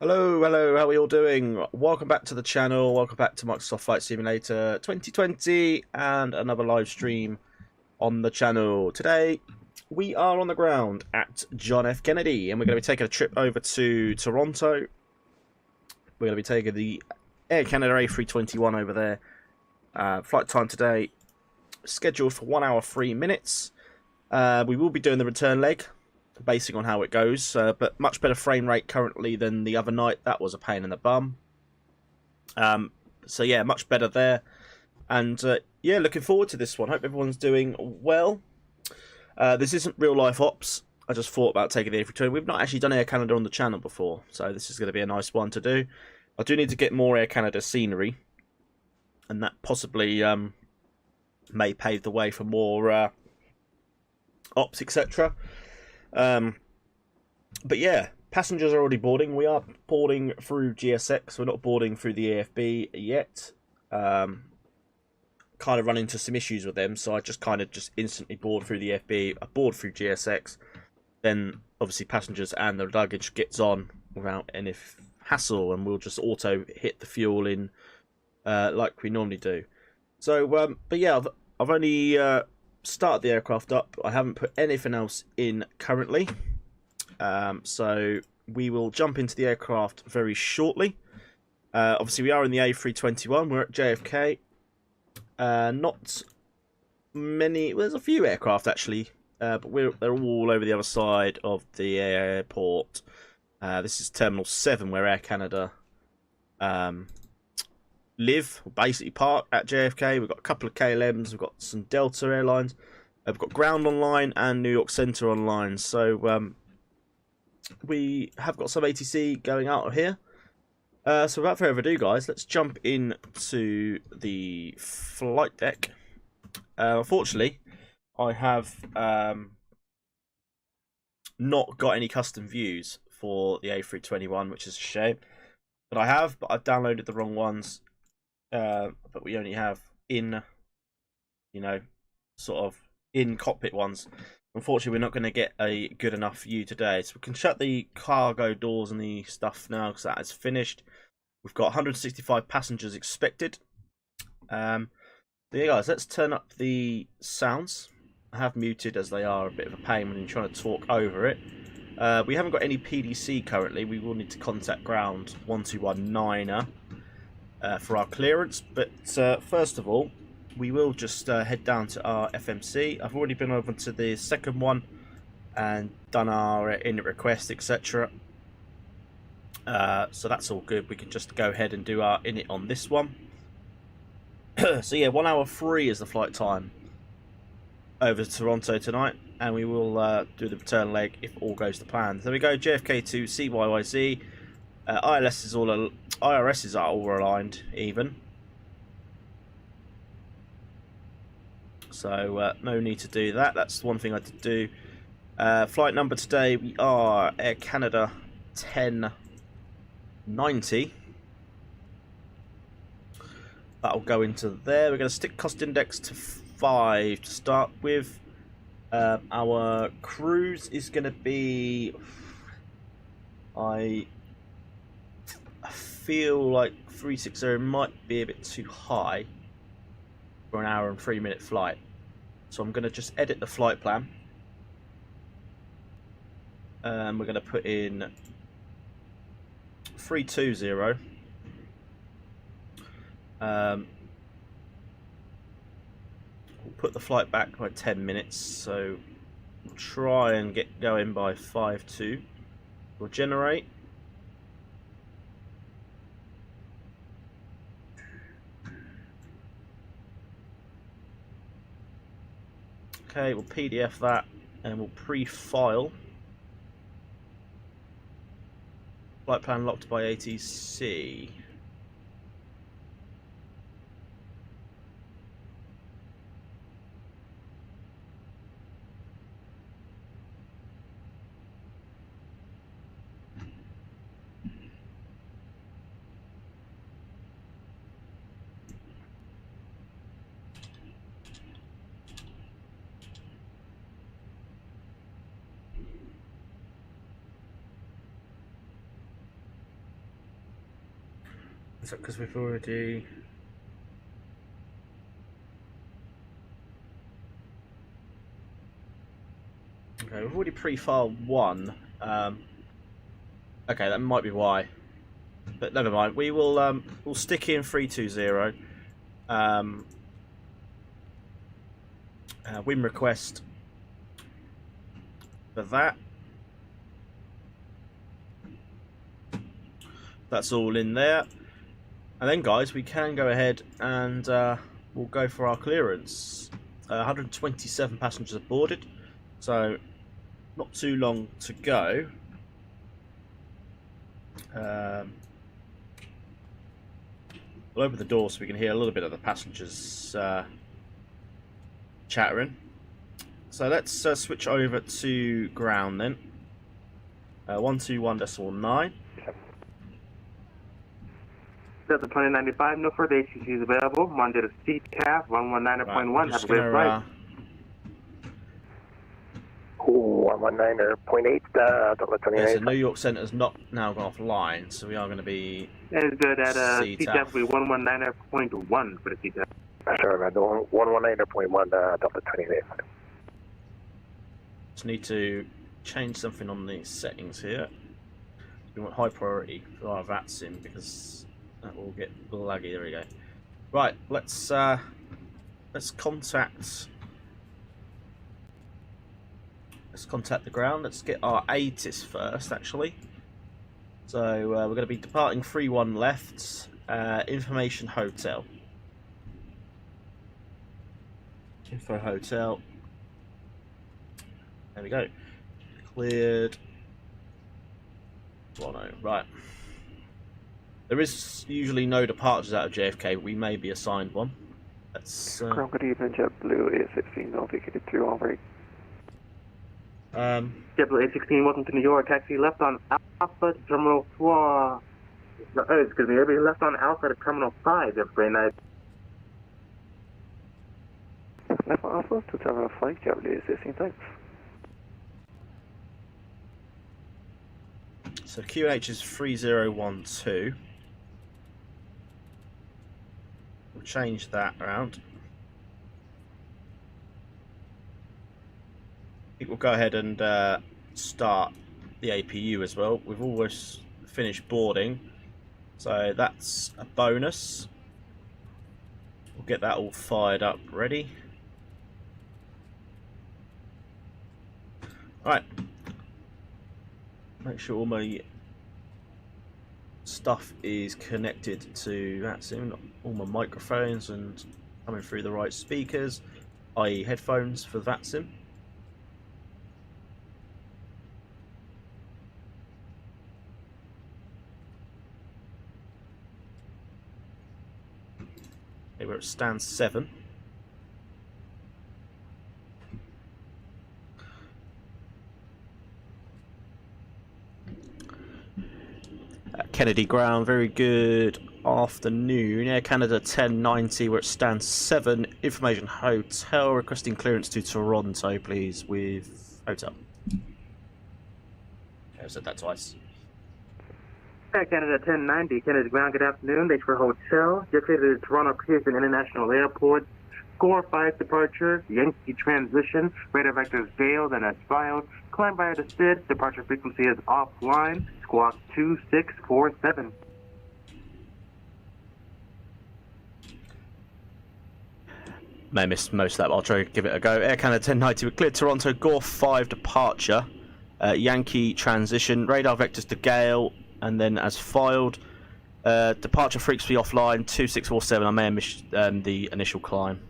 Hello, hello, how are you all doing? Welcome back to the channel, welcome back to Microsoft Flight Simulator 2020 and another live stream on the channel. Today, we are on the ground at John F. Kennedy and we're going to be taking a trip over to Toronto. We're going to be taking the Air Canada A321 over there. Flight time today, scheduled for 1 hour 3 minutes. We will be doing the return leg, basing on how it goes, but much better frame rate currently than the other night. That was a pain in the bum. So yeah, much better there, and yeah, looking forward to this one. Hope everyone's doing well. This isn't real life ops. I just thought about taking the A320. We've not actually done Air Canada on the channel before, so this is going to be a nice one to do. I do need to get more Air Canada scenery, and that possibly may pave the way for more ops, etc. But yeah, passengers are already boarding. We are boarding through GSX. We're not boarding through the AFB yet. Kind of run into some issues with them, so I just instantly board through the AFB. I board through GSX. Then obviously passengers and the luggage gets on without any hassle, and we'll just auto hit the fuel in like we normally do. So, but yeah, I've only started the aircraft up. I haven't put anything else in currently. So we will jump into the aircraft very shortly. Obviously, we are in the A321. We're at JFK. Not many. Well, there's a few aircraft actually, but they're all over the other side of the airport. This is Terminal 7, where Air Canada live, basically park at JFK. We've got a couple of KLMs. We've got some Delta Airlines. We've got Ground online and New York Center online. So we have got some ATC going out of here. So without further ado, guys, let's jump into the flight deck. Unfortunately, I have not got any custom views for the A321, which is a shame. But I've downloaded the wrong ones. But we only have sort of in cockpit ones. Unfortunately, we're not going to get a good enough view today. So we can shut the cargo doors and the stuff now because that is finished. We've got 165 passengers expected. So yeah, guys, let's turn up the sounds. I have muted as they are a bit of a pain when you're trying to talk over it. We haven't got any PDC currently. We will need to contact ground 1219er for our clearance. But first of all, we will just head down to our FMC. I've already been over to the second one and done our init request, etc. So that's all good. We can just go ahead and do our init on this one. So yeah, 1 hour 3 is the flight time over to Toronto tonight, and we will do the return leg if all goes to plan. There we go, JFK to CYYZ. IRSs are all aligned even. So no need to do that. That's one thing I did do. Flight number today, we are Air Canada 1090. That'll go into there. We're going to stick cost index to 5 to start with. Our cruise is going to be... I feel like 360 might be a bit too high for an hour and 3 minute flight. So I'm going to just edit the flight plan. We're going to put in 320. We'll put the flight back by 10 minutes. So we'll try and get going by 5:2. We'll generate. Okay, we'll PDF that and we'll pre-file. Flight plan locked by ATC. Is that because we've already... Okay, we've already pre-filed one. Okay, that might be why. But never mind. We will we'll stick in 320. Win request for that. That's all in there. And then, guys, we can go ahead and we'll go for our clearance. 127 passengers are boarded, so not too long to go. We'll open the door so we can hear a little bit of the passengers chattering. So let's switch over to ground then. 121.9. Delta 2095, no further ATCs available. Monday to CTAF 119.1. Have a great flight. 119.8, Delta 29. Yeah, so New York Centre's not now gone offline, so we are going to be... That is good at CTAF will be 119.1 for the CTAF. Sure, man. 119.1, Delta 28. Just need to change something on the settings here. We want high priority for our VATSIM because that will get laggy. There we go. Right, let's contact the ground. Let's get our ATIS first, actually. So we're going to be departing 31 left, information hotel. Info hotel. There we go. Cleared. Oh no, right. There is usually no departures out of JFK, but we may be assigned one. Let's. Good evening, JetBlue A16, no vacated through all right. JetBlue A16, welcome to New York. Taxi left on Alpha Terminal 4. Excuse me, everybody left on Alpha to Terminal 5. Have a great night. Left on Alpha to Terminal 5, JetBlue A16, thanks. So QNH is 3012. We'll change that around. I think we'll go ahead and start the APU as well. We've almost finished boarding, so that's a bonus. We'll get that all fired up, ready. Alright. Make sure all my stuff is connected to VATSIM, all my microphones and coming through the right speakers, i.e. headphones for VATSIM. Okay, we're at stand 7. Kennedy ground, very good afternoon. Air Canada 1090, we're at stand 7. Information hotel, requesting clearance to Toronto, please, with hotel. Okay, I said that twice. Air Canada 1090, Kennedy ground, good afternoon. Thanks for hotel. Just to Toronto Pearson International Airport. Score 5 departure, Yankee transition, radar vectors failed and as filed. Climb via the SID, departure frequency is offline, squawk 2647. May have missed most of that, but I'll try to give it a go. Air Canada 1090, we cleared Toronto, Gore 5 departure, Yankee transition, radar vectors to Gale, and then as filed. Departure frequency offline, 2647, I may have missed the initial climb.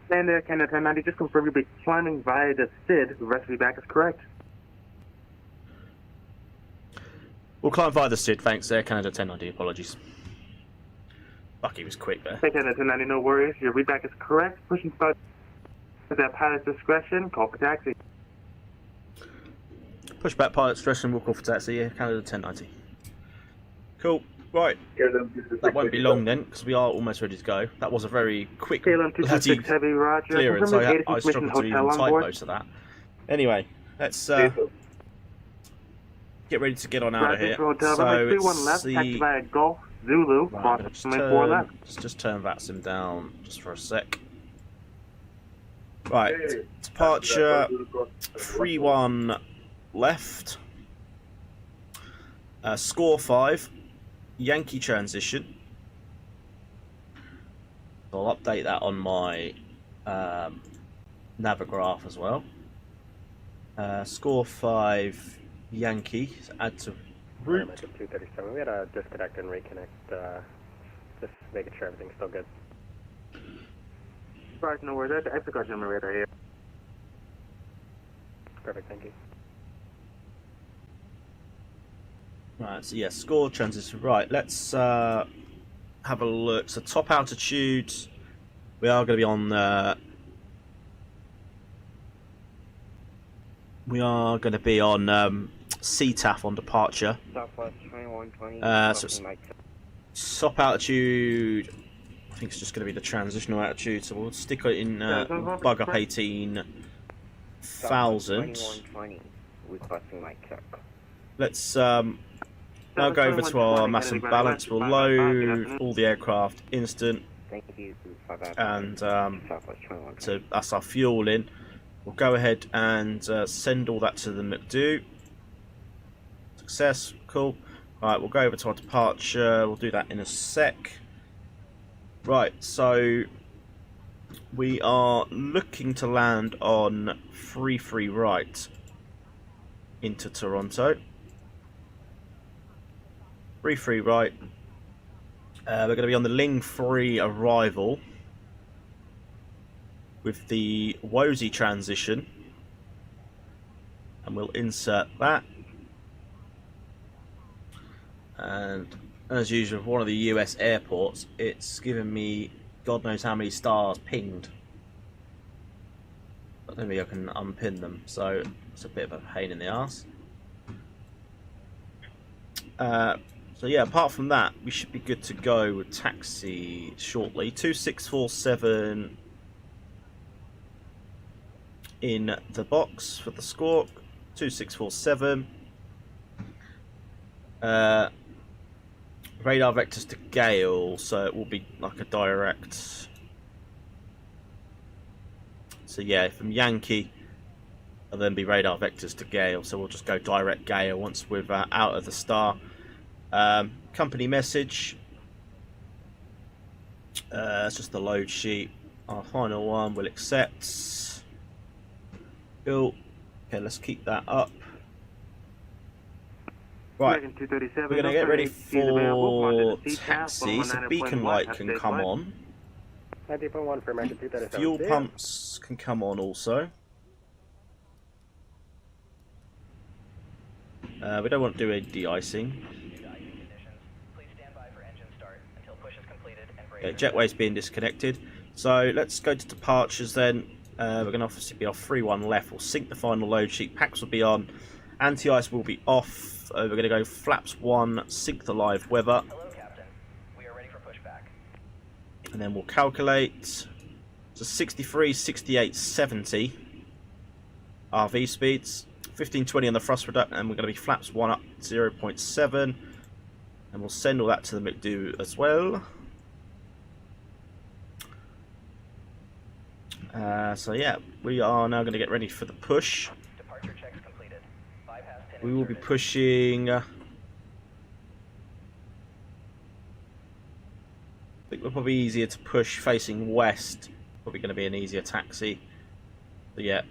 And Air Canada 1090, just confirm you'll be climbing via the SID. The rest of your back is correct. We'll climb via the SID, thanks. Air Canada 1090, apologies. Fuck, he was quick there. Air Canada 1090, no worries. Your readback is correct. Pushing start at that pilot's discretion. Call for taxi. Pushback pilot discretion, we'll call for taxi. Air Canada 1090. Cool. Right, that won't be long then, because we are almost ready to go. That was a very quick bloody clearance. I struggled to even type most of that. Anyway, let's get get ready to get on out of here. Hotel, So runway 31 it's left, the... taxi via Golf Zulu, Right, I'm cross gonna just runway 4 left. just turn VATSIM down just for a sec. Right, departure 31 left. Score 5, Yankee transition. So I'll update that on my Navigraph as well. Score 5, Yankee. So add to route. 237. We had a disconnect and reconnect. Just making sure everything's still good. Right, no worries. That's the exit caution radar here. Perfect, thank you. Right, so yeah, score transition. Right, let's have a look. So top altitude, we are going to be on. We are going to be on CTAF on departure. Southwest 2120. So it's top altitude. I think it's just going to be the transitional altitude. So we'll stick it in bug up 18,000. 2120. Requesting my check. Let's now go over to our mass and balance. We'll load all the aircraft instant, Thank you. and Southwest 2120. so that's our fuel in. We'll go ahead and send all that to the McDo. Success, cool. Right, we'll go over to our departure. We'll do that in a sec. Right, so we are looking to land on 33 right into Toronto. 33 right. We're going to be on the Ling 3 arrival with the WOZI transition, and we'll insert that. And as usual, with one of the US airports, it's given me God knows how many stars pinged. But maybe I can unpin them, so it's a bit of a pain in the ass. So yeah, apart from that, we should be good to go with taxi shortly. 2647 in the box for the score. 2647. Radar vectors to Gale, so it will be like a direct. So yeah, from Yankee, and then be radar vectors to Gale. So we'll just go direct Gale once we're out of the star. Company message. It's just the load sheet. Our final one will accept. Cool. Okay, let's keep that up. Right, we're going to get ready for taxi, so beacon light can come on. 90.1 for American 237. Fuel pumps can come on also. We don't want to do a de-icing. Okay, jetway's being disconnected. So let's go to departures then. We're going to obviously be off 31 left. We'll sync the final load sheet. Packs will be on. Anti-ice will be off. We're going to go flaps 1, sync the live weather. Hello, Captain. We are ready for pushback. And then we'll calculate. So 63, 68, 70 RV speeds. 1520 on the thrust reduction, and we're going to be flaps 1 up 0.7. And we'll send all that to the McDo as well. So yeah, we are now going to get ready for the push. Departure checks completed. Bypass pin We will be inserted. pushing. I think we're probably easier to push facing west. Probably going to be an easier taxi. But yeah,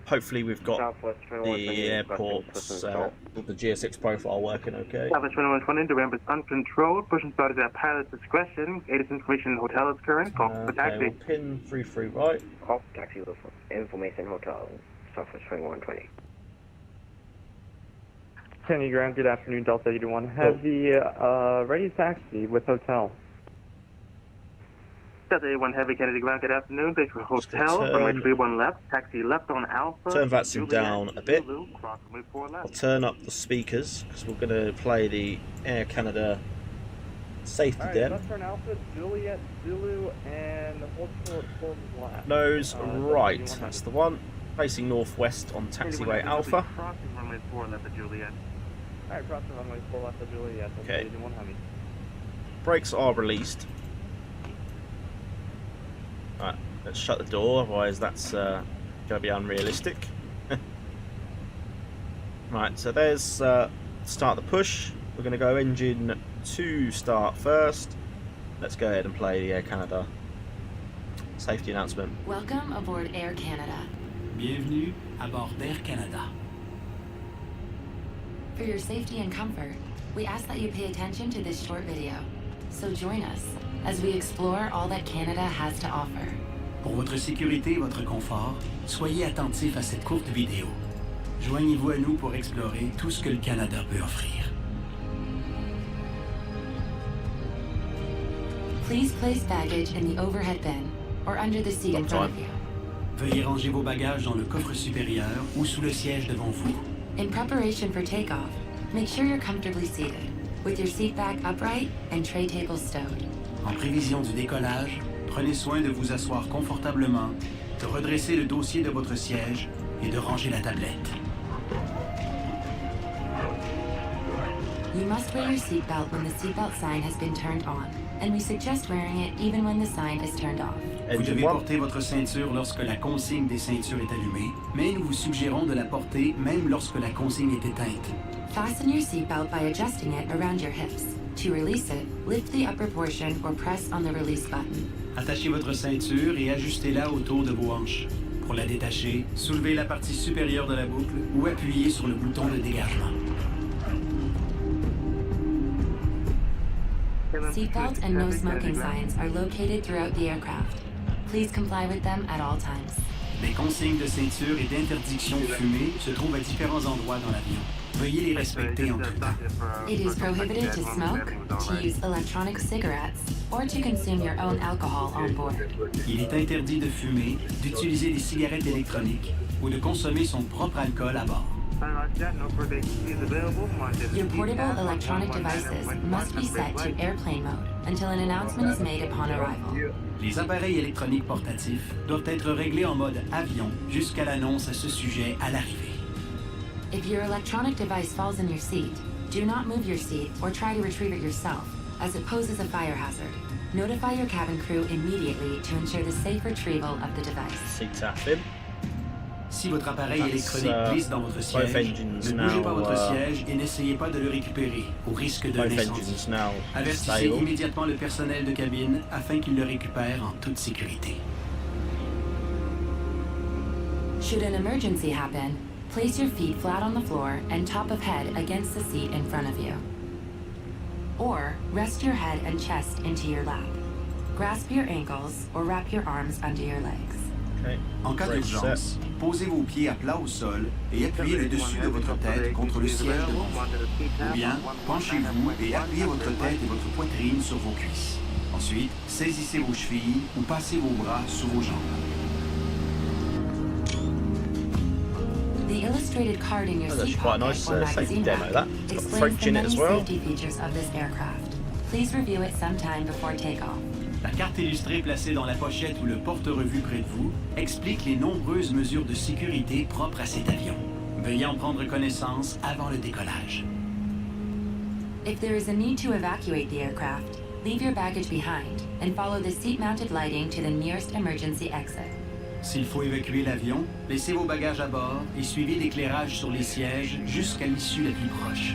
hopefully we've got Southwest the 2120. airports, the GSX profile working okay. Southwest 2120, the ramp is uncontrolled. Push and start is at pilot's discretion. ADDONS information hotel is current. Call for Okay, taxi. we'll pin 33 right. Off taxi with information hotel. Southwest 2120. Kennedy Ground, good afternoon, Delta 81. Have the ready taxi with hotel. Delta 81 Heavy Kennedy Ground, good afternoon. Thanks for hotel. turn- Runway 31 left. Taxi left on Alpha. Turn VATSIM Juliet, down a bit. Zulu, cross runway 4 I'll left. turn up the speakers because we're going to play the Air Canada safety Alright, den. Western Alpha, Juliet, Zulu, and hold short for left. Nose right, that's the one. Facing northwest on taxiway Alpha. Crossing runway 4 left at Juliet. Alright, crossing runway 4 left of Julie at Delta Okay. 81 Heavy. Brakes are released. Alright, let's shut the door, otherwise that's going to be unrealistic. Right, so there's start the push. We're going to go engine 2 start first. Let's go ahead and play the Air Canada safety announcement. Welcome aboard Air Canada. Bienvenue à bord d'Air Canada. For your safety and comfort, we ask that you pay attention to this short video. So join us as we explore all that Canada has to offer. Pour votre sécurité et votre confort, soyez attentifs à cette courte vidéo. Joignez-vous à nous pour explorer tout ce que le Canada peut offrir. Please place baggage in the overhead bin or under the seat in front of you. Veuillez ranger vos bagages dans le coffre supérieur ou sous le siège devant vous. In preparation for takeoff, make sure you're comfortably seated, with your seat back upright and tray tables stowed. En prévision du décollage, prenez soin de vous asseoir confortablement, de redresser le dossier de votre siège et de ranger la tablette. You must wear your seatbelt when the seatbelt sign has been turned on, and we suggest wearing it even when the sign is turned off. Vous Engine devez 1. porter votre ceinture lorsque la consigne des ceintures est allumée, mais nous vous suggérons de la porter même lorsque la consigne est éteinte. Fasten your seatbelt by adjusting it around your hips. To release it, lift the upper portion or press on the release button. Attachez votre ceinture et ajustez-la autour de vos hanches. Pour la détacher, soulevez la partie supérieure de la boucle ou appuyez sur le bouton de dégagement. Seatbelt and no smoking signs are located throughout the aircraft. Please comply with them at all times. Les consignes de ceinture et d'interdiction de fumer se trouvent à différents endroits dans l'avion. Veuillez les respecter en tout temps. It is prohibited to smoke, to use electronic cigarettes, or to consume your own alcohol on board. Il est interdit de fumer, d'utiliser des cigarettes électroniques ou de consommer son propre alcool à bord. Your portable electronic devices must be set to airplane mode until an announcement is made upon arrival. Les appareils électroniques portatifs doivent être réglés en mode avion jusqu'à l'annonce à ce sujet à l'arrivée. If your electronic device falls in your seat, do not move your seat or try to retrieve it yourself, as it poses a fire hazard. Notify your cabin crew immediately to ensure the safe retrieval of the device. Seat tap in. Si votre appareil That's, électronique glisse dans votre siège, engines ne bougez pas now, votre siège et n'essayez pas de le récupérer, au risque d'un Both incendie. engines now Avertissez stable. immédiatement le personnel de cabine afin qu'il le récupère en toute sécurité. Should an emergency happen, place your feet flat on the floor and top of head against the seat in front of you. Or rest your head and chest into your lap. Grasp your ankles or wrap your arms under your legs. Okay. En cas Brake d'urgence, posez vos pieds à plat au sol et appuyez le dessus de votre tête contre le siège devant vous. Ou bien, penchez-vous et appuyez votre tête et votre poitrine sur vos cuisses. Ensuite, saisissez vos chevilles ou passez vos bras sous vos jambes. The illustrated card in your Oh, that's seat quite a pocket nice, or safety magazine demo, rack that. It's got explains French the in it many as well. safety features of this aircraft. Please review it sometime before takeoff. La carte illustrée placée dans la pochette ou le porte-revue près de vous explique les nombreuses mesures de sécurité propres à cet avion. Veuillez en prendre connaissance avant le décollage. If there is a need to evacuate the aircraft, leave your baggage behind and follow the seat-mounted lighting to the nearest emergency exit. S'il faut évacuer l'avion, laissez vos bagages à bord et suivez l'éclairage sur les sièges jusqu'à l'issue la plus proche.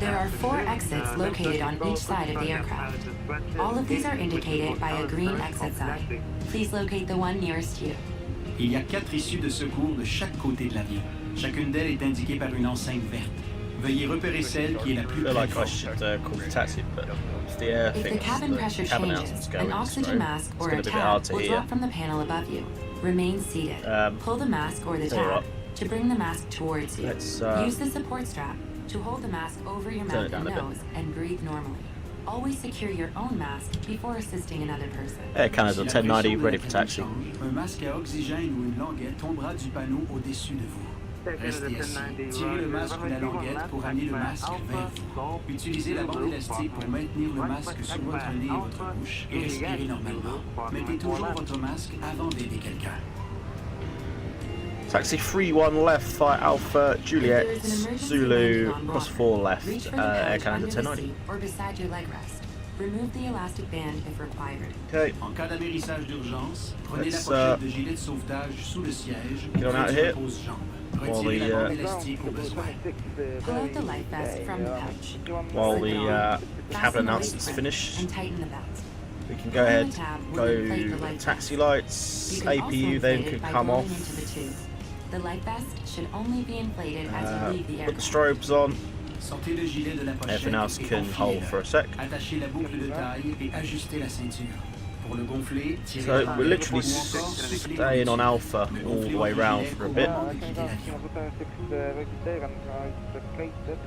There are 4 exits located on each side of the aircraft. All of these are indicated by a green exit sign. Please locate the one nearest you. Il y a 4 issues de secours de chaque côté de l'avion. Chacune d'elles est indiquée par une enseigne verte. Veuillez repérer celle qui est la plus I feel près like de I vous. should call the taxi, but if the air If the thinks cabin pressure cabin changes, announcement's an going, oxygen mask it's or going a to be a bit hard tab to will hear. drop from the panel above you. Remain seated. Pull the mask or the tell you tab what. to bring the mask towards you. Let's, Use the support strap to hold the mask over your turn mouth it down and a bit. nose and breathe normally. Always secure your own mask before assisting another person. Air Canada Si la 1090 pression de ready la for cabine taxi. change, un masque à oxygène ou une languette tombera du panneau au-dessus de vous. Restez assis. Tirez le masque ou la languette pour amener le masque vers vous. Utilisez la bande élastique pour maintenir le masque sous votre nez et votre bouche et respirez normalement. Mettez toujours votre masque avant d'aider quelqu'un. Taxi 31 left, fire Alpha Juliet If there is an emergency Zulu, landing on cross water, 4 left, reach for the Air pouch Canada under the 1090. seat or beside your leg rest. Remove the elastic band if required. Okay, En cas d'amérissage d'urgence, prenez Let's, la pochette de gilet de sauvetage sous le siège get on out près here. du repose-jambes. While Retirez the, la bande élastique au besoin. Pull out the life vest from the pouch. while Slip it the on, cabin fasten the announcement's waist finished, and tighten the belt. we can go ahead, tab will go inflate the life taxi vest. lights, You can also APU then inflate can it by come blowing off. into the tube. The life vest should only be inflated as you leave the Put the aircraft. strobes on, Sortez le gilet de la pochette everything else et can hold enfilez-le. for a sec. Attachez la boucle de taille et ajustez la ceinture. Pour le gonfler, tirez So la we're bande literally ou encore soufflez staying on au-dessus. Alpha Mais all the gonflez way votre round gilet for a au bit. moment de quitter l'avion.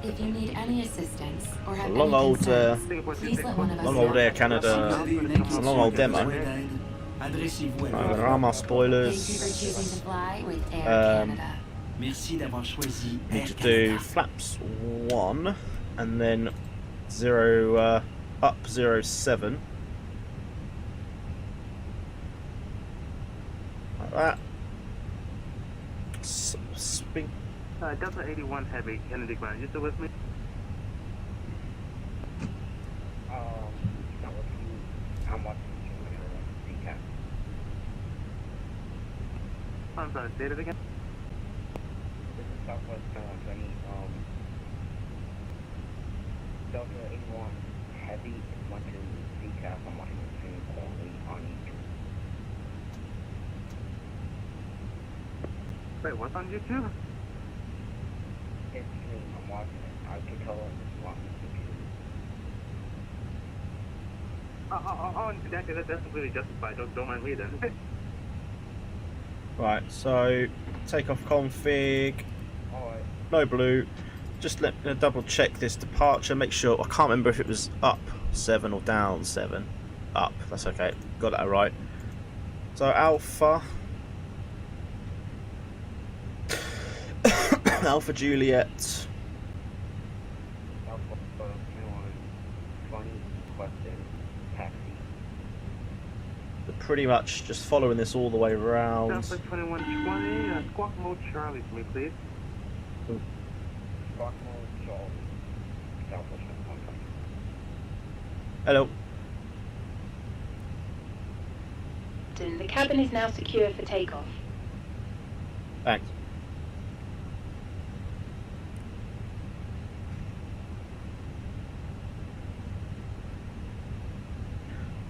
If you need any assistance or have long any old, concerns, please let one of us long old know. Air Si Canada, vous avez une it's a inquiétude long old ou demo. besoin d'aide, adressez-vous à Right, I'm nous. going to arm our Thank you for spoilers. choosing to fly with Air Um, Canada. Merci d'avoir choisi Need Air to do Canada. flaps 1 and then 0 up 07. Like that. Spin. Delta 81 Heavy, Kennedy ground. You still with me? Not with you. I'm watching you CCAP. I'm sorry, say it again. This is Southwest 20, Delta 81 Heavy went to CCAP. I'm watching the stream only on YouTube. Wait, what's on YouTube? His stream, I'm watching it. I can tell it's on YouTube. That's completely justified. Don't mind me then. Right, so takeoff config, Alright. no blue. Just let me double check this departure, make sure. I can't remember if it was up 7 or down 7. Up, that's okay. Got that right. So Alpha. Alpha Juliet. Southwest 21, 20, question, taxi. They're pretty much just following this all the way around. Southwest 2120, squawk mode Charlie for me, please. Spark mode, Charlie. Southwest 2120. Hello. The cabin is now secure for takeoff. Thanks.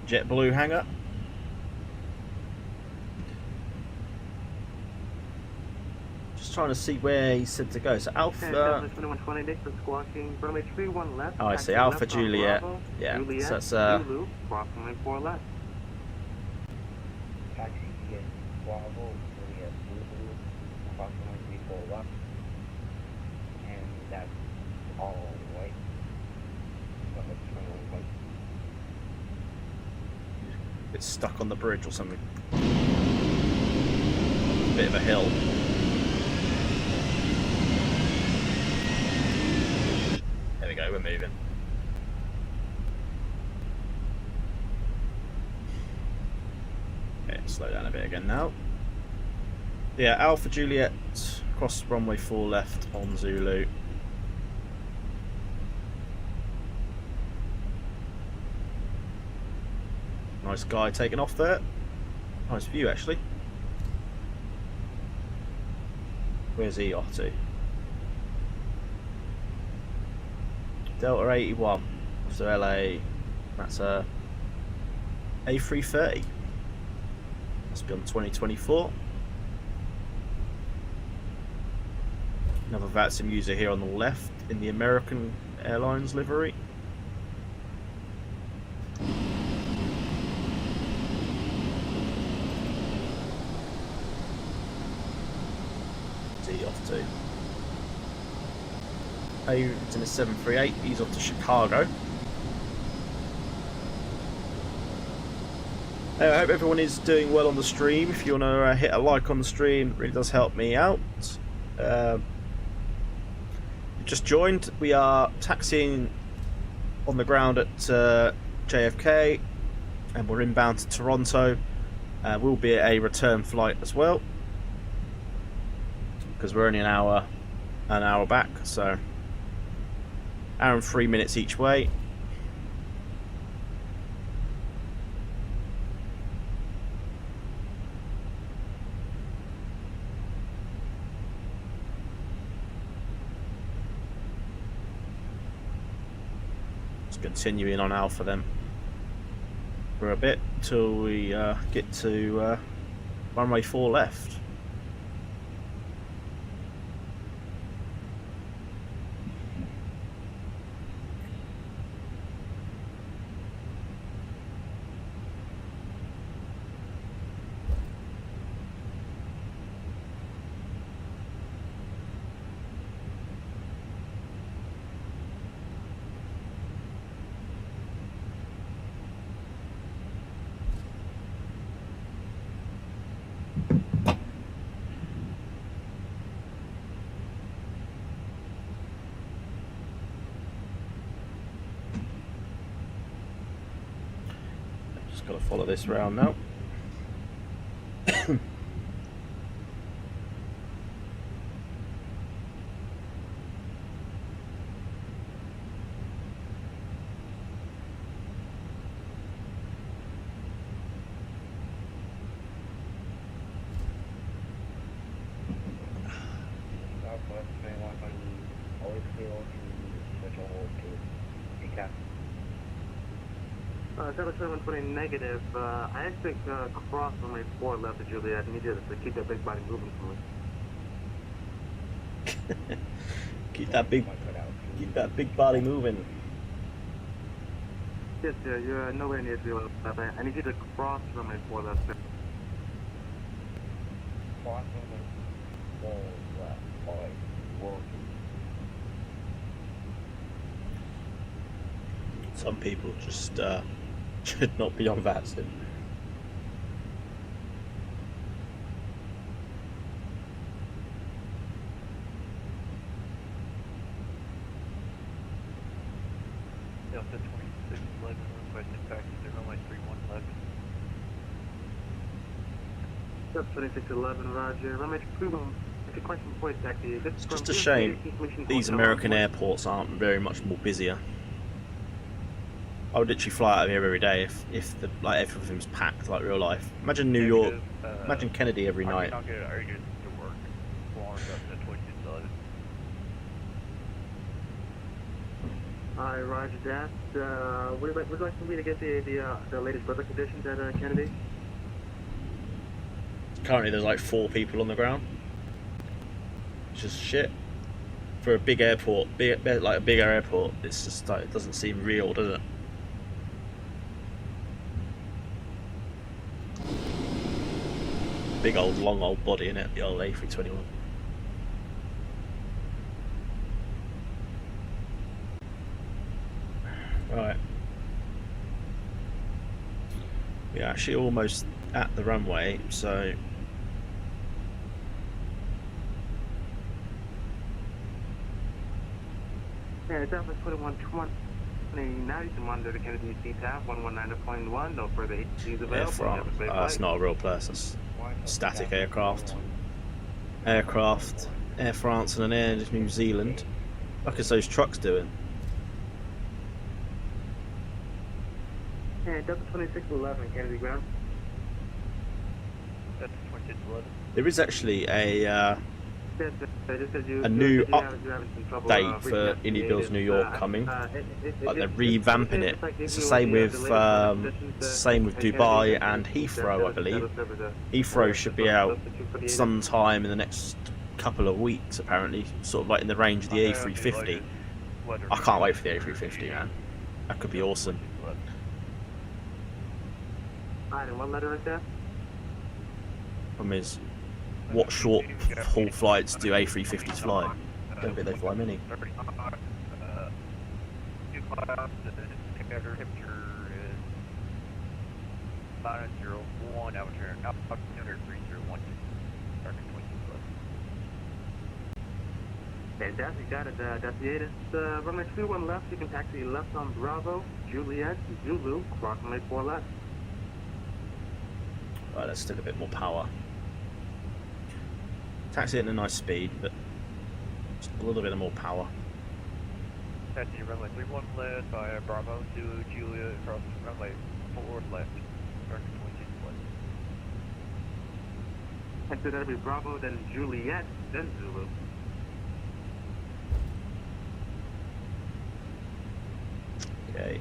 JetBlue hangar. Just trying to see where he said to go. So Alpha. Southwest 2120, next for squawking. Runway 31 left. Oh, I taxi see. Alpha left on Juliet. Bravo, Yeah, Juliet, so that's Zulu, cross runway 4 left. Taxi is Bravo, Juliet, Zulu, approximately 34 left. And that's all right. So let's turn on right. it's stuck on the bridge or something. Bit of a hill. There we go, we're moving. Okay, slow down a bit again now. Yeah, Alpha Juliet, cross runway 4 left on Zulu. Nice guy taking off there. Nice view actually. Where's he off to? Delta 81 off to LA. That's a A330. Must be on 2024. Another VATSIM user here on the left in the American Airlines livery. Off to. It's in a 738. He's off to Chicago. I hope everyone is doing well on the stream. If you want to hit a like on the stream, it really does help me out. You just joined. We are taxiing on the ground at JFK, and we're inbound to Toronto. We'll be at a return flight as well. because we're only an hour back, so hour and 3 minutes each way. Just continuing on Alpha then for a bit till we get to runway 4 left. Just got to follow this round now. Southwest 2100, always clear to switch over to recap. 720 negative. I actually crossed runway 4 left to Juliet. I need you to keep that big body moving for me. keep that big body moving. Yes, sir. You're nowhere near 3 left. I need you to cross runway 4 left. Cross runway 4 left. Alright, working. Some people just should not be on vaccine. Delta 2611, requesting taxi to runway 31 left. Delta 2611, roger. Runway 31. It's a question before you taxi. It's just a shame these American airports aren't very much more busier. I would literally fly out of here every day if the like everything was packed like real life. Imagine New York, imagine Kennedy every night. Alright, roger that. Would you like for me to get the latest weather conditions at Kennedy? Currently there's like 4 people on the ground. It's just shit. For a big airport, like a bigger airport, it's just like, it doesn't seem real, does it? Big old, long old body in it, the old A321. Right. We're actually almost at the runway, so yeah, it's Alpha 2120. Now you can monitor the Kennedy CTAF 119.1. No further HCs available. Air France. That's not a real place. That's static aircraft. Air France and an Air New Zealand. What is those trucks doing? Yeah, Delta 2611, Kennedy ground. Delta 2611. There is actually a new update for IndyBills New York coming. Like they're revamping it. It's the same with Dubai and Heathrow, I believe. Heathrow should be out sometime in the next couple of weeks, apparently, sort of like in the range of the A350. I can't wait for the A350, man. That could be awesome. Alright, and what letter is that? Problem is, what short haul flights do A350s fly? Don't think they fly many. Fantastic, got it. That's the ADDONS. Runway 21 left, you can taxi left on Bravo, Juliet, Zulu, cross runway 4 left. Right, let's stick a bit more power. Taxi at a nice speed, but just a little bit of more power. Taxi runway 31 left via Bravo to Julia across runway 4 left. Starting 26 left. And so that'll be Bravo, then Juliet, then Zulu. Okay,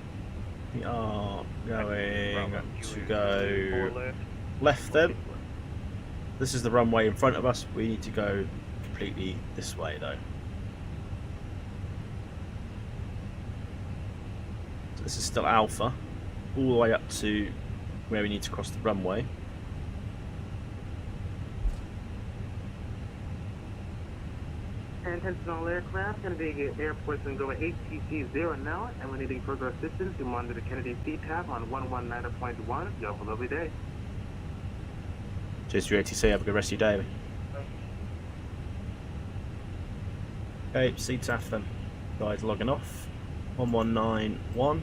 we are going Bravo, to Julia, go 4 left. left then. This is the runway in front of us. We need to go completely this way though. So this is still Alpha, all the way up to where we need to cross the runway. And attention all aircraft, Kennedy Airport's going to go at ATC 0 now, and we're needing further assistance to monitor the Kennedy CTAF on 119.1. You have a lovely day. Cheers to your ATC, have a good rest of your day. Okay, CTAF then. Guys logging off. 1191.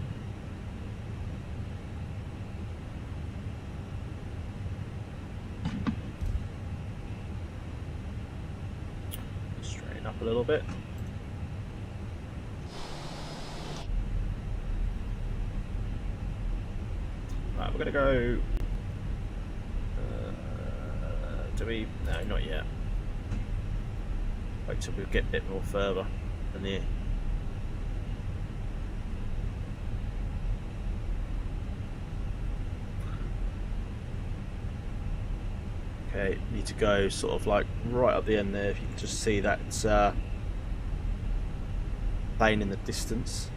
Straighten up a little bit. Right, we're gonna go. Do we? No, not yet. Wait till we get a bit more further than the. Okay, need to go sort of like right up the end there. If you can just see that plane in the distance.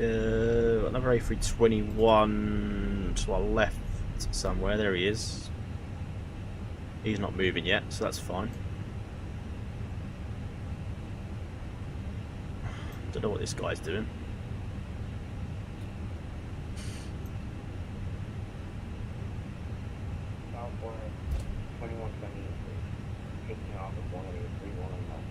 Another A321 to our left somewhere. There he is. He's not moving yet, so that's fine. Don't know what this guy's doing. Southwest 2120 taking off with 131 left.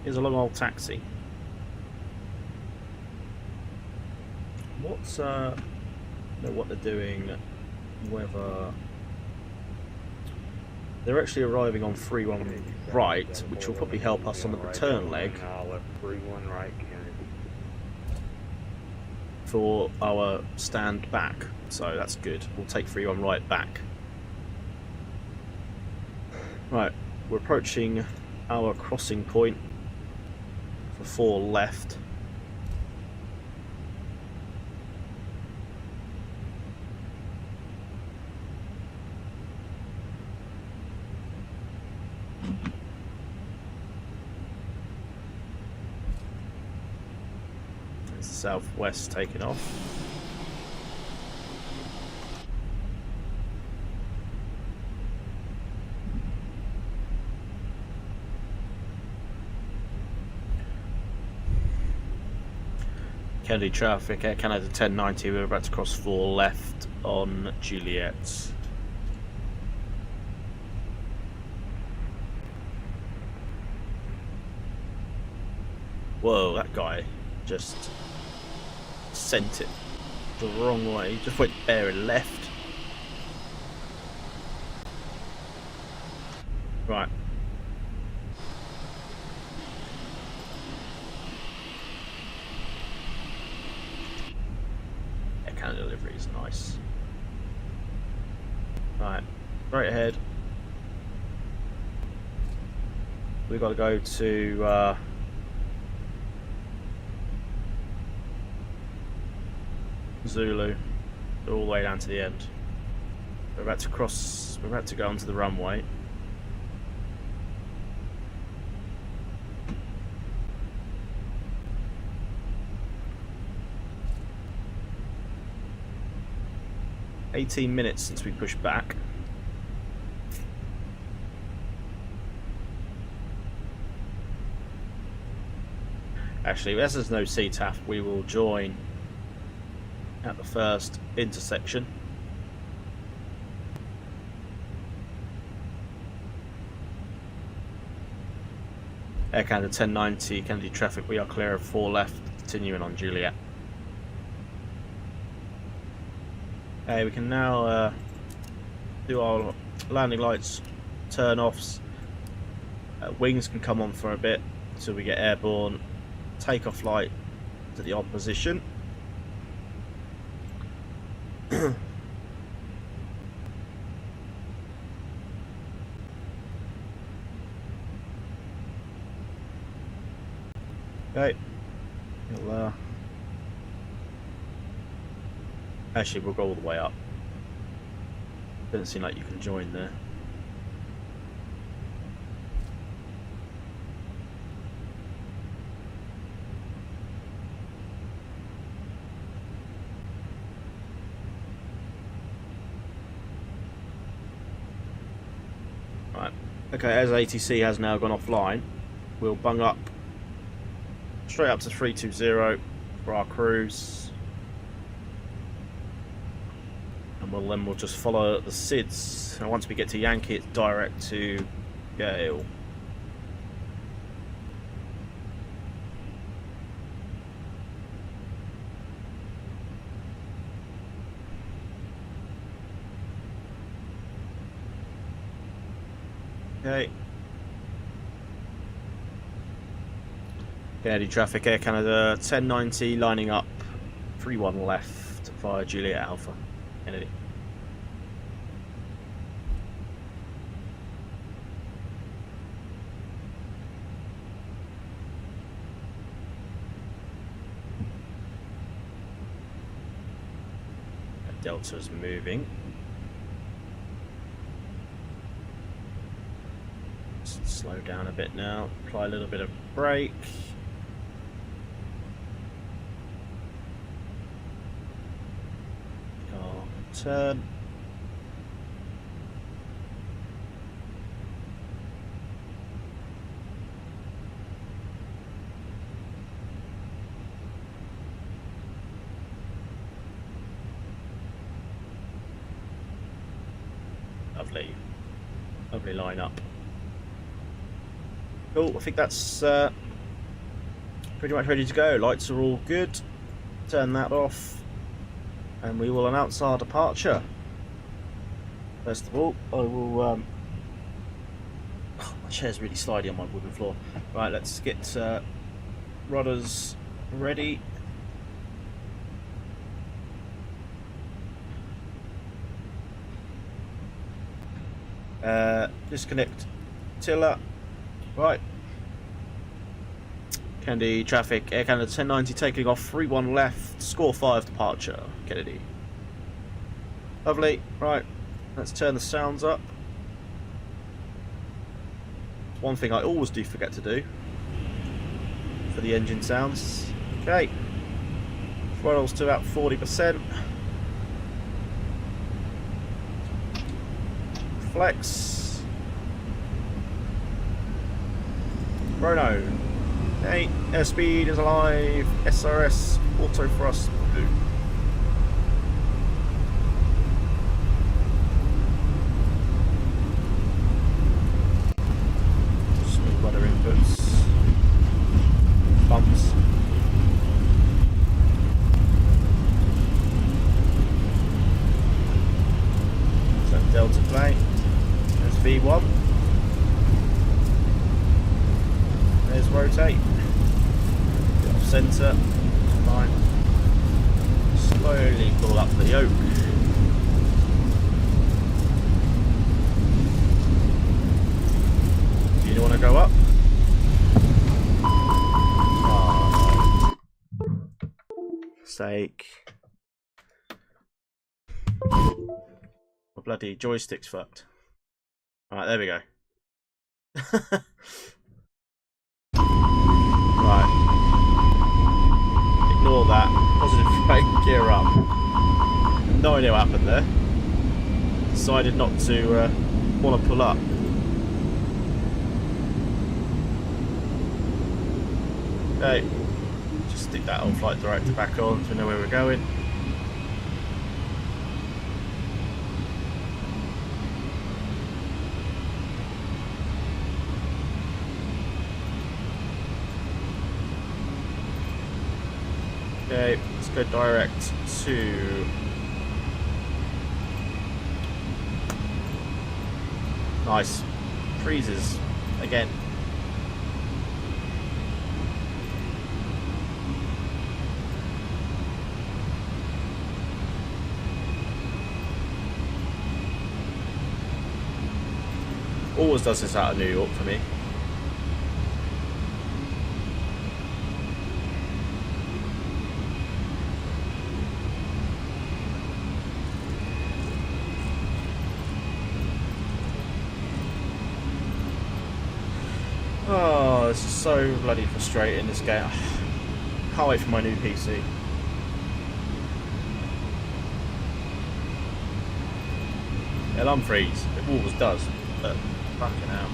Here's a long old taxi. What's know what they're doing, whether they're actually arriving on 31 right, which will probably help us on the return leg for our stand back. So that's good. We'll take 31 right back. Right, we're approaching our crossing point. For 4 left. There's the Southwest taking off. Kennedy traffic, Air Canada 1090, we're about to cross 4 left on Juliet. Whoa, that guy just sent it the wrong way, just went bare and left. Right. Delivery is nice. Right, right ahead. We've got to go to Zulu, all the way down to the end. We're about to cross. We're about to go onto the runway. $18 minutes since we pushed back. Actually, as there's no CTAF, we will join at the first intersection. Air Canada 1090, Kennedy traffic, we are clear of 4 left, continuing on Juliet. Okay, we can now do our landing lights, turn offs. Wings can come on for a bit until we get airborne. Take off light to the opposition. Okay. Actually, we'll go all the way up. Doesn't seem like you can join there. Right. Okay, as ATC has now gone offline, we'll bung up straight up to 320 for our cruise, and we'll just follow the CYZZ. And once we get to Yankee, it's direct to Gale. Okay. Kennedy traffic, Air Canada 1090 lining up 31 left via Juliet Alpha. Kennedy. Delta's moving. Just slow down a bit now. Apply a little bit of brake. Turn. Lovely. Lovely line up. Cool, I think that's pretty much ready to go. Lights are all good. Turn that off. And we will announce our departure. First of all, I will... oh, my chair's really slidey on my wooden floor. Right, let's get rudders ready. Disconnect tiller. Right. Kennedy traffic, Air Canada 1090 taking off 31 left, score 5 departure, Kennedy. Lovely, right, let's turn the sounds up. One thing I always do forget to do for the engine sounds. Okay, throttles to about 40%. Flex. Chrono. Hey, airspeed is alive. SRS auto thrust blue. Smooth rudder inputs. Bumps. So Delta plane. There's V1. There's rotate. Get off centre. Fine. Slowly pull up the yoke. Do you want to go up? Oh, sake. My bloody joystick's fucked. Alright, there we go. Right. Ignore that. Positive brake, gear up. No idea what happened there. Decided not to want to pull up. Okay. stick that old flight director back on so we know where we're going. Okay, let's go direct to... Nice. Freezes again. Always does this out of New York for me. Oh, this is so bloody frustrating, this game. Can't wait for my new PC. Alarm freeze. It always does, but fucking hell.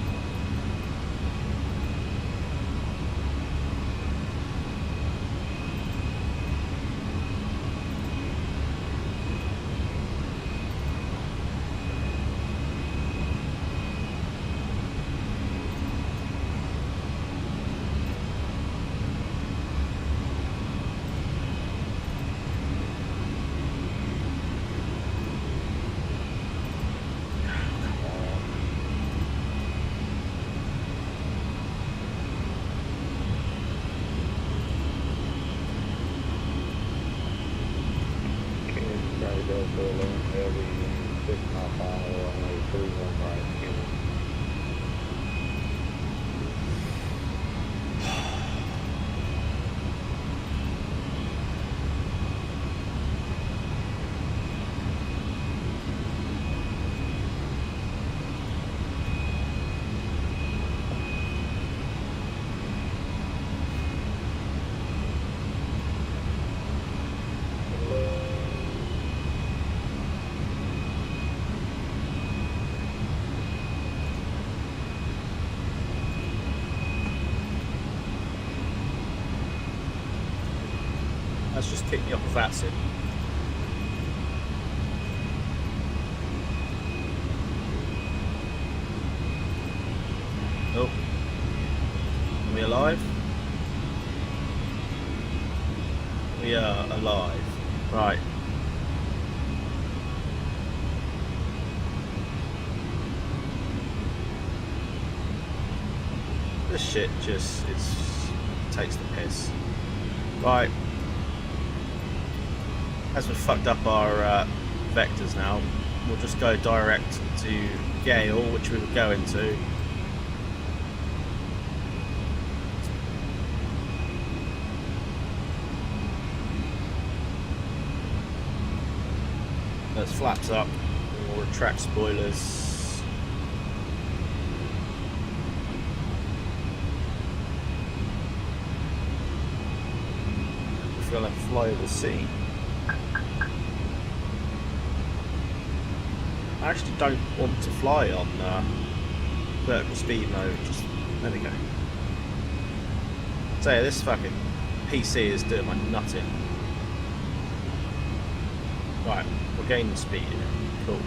Let's just kick me off of acid. Oh. Are we alive? We are alive. Right. This shit just takes the piss. Right. As we've fucked up our vectors now, we'll just go direct to Gale, which we were going to. Let's flaps up, we'll retract spoilers. We're gonna fly over the sea. I actually don't want to fly on vertical speed mode, just, there we go. So yeah, this fucking PC is doing my nutting. Right, we're gaining speed, cool.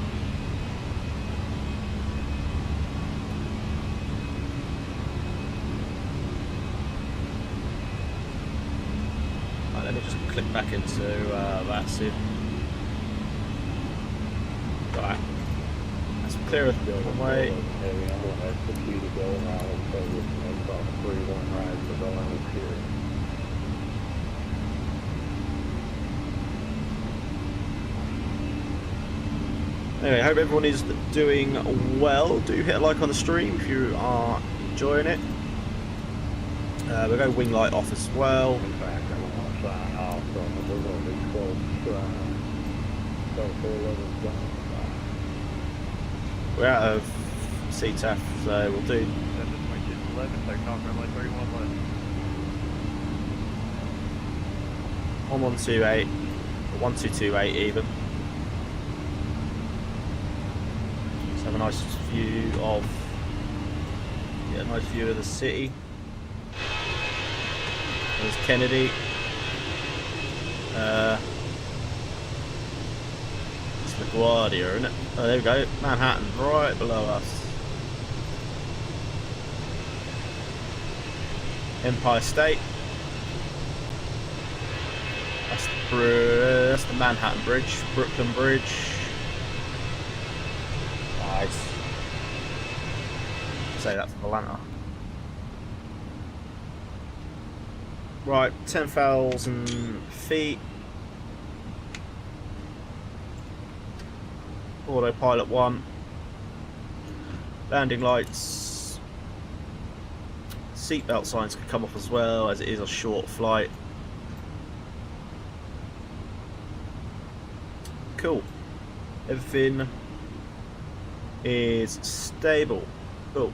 Right, let me just click back into that soon. Right. Clear of the way. Anyway, I hope everyone is doing well. Do hit a like on the stream if you are enjoying it. We'll go wing light off as well. In fact, I want to sign off, so we're going to be close to We're out of CTAF, so we'll do. That's just my 11, taking off runway 31 left. 1128, or 1228 even. Let's have a nice view of, yeah, a nice view of the city. There's Kennedy. It's LaGuardia, isn't it? Oh, there we go. Manhattan, right below us. Empire State. That's the Manhattan Bridge, Brooklyn Bridge. Nice. Say that for Atlanta. Right, 10,000 feet. Autopilot 1. Landing lights. Seatbelt signs could come off as well, as it is a short flight. Cool. Everything is stable. Cool.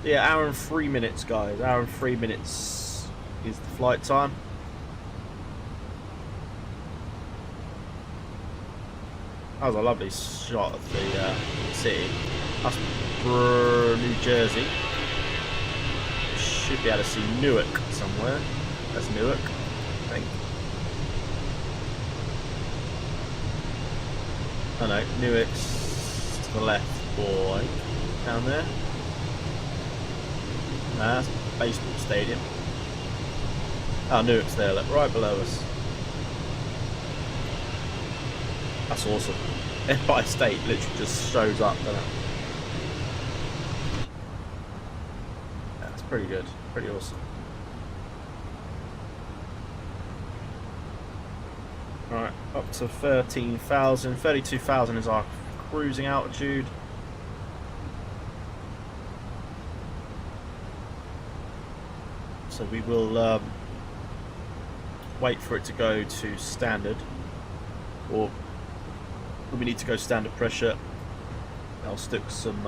Yeah, hour and 3 minutes, guys. Hour and 3 minutes is the flight time. That was a lovely shot of the city. That's New Jersey. Should be able to see Newark somewhere. That's Newark, I think. Oh no, Newark's to the left, boy. Down there. Nah, that's a baseball stadium. Oh, Newark's there, look, right below us. That's awesome. Empire State literally just shows up, doesn't it? That's pretty good, pretty awesome. Alright, up to 13,000. 32,000 is our cruising altitude. So we will wait for it to go to standard, or when we need to go standard pressure, I'll stick some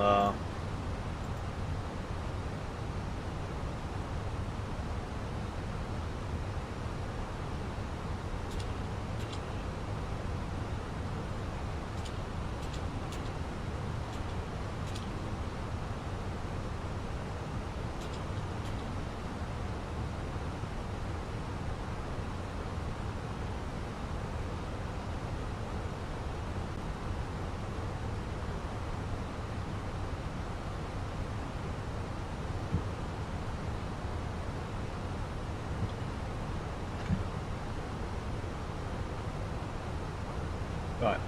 right,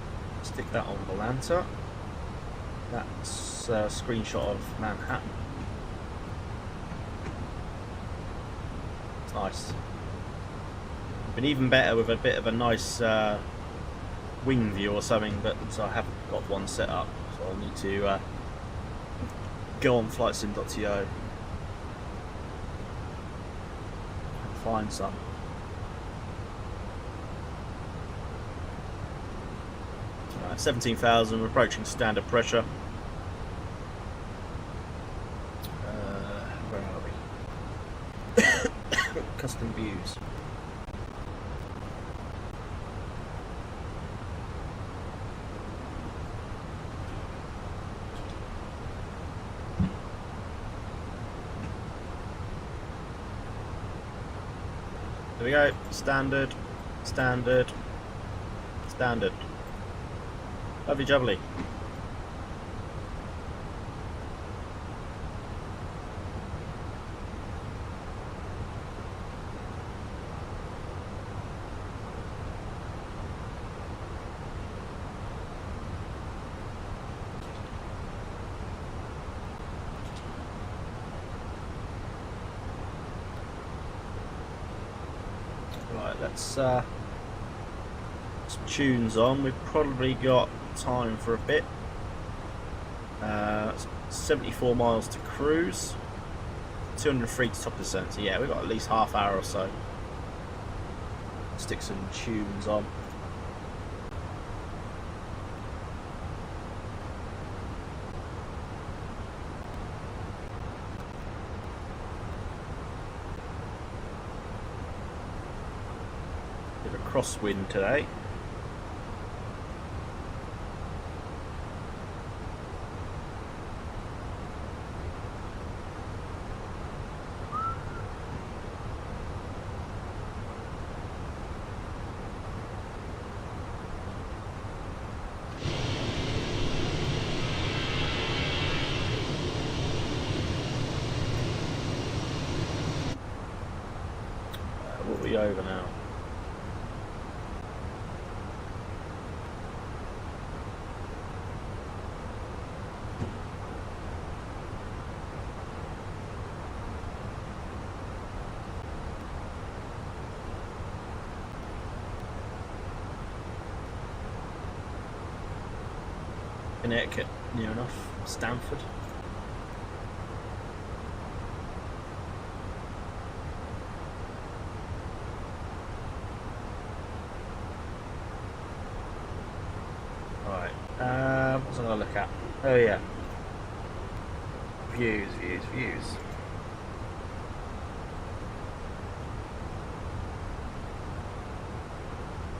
stick that on Volanta. That's a screenshot of Manhattan. It's nice. Been even better with a bit of a nice wing view or something, but so I haven't got one set up, so I'll need to go on flightsim.to and find some. 17,000, we're approaching standard pressure. Where are we? Custom views. There we go. Standard, standard, standard. Lovely jubbly. Right, let's put some tunes on. We've probably got time for a bit. 74 miles to cruise, 203 to top descent, so yeah, we've got at least half hour or so. Stick some tunes on. Bit of a crosswind today. over now. Connecticut, near enough. Stanford. Right. What's I gonna look at? Oh yeah. Views.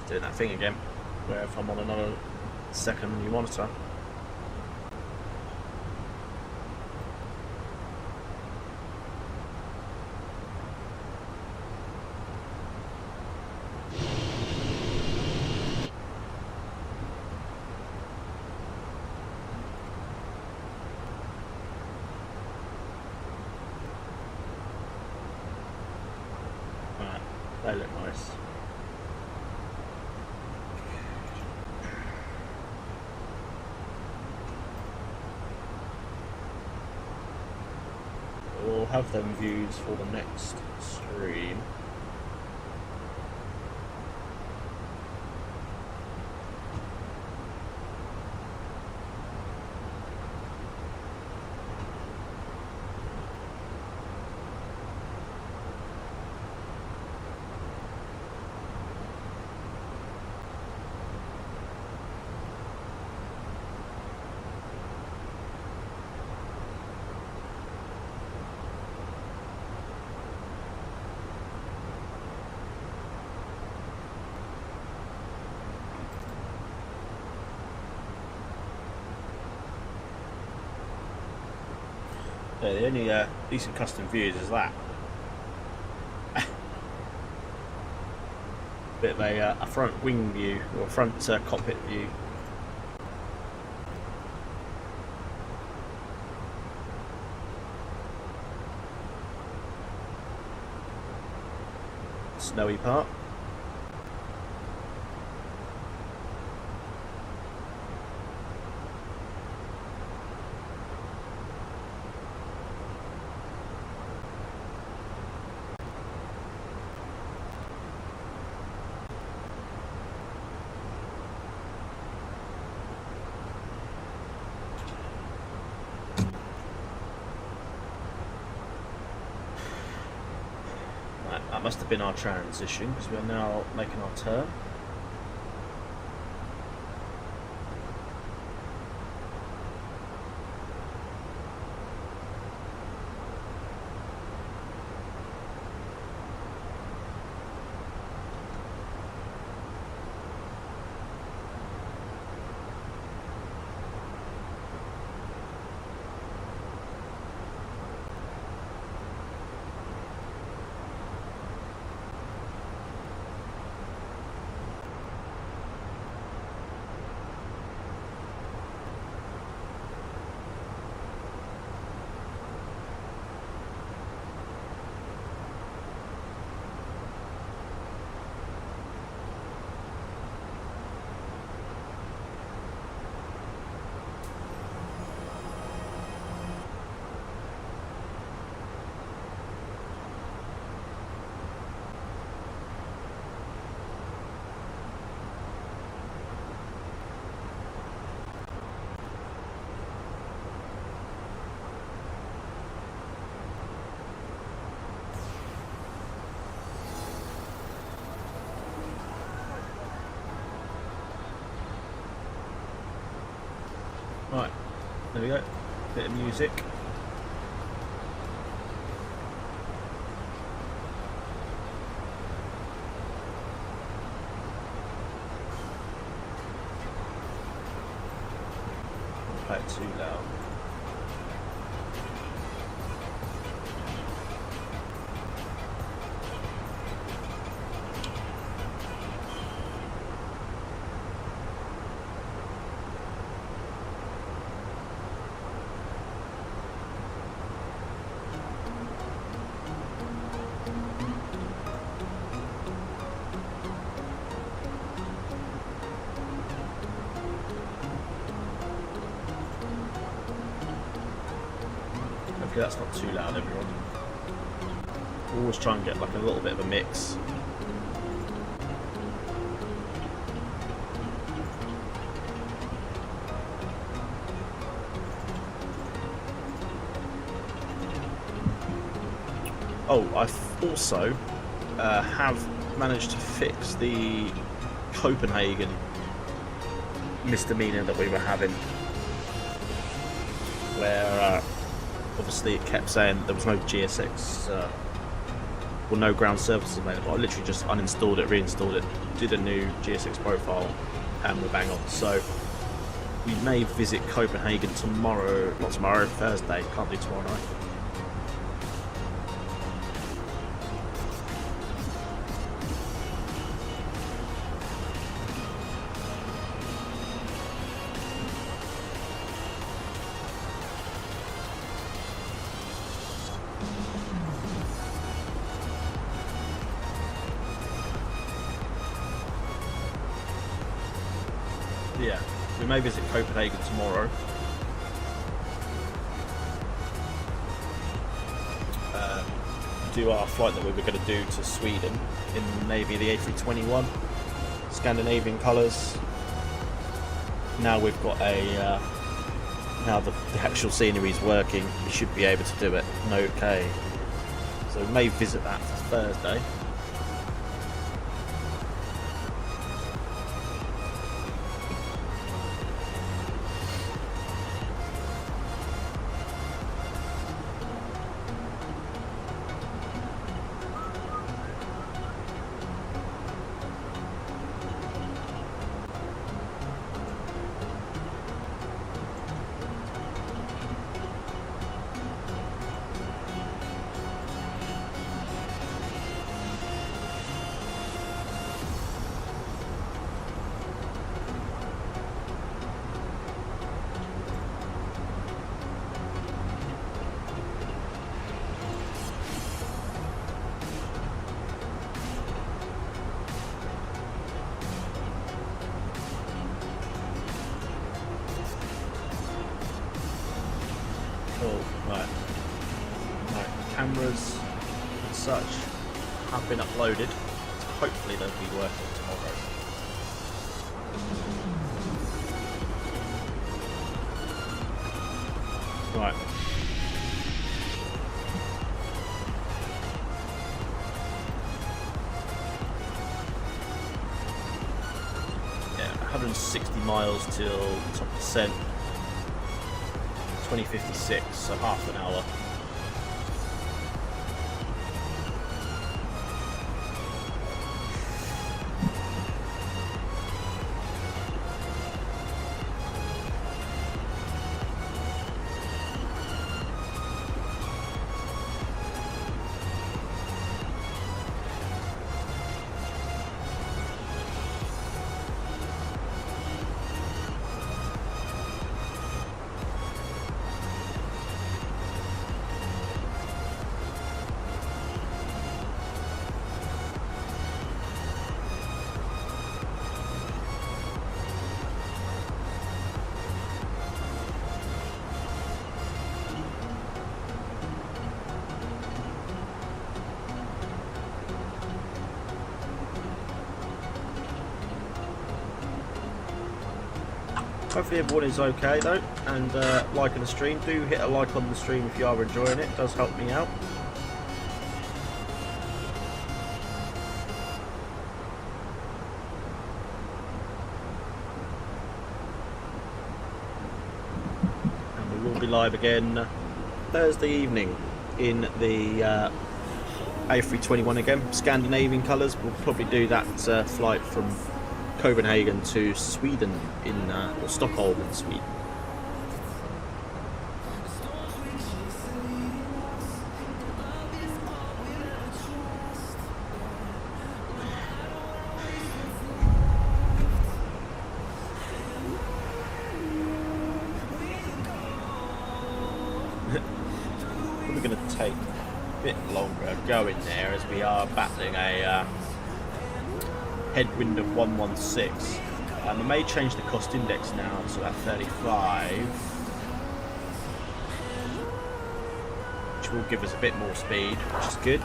Doing that thing again, where if I'm on another second new monitor. They look nice. We'll have them views for the next stream. Yeah, the only decent custom views is that. Bit of a front wing view, or a front cockpit view. Snowy part. That must have been our transition, because we are now making our turn. Right, there we go. Bit of music. Don't play it too loud. Hopefully that's not too loud, everyone. Always try and get like a little bit of a mix. Oh, I also have managed to fix the Copenhagen misdemeanor that we were having, where obviously it kept saying there was no GSX, well, no ground services available. I literally just uninstalled it, reinstalled it, did a new GSX profile, and we're bang on. So we may visit Copenhagen tomorrow, not tomorrow, Thursday. Can't do tomorrow night. Yeah, we may visit Copenhagen tomorrow. Do our flight that we were going to do to Sweden in maybe the A321, Scandinavian colours. Now we've got a, now the actual scenery is working, we should be able to do it. Okay. So we may visit that for Thursday. Right. Cameras and such have been uploaded, so hopefully they'll be working tomorrow. Right. Yeah, 160 miles till top percent. 2056, so half an hour. Hopefully everyone is okay though, and liking the stream. Do hit a like on the stream if you are enjoying it. It does help me out. And we will be live again Thursday evening in the A321 again. Scandinavian colours. We'll probably do that flight from Copenhagen to Sweden or Stockholm in Sweden. Probably going to take a bit longer going there as we are battling a headwind of 116. I may change the cost index now to that 35. which will give us a bit more speed, which is good.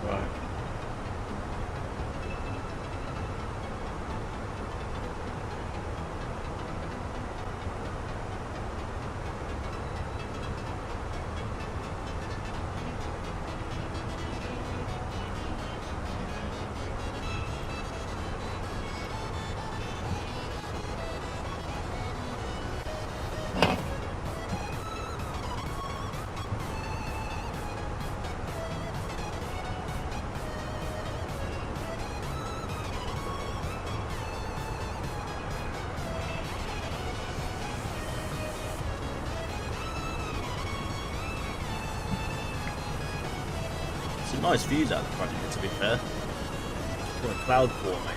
Right. Some nice views out the front here, to be fair. Got a cloud formation.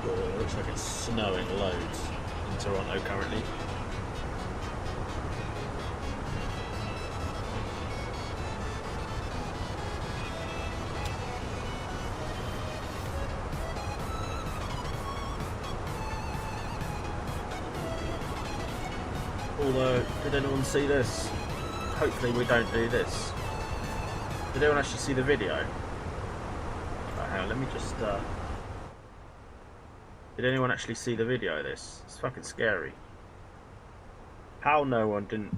It looks like it's snowing loads in Toronto currently. Although, did anyone see this? Hopefully we don't do this. Did anyone actually see the video? Hang on, let me just. Did anyone actually see the video of this? It's fucking scary. How no one didn't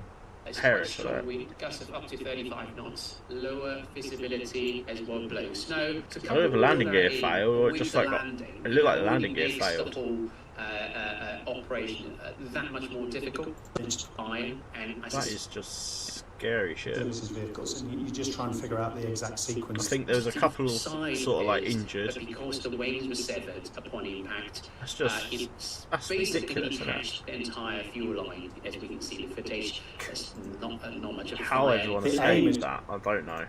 perish for that? Wind gusts of up to 35 knots, lower visibility as well below snow. I don't know if the landing gear failed or it just like got, it looked like the landing gear failed. The whole operation that much more difficult. And that is just scary shit. Vehicles, and you just try and figure out the exact sequence. I think there was a couple of sort of like injured. But because the wings were severed upon impact, that's just that's ridiculous. The entire fuel line, as we can see the footage. There's not much of how everyone escaped that, I don't know.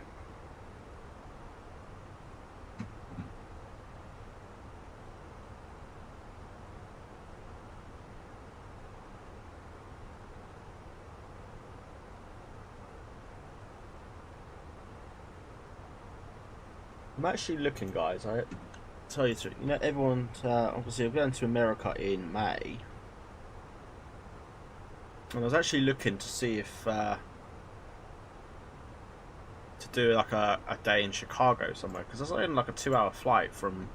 I'm actually looking, guys. I tell you the truth. You know, everyone. Obviously, we're going to America in May, and I was actually looking to see if to do like a day in Chicago somewhere, because there's only like a 2-hour flight from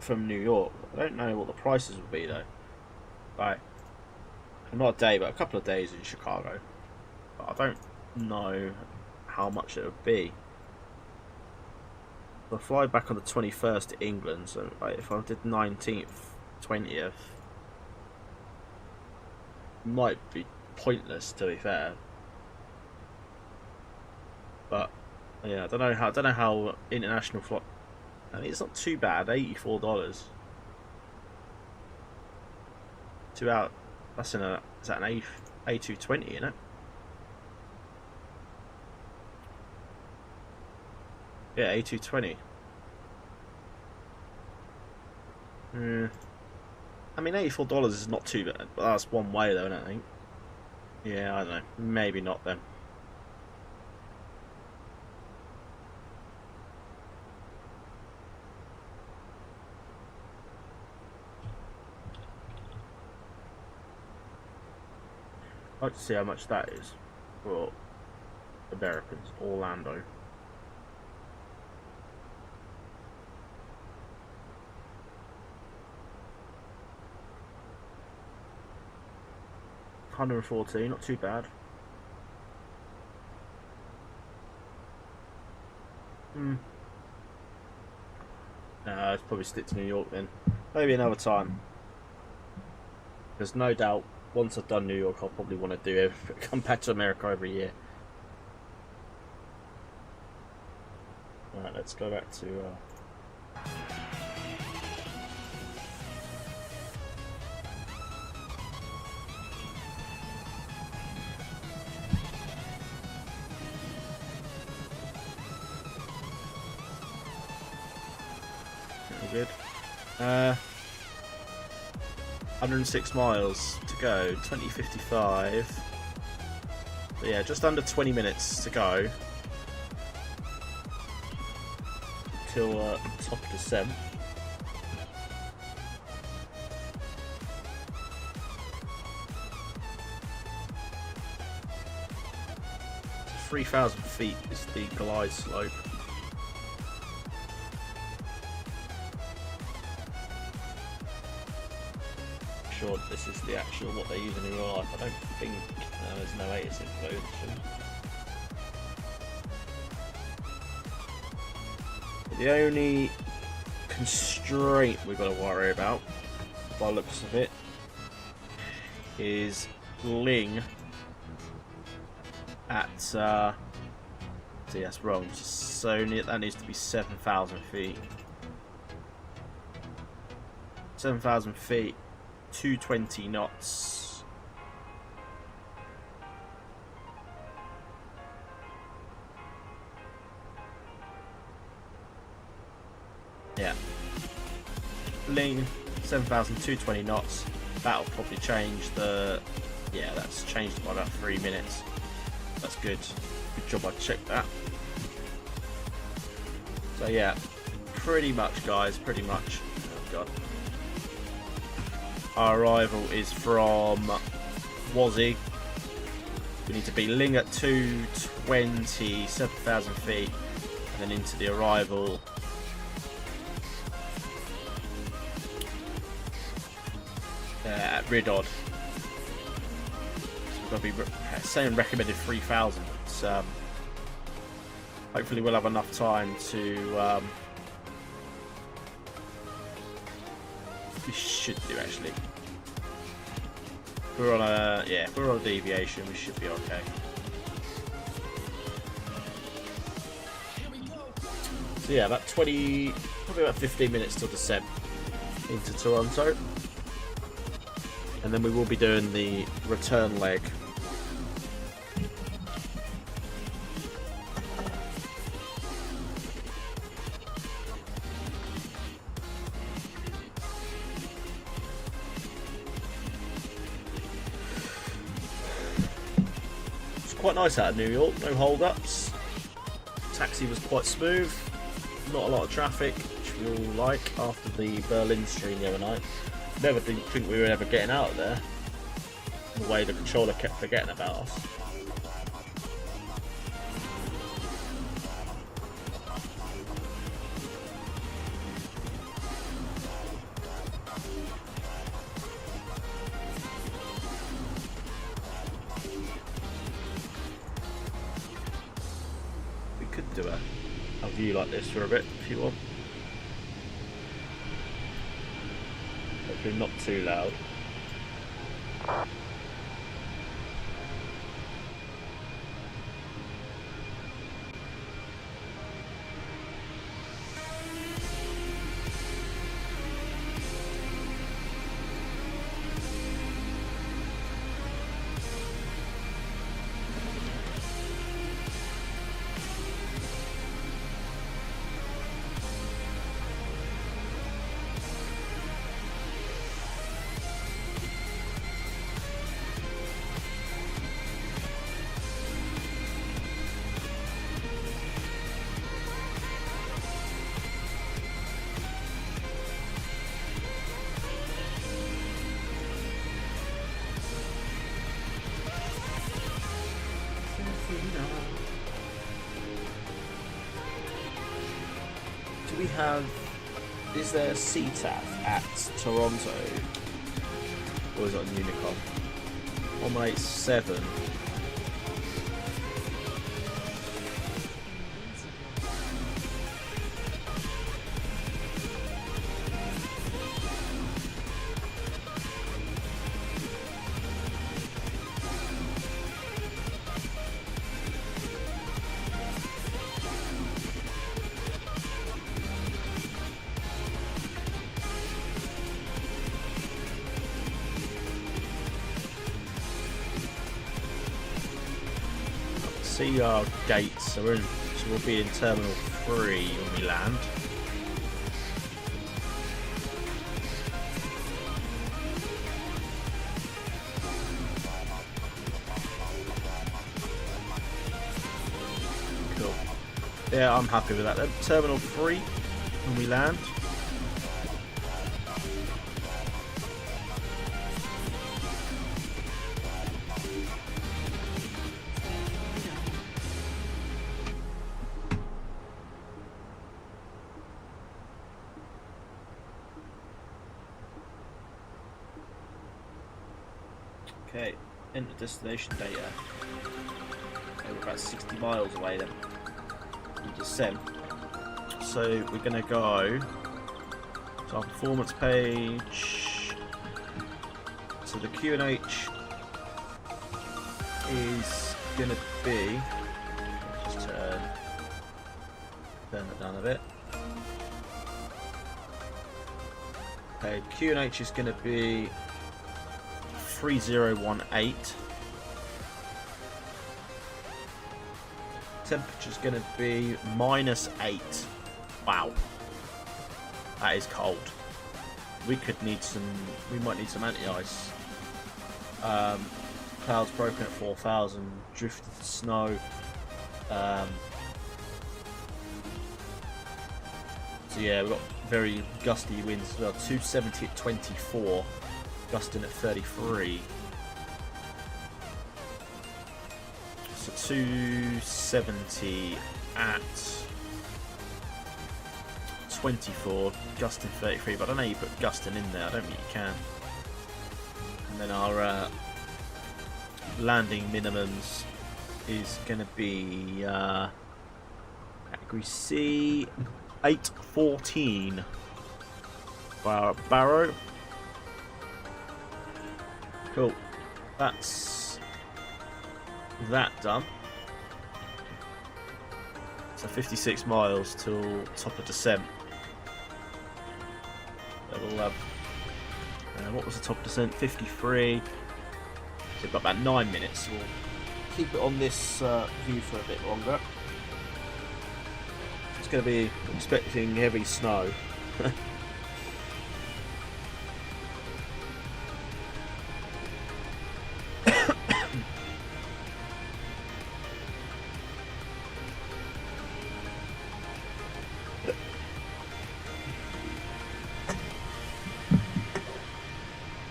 New York. I don't know what the prices would be though. Like, not a day, but a couple of days in Chicago. But I don't know how much it would be. I'll fly back on the 21st to England, so like, if I did 19th, 20th, might be pointless to be fair. But yeah, I don't know how international flight. I mean, it's not too bad. $84. 2 hours. That's in a. Is that an A321, isn't it? Yeah, A320. I mean, $84 is not too bad, but that's one way though, I don't think. Yeah, I don't know. Maybe not then. I'd like to see how much that is for Americans. Orlando. $114, not too bad. I'd probably stick to New York then. Maybe another time. There's no doubt, once I've done New York, I'll probably want to do come back to America every year. Alright, let's go back to... good. 106 miles to go, 20:55. But yeah, just under 20 minutes to go till top of descent. So 3,000 feet is the glide slope. Sure this is the actual what they use in real life. I don't think there's no ATIS included. The only constraint we've got to worry about, by the looks of it, is Ling at see, that's wrong. So that needs to be 7,000 feet. 7,000 feet. 220 knots. Yeah. Ling, 7,220 knots. That'll probably change the... Yeah, that's changed by about 3 minutes. That's good. Good job I checked that. So yeah, pretty much guys, pretty much. Oh god. Our arrival is from Wazzy. We need to be Ling at 220, 7,000 feet, and then into the arrival. At Ridod. So we've got to be saying recommended 3,000. Hopefully we'll have enough time to. We should do actually. If we're on a if we're on a deviation, we should be okay. So yeah, about probably about 15 minutes till descent into Toronto. And then we will be doing the return leg. It's quite nice out of New York, no hold-ups. Taxi was quite smooth, not a lot of traffic, which we all like after the Berlin stream the other night. Never didn't think we were ever getting out of there. The way the controller kept forgetting about us. We could do a view like this for a bit if you want. Hopefully not too loud. Do we have... Is there CTAF at Toronto? Or is it on Unicom? 187. See our gates, so we'll be in Terminal 3 when we land. Cool. Yeah, I'm happy with that then. Terminal 3 when we land. Okay, enter destination data. Okay, we're about 60 miles away then. We descent. So we're gonna go to our performance page. So the QNH is gonna be, just turn that down a bit. Okay, QNH is gonna be 3018. Temperature's going to be -8. Wow, that is cold. We might need some anti-ice. Clouds broken at 4,000. Drifted snow. So yeah, we've got very gusty winds as well. 270 at 24. Gusting at 33. So 270 at 24, gusting 33, but I know you put gusting in there, I don't think you can. And then our landing minimums is going to be category C, 814 for our Barrow. Cool. That's that done. So 56 miles till top of descent. So we'll have, what was the top of descent? 53. So we've got about 9 minutes. So we'll keep it on this view for a bit longer. It's going to be expecting heavy snow.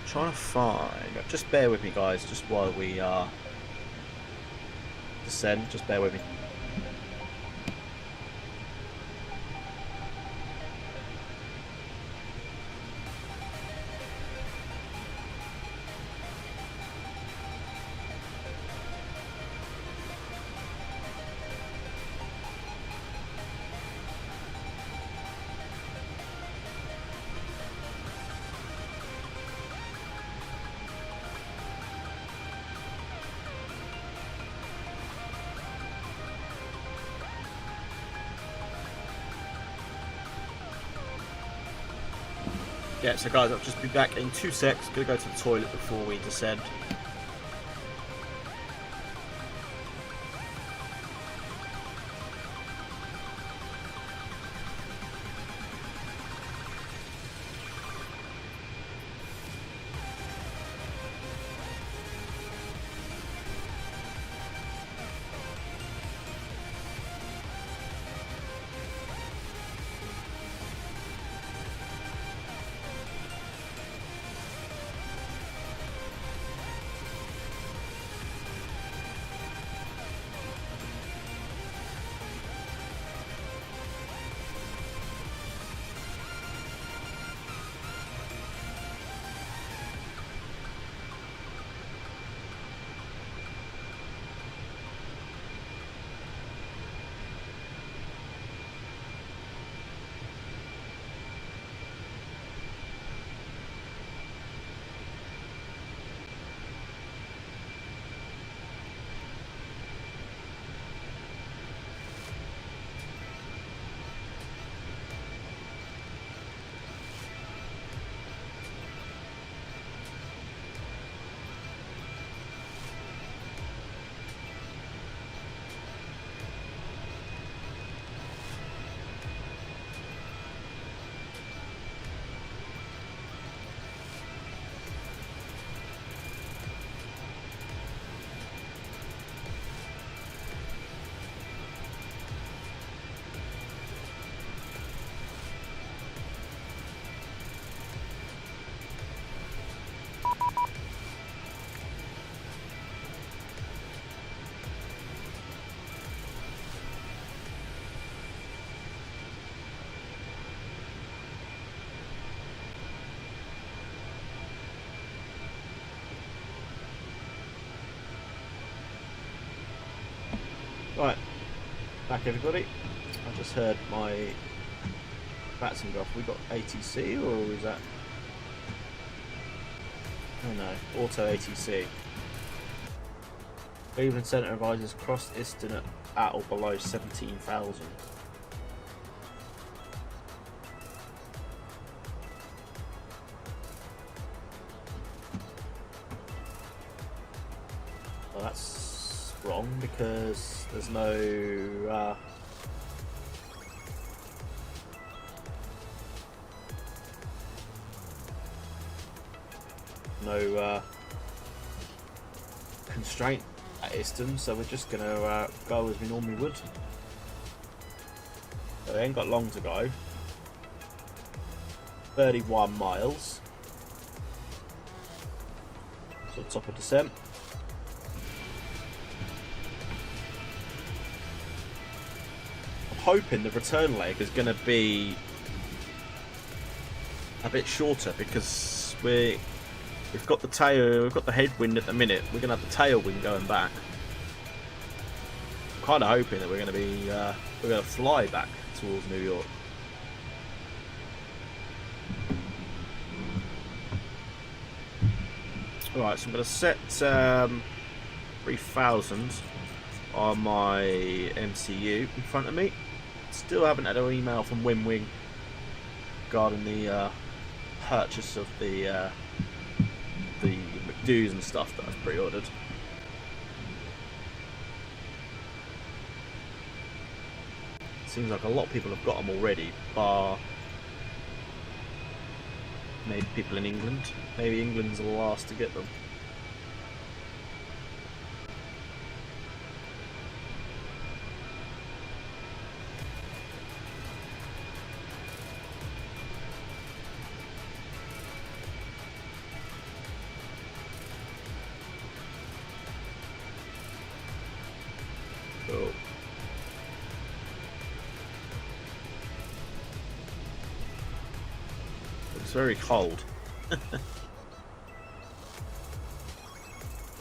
Trying to find, just bear with me guys, just while we descend, just bear with me. Yeah, so guys, I'll just be back in 2 secs. Gonna go to the toilet before we descend. Right, back everybody. I just heard my batson go off. We got ATC, or is that? Oh no, auto ATC. Cleveland Centre advises cross Easton at or below 17,000. Well, that's wrong because there's no constraint at Easton, so we're just going to go as we normally would. So we ain't got long to go. 31 miles. So top of descent. hoping the return leg is going to be a bit shorter because we've got the headwind at the minute. We're going to have the tailwind going back. I'm kind of hoping that we're going to fly back towards New York. Alright, so I'm going to set 3000 on my MCU in front of me. Still haven't had an email from WinWing regarding the purchase of the McDo's and stuff that I've pre-ordered. Seems like a lot of people have got them already, bar maybe people in England. Maybe England's the last to get them. Cool. It's very cold.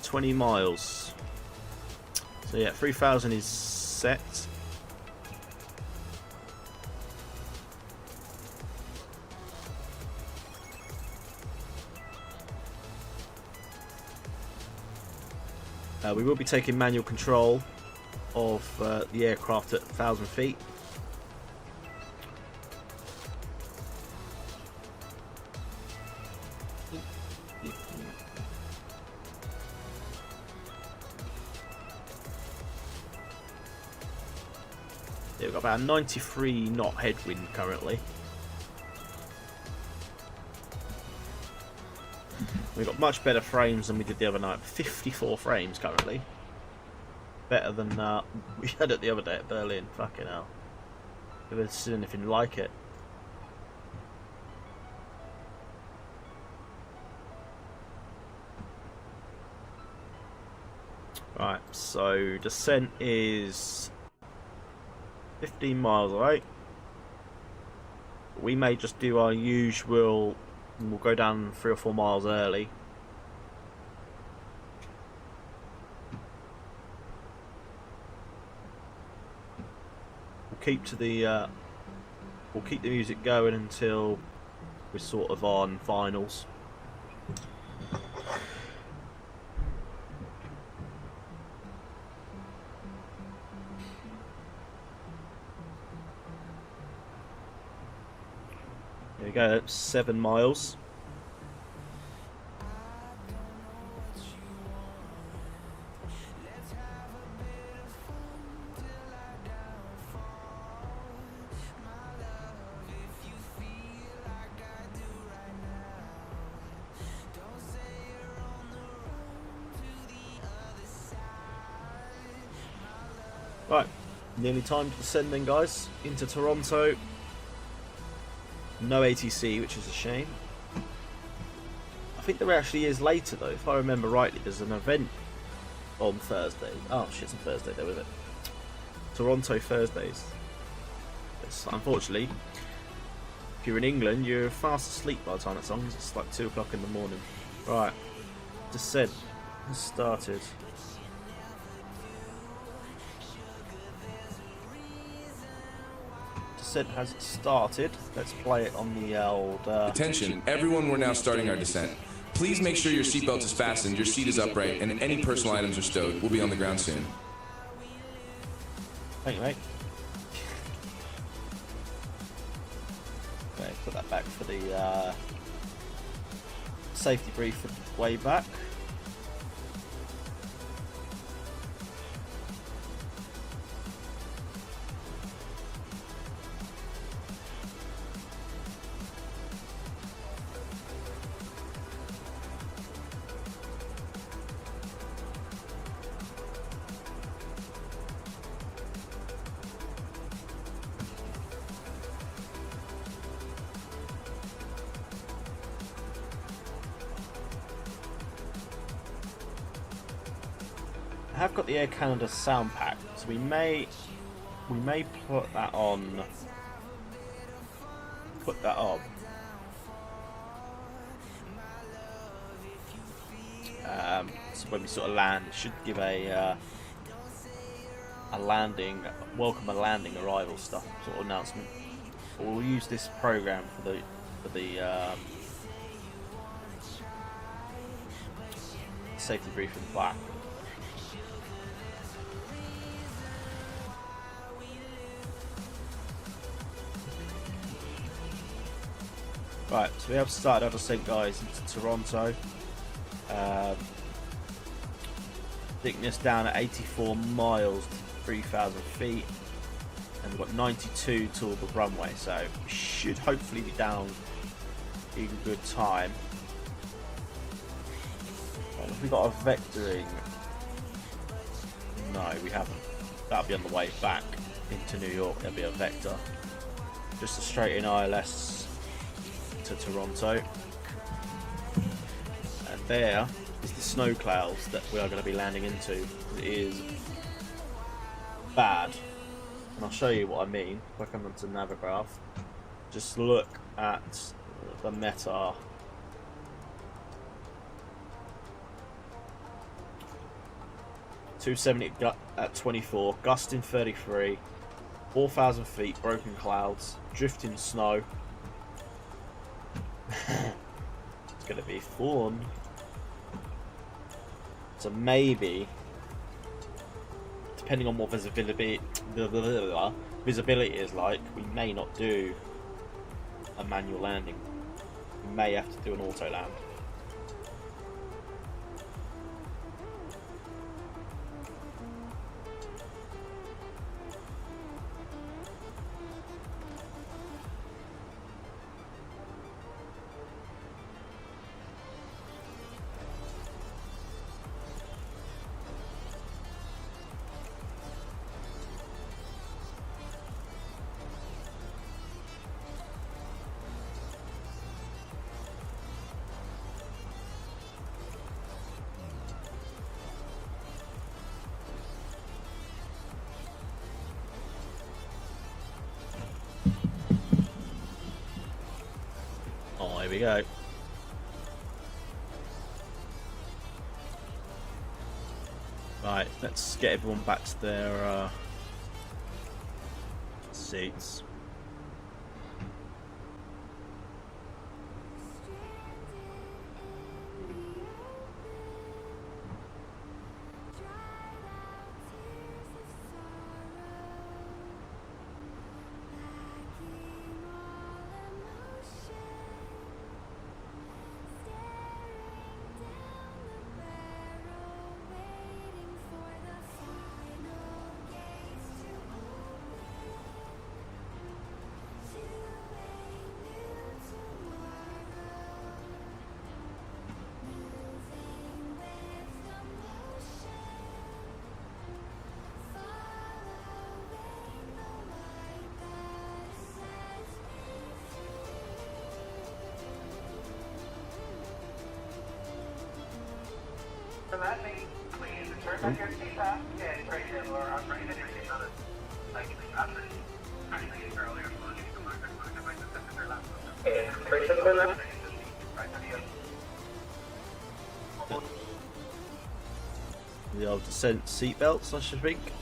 20 miles. So yeah, 3000 is set. We will be taking manual control of the aircraft at 1,000 feet. Yeah, we've got about a 93 knot headwind currently. We've got much better frames than we did the other night. 54 frames currently. Better than we had it the other day at Berlin. Fucking hell. Never seen anything like it. Right, so descent is 15 miles away. We may just do our usual, we'll go down 3 or 4 miles early. We'll keep to the we'll keep the music going until we're sort of on finals. There we go, 7 miles. Right, nearly time to descend then, guys, into Toronto. No ATC, which is a shame. I think there actually is later though, if I remember rightly. There's an event on Thursday. Oh shit, it's on Thursday though, is it? Toronto Thursdays. It's, unfortunately, if you're in England, you're fast asleep by the time it's on. It's like 2 o'clock in the morning. Right, descent has started. Descent has started. Let's play it on the old... Attention, everyone, we're now starting our descent. Please make sure your seatbelt is fastened, your seat is upright, and any personal items are stowed. We'll be on the ground soon. Thank you, mate. Okay, put that back for the safety brief for the way back. I have got the Air Canada sound pack, so we may we may put that on. Put that on. So when we sort of land, it should give a landing, welcome a landing arrival stuff sort of announcement. But we'll use this program for the safety briefing back. Right, so we have started our descent, guys, into Toronto. Thickness down at 84 miles to 3,000 feet, and we've got 92 till the runway, so we should hopefully be down in good time. And have we got a vectoring? No, we haven't. That'll be on the way back into New York. There'll be a vector, just a straight in ILS to Toronto, and there is the snow clouds that we are going to be landing into. It is bad, and I'll show you what I mean if I come onto Navigraph. Just look at the METAR. .270 at 24, gusting 33, 4,000 feet, broken clouds, drifting snow. It's going to be fun. So maybe, depending on what visibility is like, we may not do a manual landing. We may have to do an auto land. Oh, here we go. Right, let's get everyone back to their seats. Please return back your CPAP and right here, Laura. I'm ready to do this on it. Thank you. The old descent seatbelts, I should think.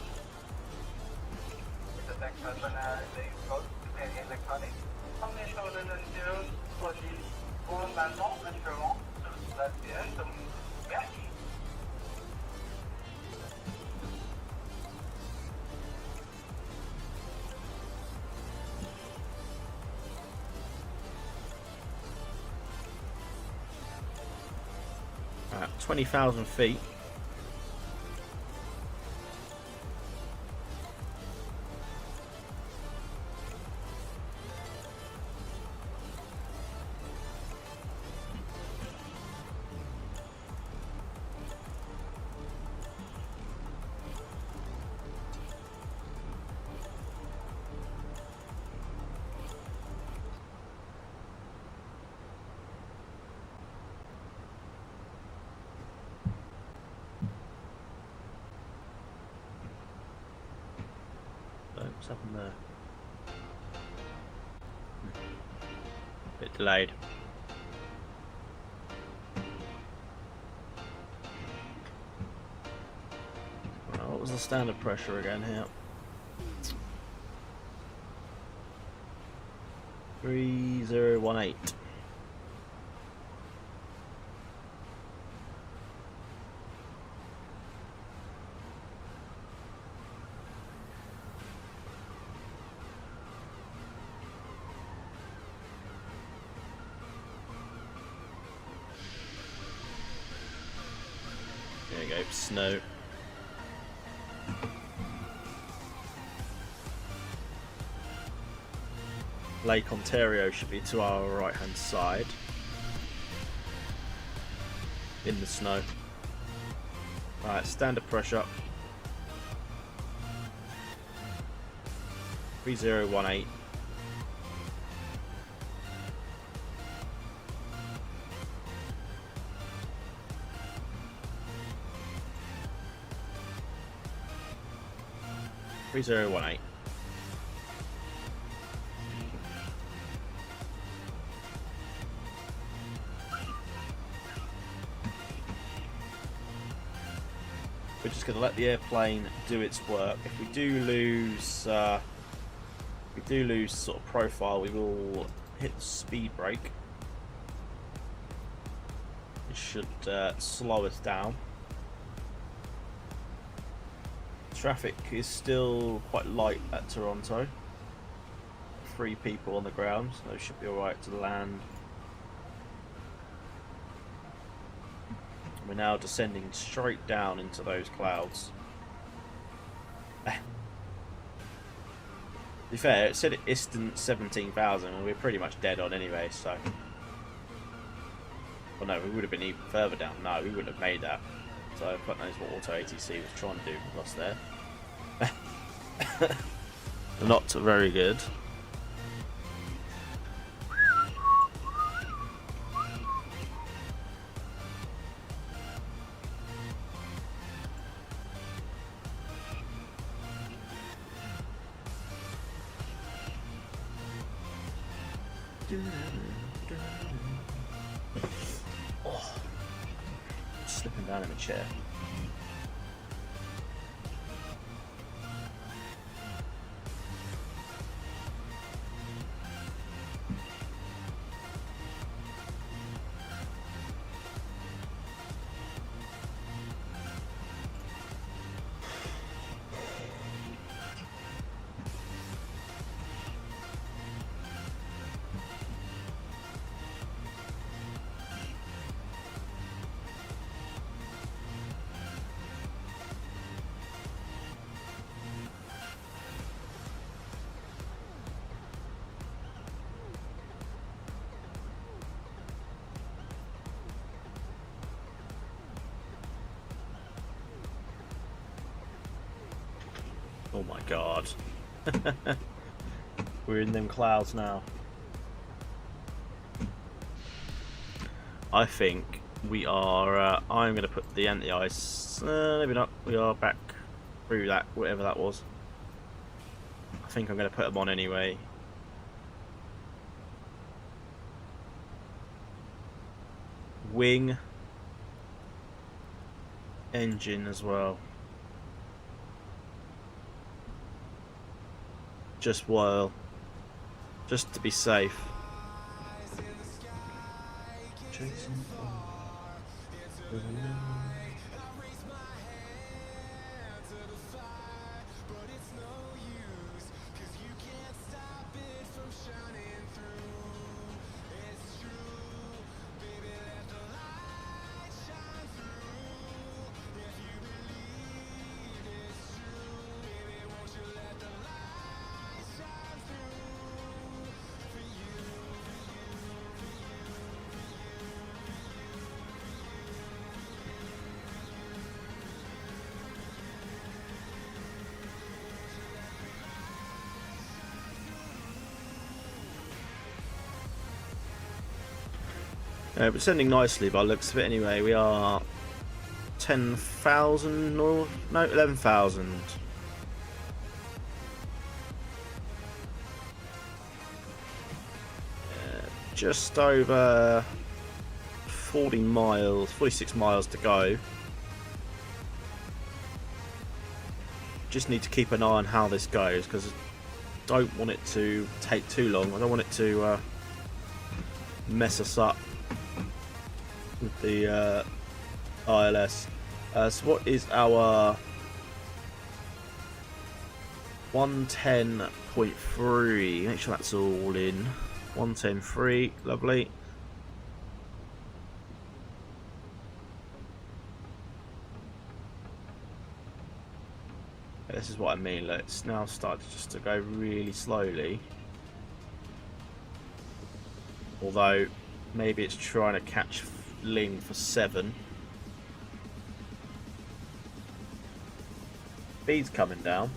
At 20,000 feet. What's happened there? Bit delayed. Well, what was the standard pressure again here? 3018. There you go, snow. Lake Ontario should be to our right hand side in the snow. Alright, standard pressure 3018. We're just going to let the airplane do its work. If we do lose, sort of profile, we will hit the speed brake. It should slow us down. Traffic is still quite light at Toronto. 3 people on the ground, so it should be alright to land. We're now descending straight down into those clouds. To be fair, it said it distant 17,000 and we're pretty much dead on anyway, so... Well no, we would have been even further down. No, we wouldn't have made that. So God knows what Auto ATC was trying to do with us there. Not very good. Oh, slipping down in the chair. Oh my god. We're in them clouds now. I think we are, I'm going to put the anti-ice, maybe not, we are back through that, whatever that was. I think I'm going to put them on anyway. Wing. Engine as well. Just to be safe. But sending nicely by the looks of it anyway. We are 10,000 or no, 11,000. just over 40 miles, 46 miles to go. Just need to keep an eye on how this goes, because I don't want it to take too long. I don't want it to mess us up with the ILS. So what is our 110.3? Make sure that's all in. 110.3, lovely. This is what I mean. Let's now start just to go really slowly. Although maybe it's trying to catch Ling for 7. Speed's coming down.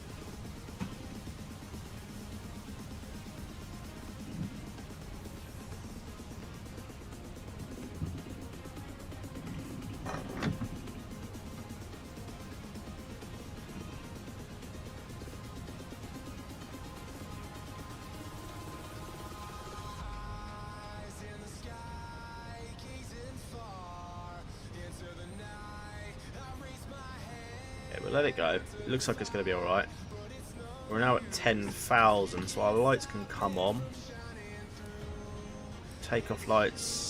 Yeah, we'll let it go. It looks like it's going to be alright. We're now at 10,000, so our lights can come on. Takeoff lights.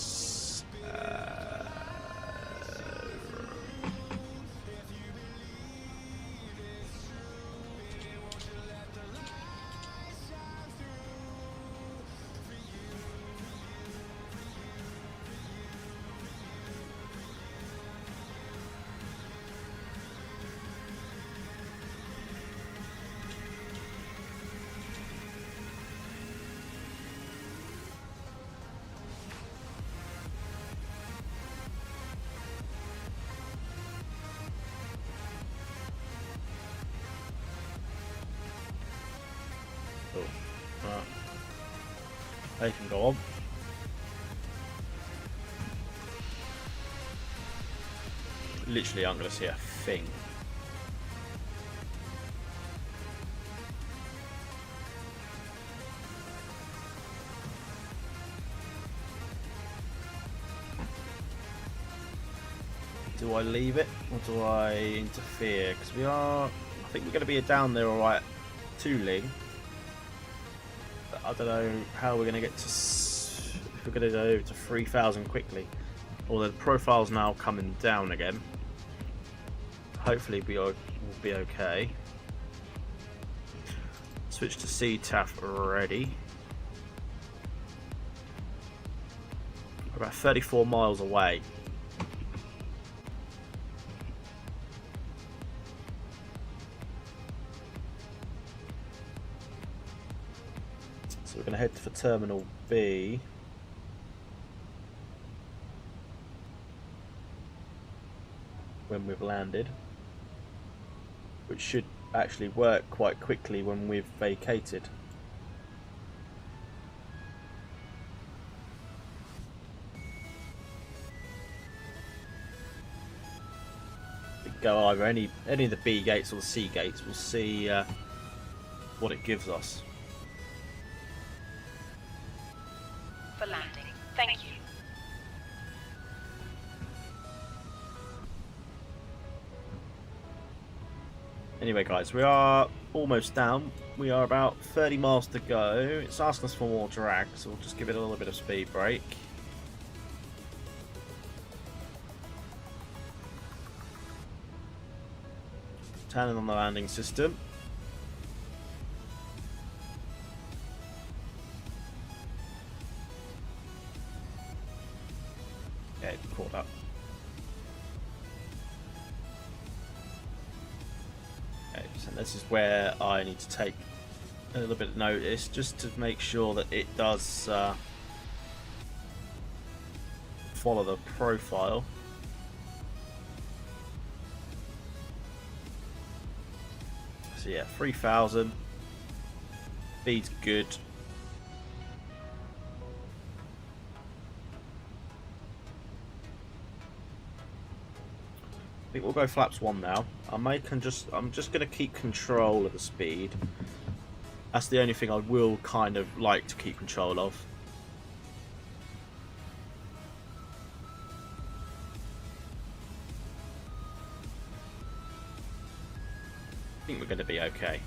They can go on. Literally, I'm going to see a thing. Do I leave it or do I interfere? Because we are, I think we're going to be down there alright to Ling. I don't know how we're going to get to, if we're going to go to 3,000 quickly. Although the profile's now coming down again. Hopefully we'll be okay. Switch to CTAF ready. We're about 34 miles away. So we're going to head for Terminal B. When we've landed. Which should actually work quite quickly when we've vacated. Go either any of the B gates or the C gates. We'll see what it gives us. For landing. Thank you. Anyway guys, we are almost down. We are about 30 miles to go. It's asking us for more drag, so we'll just give it a little bit of speed brake. Turning on the landing system. Yeah, it caught up. Okay, so this is where I need to take a little bit of notice, just to make sure that it does follow the profile. So yeah, 3,000. Speed's good. I think we'll go flaps 1 now. I'm just going to keep control of the speed. That's the only thing I will kind of like to keep control of. think we're going to be okay.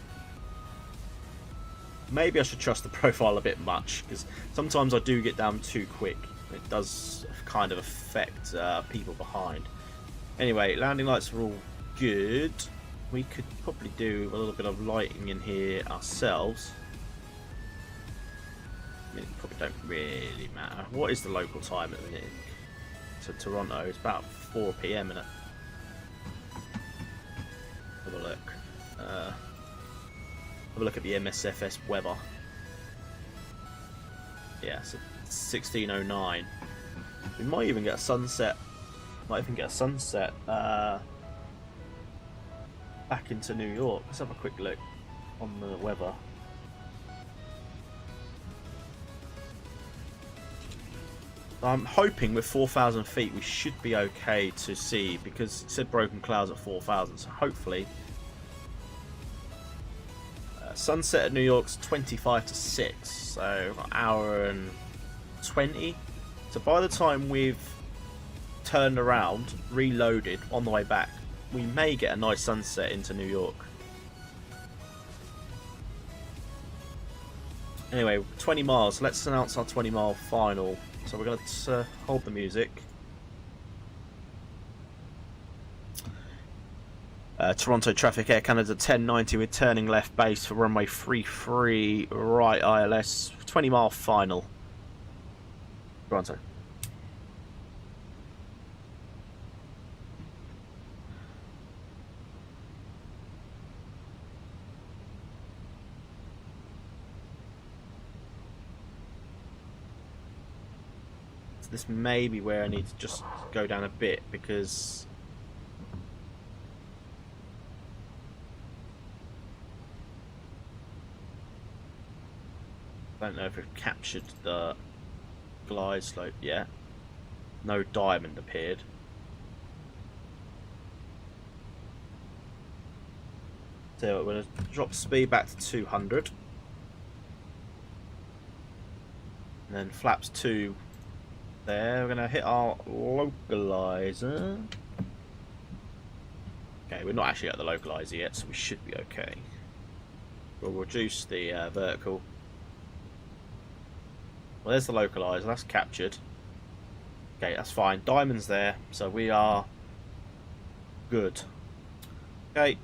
Maybe I should trust the profile a bit much, because sometimes I do get down too quick. It does kind of affect people behind. Anyway, landing lights are all good. We could probably do a little bit of lighting in here ourselves. I mean, it probably don't really matter. What is the local time at the minute to Toronto? It's about 4 PM in it. Have a look. Have a look at the MSFS weather. Yeah, so 16:09. We might even get a sunset. Might even get a sunset back into New York. Let's have a quick look on the weather. I'm hoping with 4,000 feet we should be okay to see, because it said broken clouds at 4,000, so hopefully. Sunset at New York's 25 to 6, so an hour and 20. So by the time we've turned around, reloaded on the way back, we may get a nice sunset into New York. Anyway, 20 miles. Let's announce our 20-mile final. So we're going to hold the music. Toronto traffic, Air Canada 1090 with turning left base for runway 33 right ILS. 20-mile final. Toronto. This may be where I need to just go down a bit, because I don't know if we've captured the glide slope yet. No diamond appeared. So we're going to drop speed back to 200. And then flaps 2 there. We're going to hit our localizer. Okay, we're not actually at the localizer yet, so we should be okay. We'll reduce the vertical. Well, there's the localizer. That's captured. Okay, that's fine. Diamond's there, so we are good. Okay.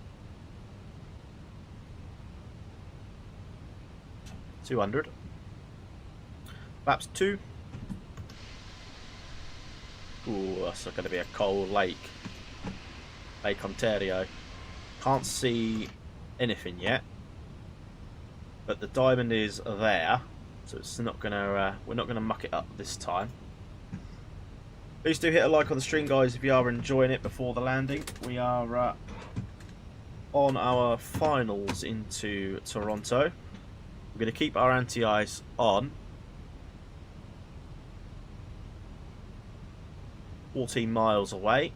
200. Flaps 2. Ooh, that's going to be a cold lake. Lake Ontario. Can't see anything yet, but the diamond is there, so it's not gonna. We're not gonna muck it up this time. Please do hit a like on the stream, guys, if you are enjoying it before the landing. We are on our finals into Toronto. We're going to keep our anti-ice on. 14 miles away.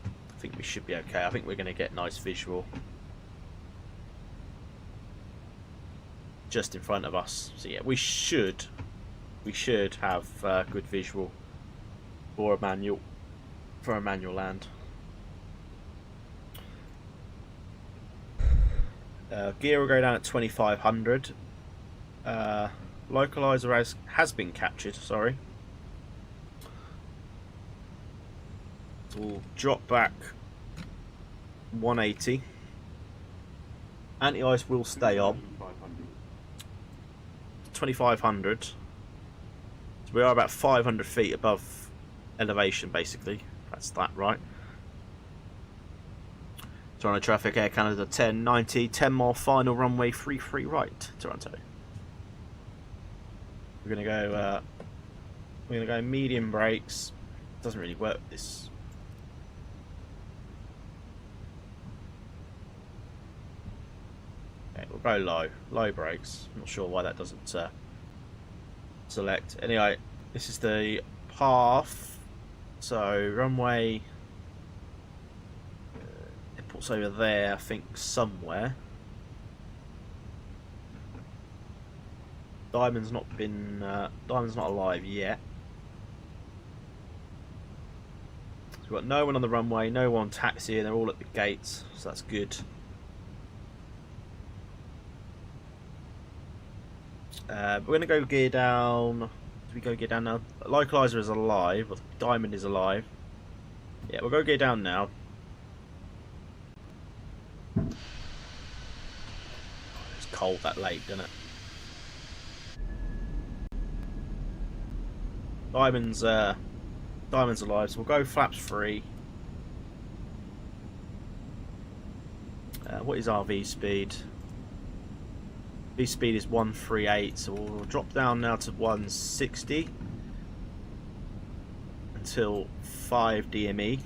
I think we should be okay. I think we're going to get nice visual just in front of us. So yeah, we should have good visual for a manual land. Gear will go down at 2500. Localizer has been captured. Sorry. So we'll drop back 180. Anti-ice will stay on. 2500. So we are about 500 feet above elevation, basically. That's that, right? Toronto traffic, Air Canada 1090, 10-mile final, runway 33 right, Toronto. We're gonna go medium brakes. Doesn't really work with this. Okay, we'll go low brakes. I'm not sure why that doesn't select. Anyway, this is the path. So runway. Airport's over there, I think, somewhere. Diamond's not alive yet. We've got no one on the runway, no one taxiing, they're all at the gates, so that's good. We're going to go gear down. Do we go gear down now? Localizer is alive, or Diamond is alive. Yeah, we'll go gear down now. It's cold that late, doesn't it? Diamond's alive, so we'll go flaps free. What is our V speed? V speed is 138, so we'll drop down now to 160 until 5 DME.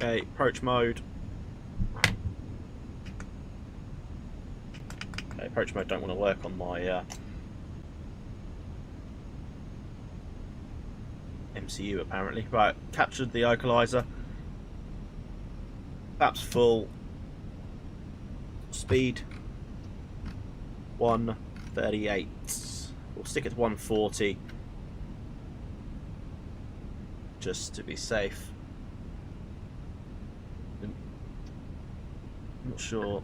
Okay, approach mode. Okay, approach mode don't want to work on my MCU apparently. Right, captured the equalizer. Flaps full. Speed 138. We'll stick it to 140 just to be safe. I'm not sure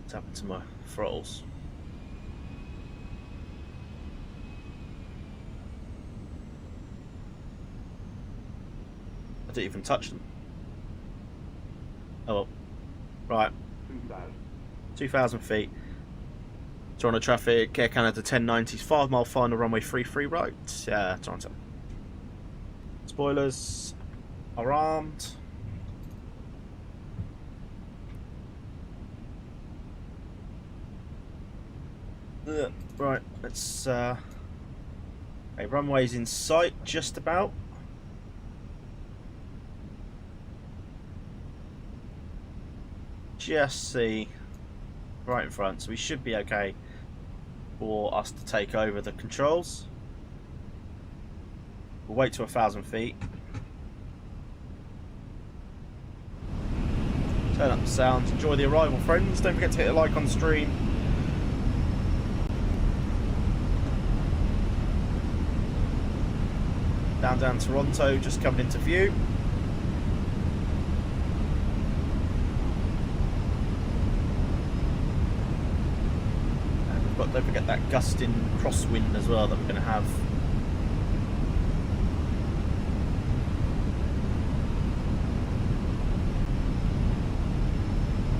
what's happened to my throttles. I didn't even touch them. Oh well. Right. 2,000 feet. Toronto traffic, Air Canada 1090s, 5 mile final runway 33 right. Toronto. Spoilers are armed. Right, let's okay, runway's in sight just about. Just see right in front, so we should be okay for us to take over the controls. We'll wait to 1,000 feet. Turn up the sound. Enjoy the arrival, friends. Don't forget to hit a like on stream. Down Toronto, just coming into view. And don't forget that gusting crosswind as well that we're going to have.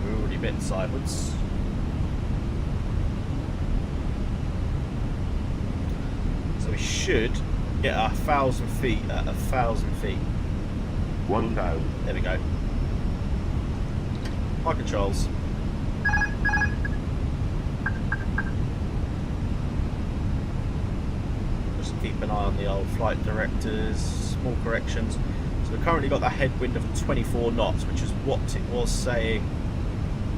We're already a bit sideways. So we should get 1,000 feet at 1,000 feet. 1,000. There we go. My controls. Just keep an eye on the old flight directors, small corrections. So we've currently got that headwind of 24 knots, which is what it was saying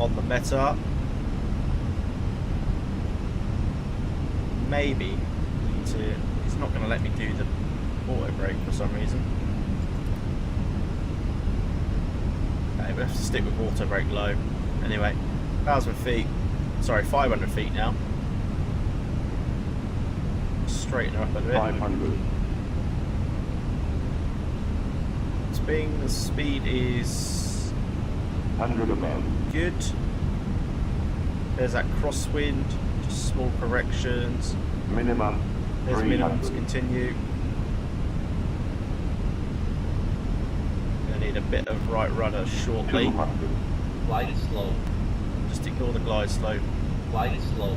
on the meta. Maybe we need to. It's not going to let me do the auto brake for some reason. Okay, we have to stick with auto brake low. Anyway, 1,000 feet. Sorry, 500 feet now. Straighten her up a bit. 500. The speed is 100 above. good. There's that crosswind. Just small corrections. Minimum. There's minimums, continue. Gonna need a bit of right rudder shortly. 200. Glide it slow. Just ignore the glide slope. Glide it slow.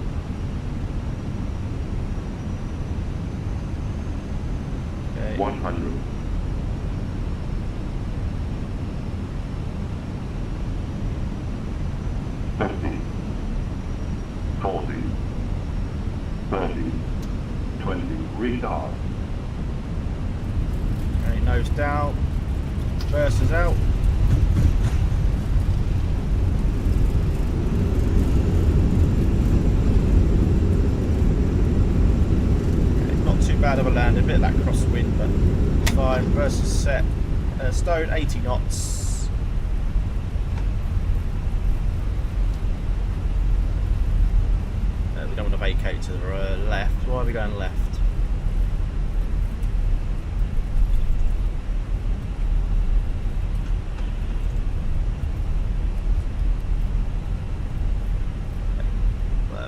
Okay. 100. 50. 40. 30. 20. Retard. Okay, nose down. Reverses out. Okay, not too bad of a land, a bit of that crosswind, but it's fine. Reverses set. Stone 80 knots. vacate to the left. Why are we going left?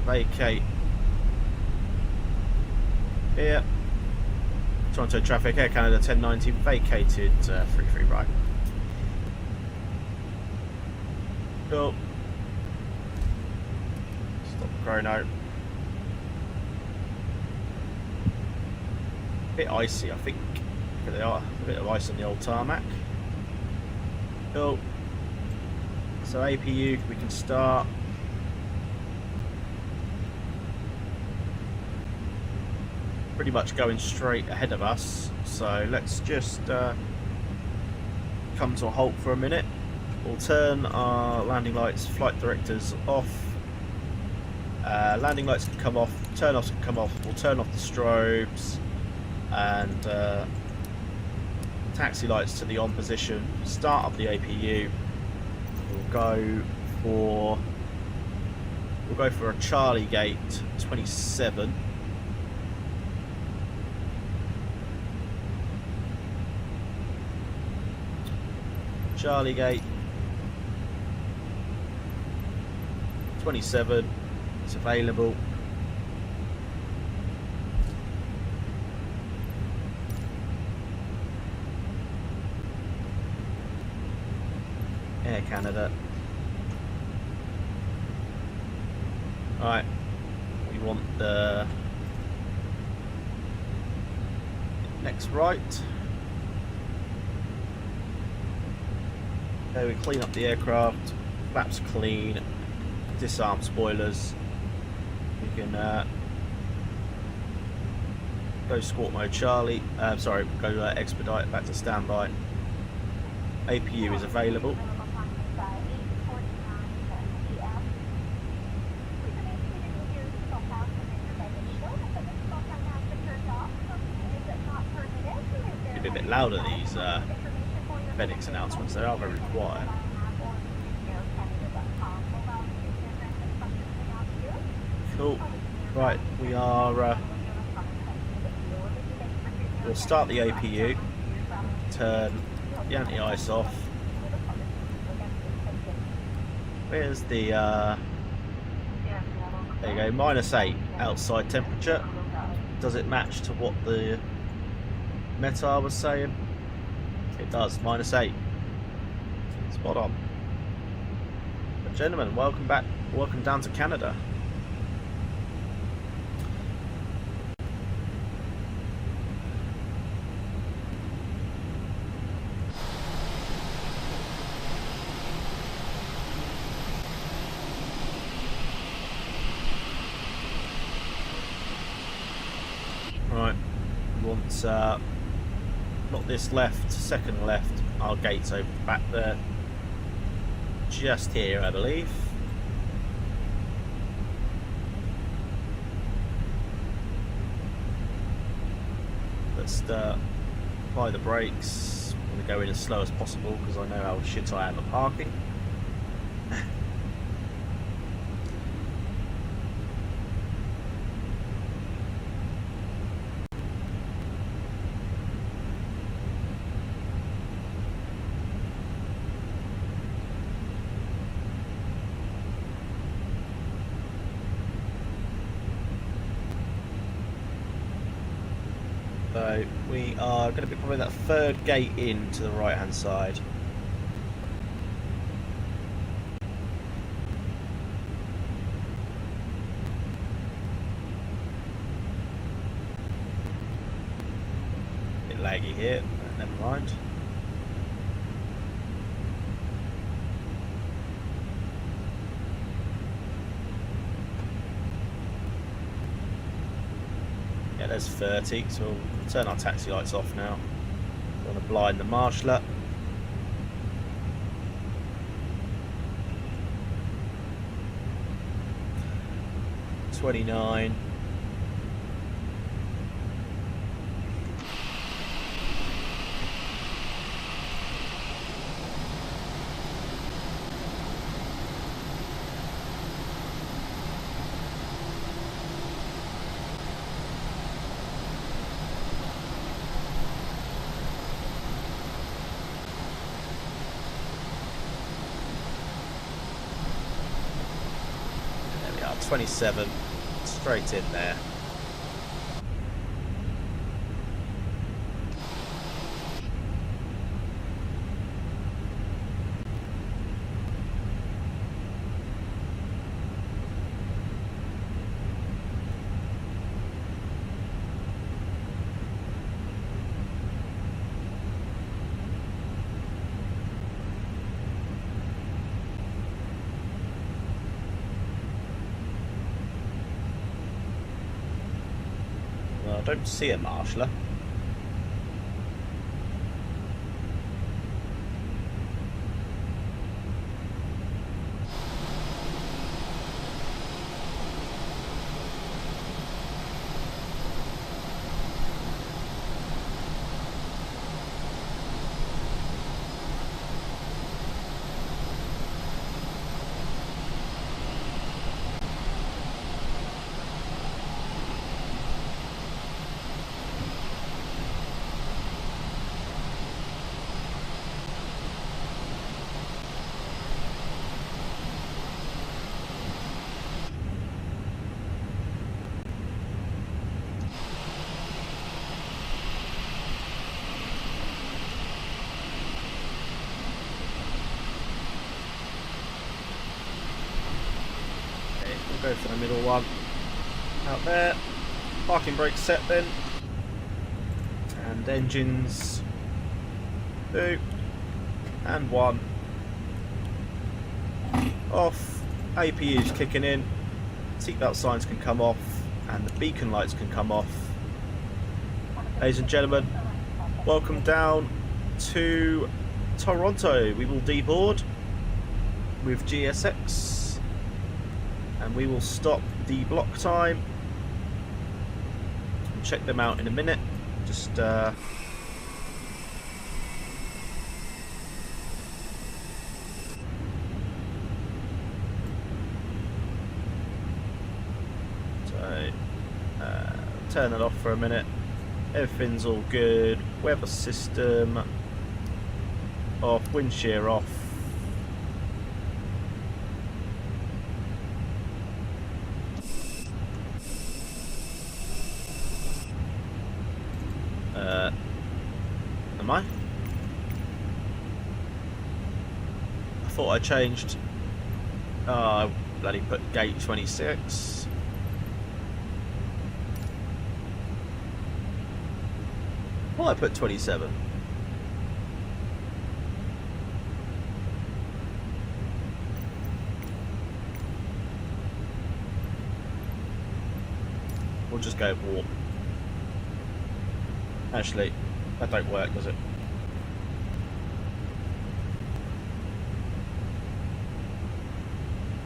Vacate here. Toronto traffic, Air Canada 1090 vacated 33 right. Cool. Stop the chrono. Bit icy, I think. There are a bit of ice on the old tarmac. Cool. So APU, we can start. Pretty much going straight ahead of us, so let's just come to a halt for a minute. We'll turn our landing lights, flight directors off. Landing lights can come off, turn offs can come off. We'll turn off the strobes and taxi lights to the on position. Start up the APU. We'll go for a Charlie gate 27. Charlie gate 27, it's available. Air Canada. Alright, we want the next right. Okay, we clean up the aircraft, flaps clean, disarm spoilers. We can go squawk mode Charlie, go expedite back to standby. APU is available. It'd be a bit louder, these Fenix announcements, they are very quiet. Cool. Right, we are we'll start the APU, turn the anti-ice off. Where's the there you go, -8 outside temperature. Does it match to what the METAR was saying? It does, -8. Spot on. But gentlemen, welcome back, welcome down to Canada. Right, we want not this left, second left, our gate's over back there, just here I believe. Let's apply the brakes. I'm going to go in as slow as possible because I know how shit I am at parking. So we are going to be probably that third gate in to the right hand side. Bit laggy here, but never mind. Yeah, there's 30, so we'll turn our taxi lights off now. We want to blind the marshaller. $29. 27, straight in there. I don't see a marshaller. Go for the middle one out there. Parking brake set then, and engines 2 and 1 off. APU's kicking in, seatbelt signs can come off, and the beacon lights can come off. Ladies and gentlemen, welcome down to Toronto. We will deboard with GSX. And we will stop the block time and check them out in a minute. Just so, turn it off for a minute. Everything's all good. Weather system off, wind shear off. Am I? I thought I changed. Oh, I bloody put gate 26. Well, I put 27. We'll just go warp. Actually, that don't work, does it?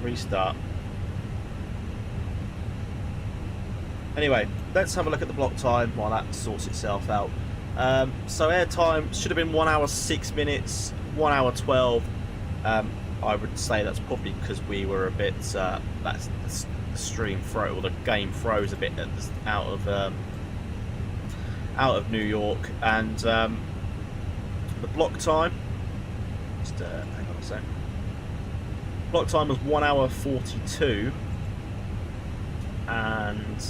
Restart. Anyway, let's have a look at the block time while that sorts itself out. So air time should have been 1 hour 6 minutes, 1 hour 12. I would say that's probably because we were a bit. That's the stream or the game froze a bit out of New York, and the block time. Just hang on a sec. Block time was 1 hour 42, and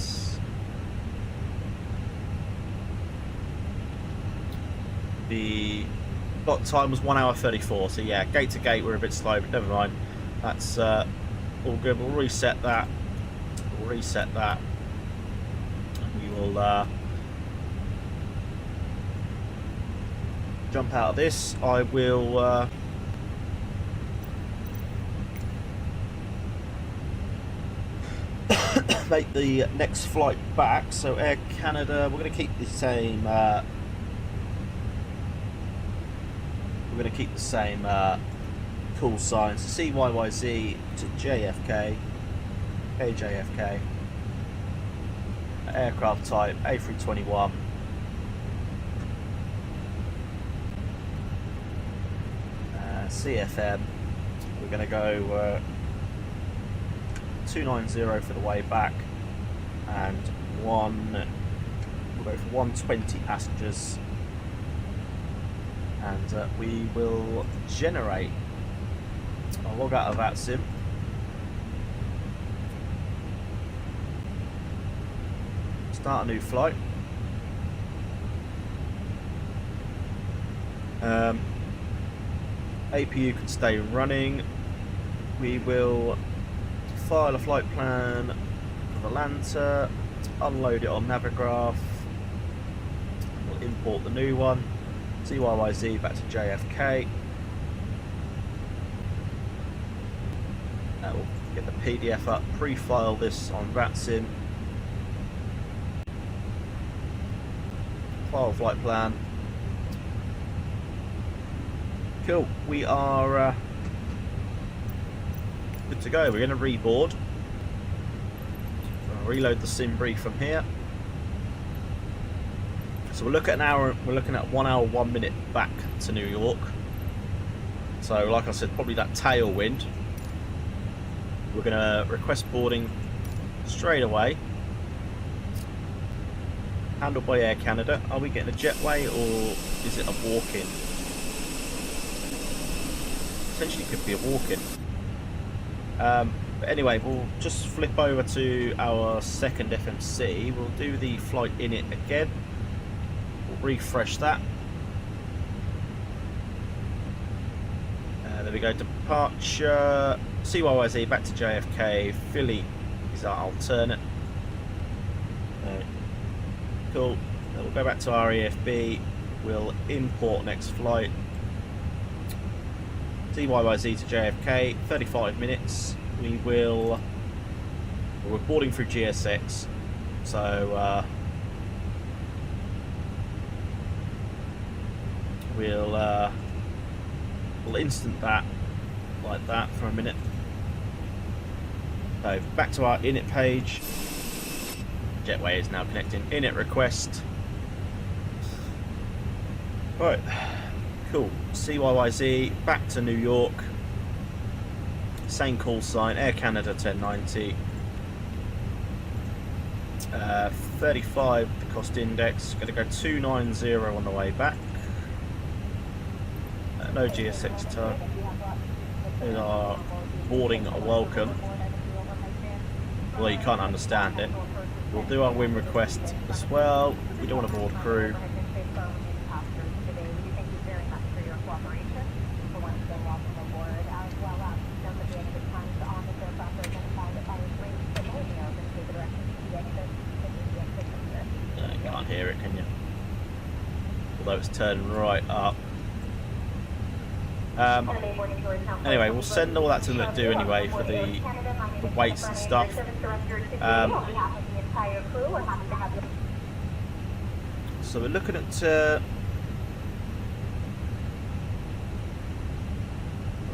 the block time was 1 hour 34. So yeah, gate to gate we're a bit slow, but never mind. That's all good. We'll reset that. We'll reset that. We will jump out of this. I will make the next flight back. So Air Canada, we're going to keep the same. We're going to keep the same call signs. So CYYZ to JFK, JFK. Aircraft type A321. CFM. We're going to go 290 for the way back, and we'll go for 120 passengers, and we will generate. I'll log out of that sim. start a new flight. APU can stay running. We will file a flight plan for Atlanta, unload it on Navigraph. We'll import the new one. CYYZ back to JFK. We'll get the PDF up, pre-file this on VATSIM. File flight plan. Cool, we are good to go. We're going to reboard. I'll reload the sim brief from here. So we're looking at an hour. We're looking at 1 hour 1 minute back to New York. So, like I said, probably that tailwind. We're going to request boarding straight away. Handled by Air Canada. Are we getting a jetway or is it a walk-in? Potentially could be a walk-in. But anyway, we'll just flip over to our second FMC. We'll do the flight in it again. We'll refresh that. There we go. Departure. CYYZ back to JFK. Philly is our alternate. Cool. Then we'll go back to our EFB. We'll import next flight. CYYZ to JFK. 35 minutes. We're boarding through GSX. So we'll instant that like that for a minute. So back to our init page. Jetway is now connecting. Init request. Right, cool. CYYZ back to New York. Same call sign. Air Canada 1090. 35 the cost index. Going to go 290 on the way back. No GSX turn. In our boarding a welcome. Well, you can't understand it. We'll do our win request as well. We don't want to board crew. You can't hear it, can you? Although it's turning right up. Anyway, we'll send all that to them do anyway for the weights and stuff. So we're looking at one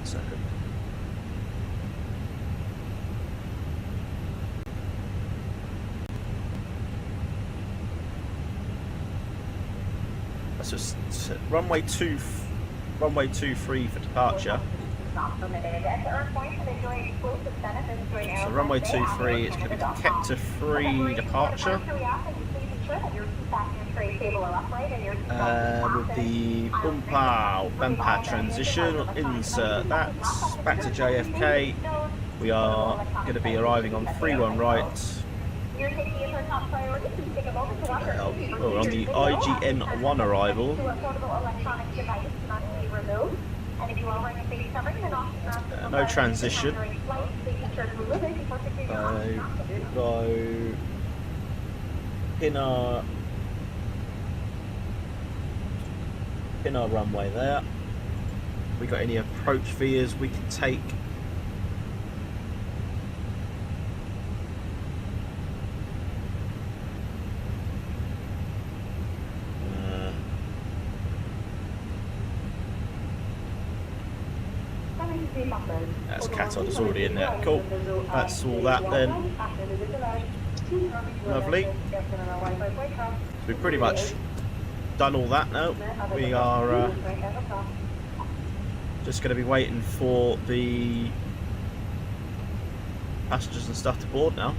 second. That's just runway 23 for departure. So runway 23, it's going to be kept to 3 departure. With the bumper transition, we'll insert that. Back to JFK. We are going to be arriving on 31 right. We're on the IGN1 arrival. No transition. Go pin our runway there. We got any approach vias we can take? That's Catod, it's already in there. Cool. That's all that then. Lovely. So we've pretty much done all that now. We are just going to be waiting for the passengers and stuff to board now.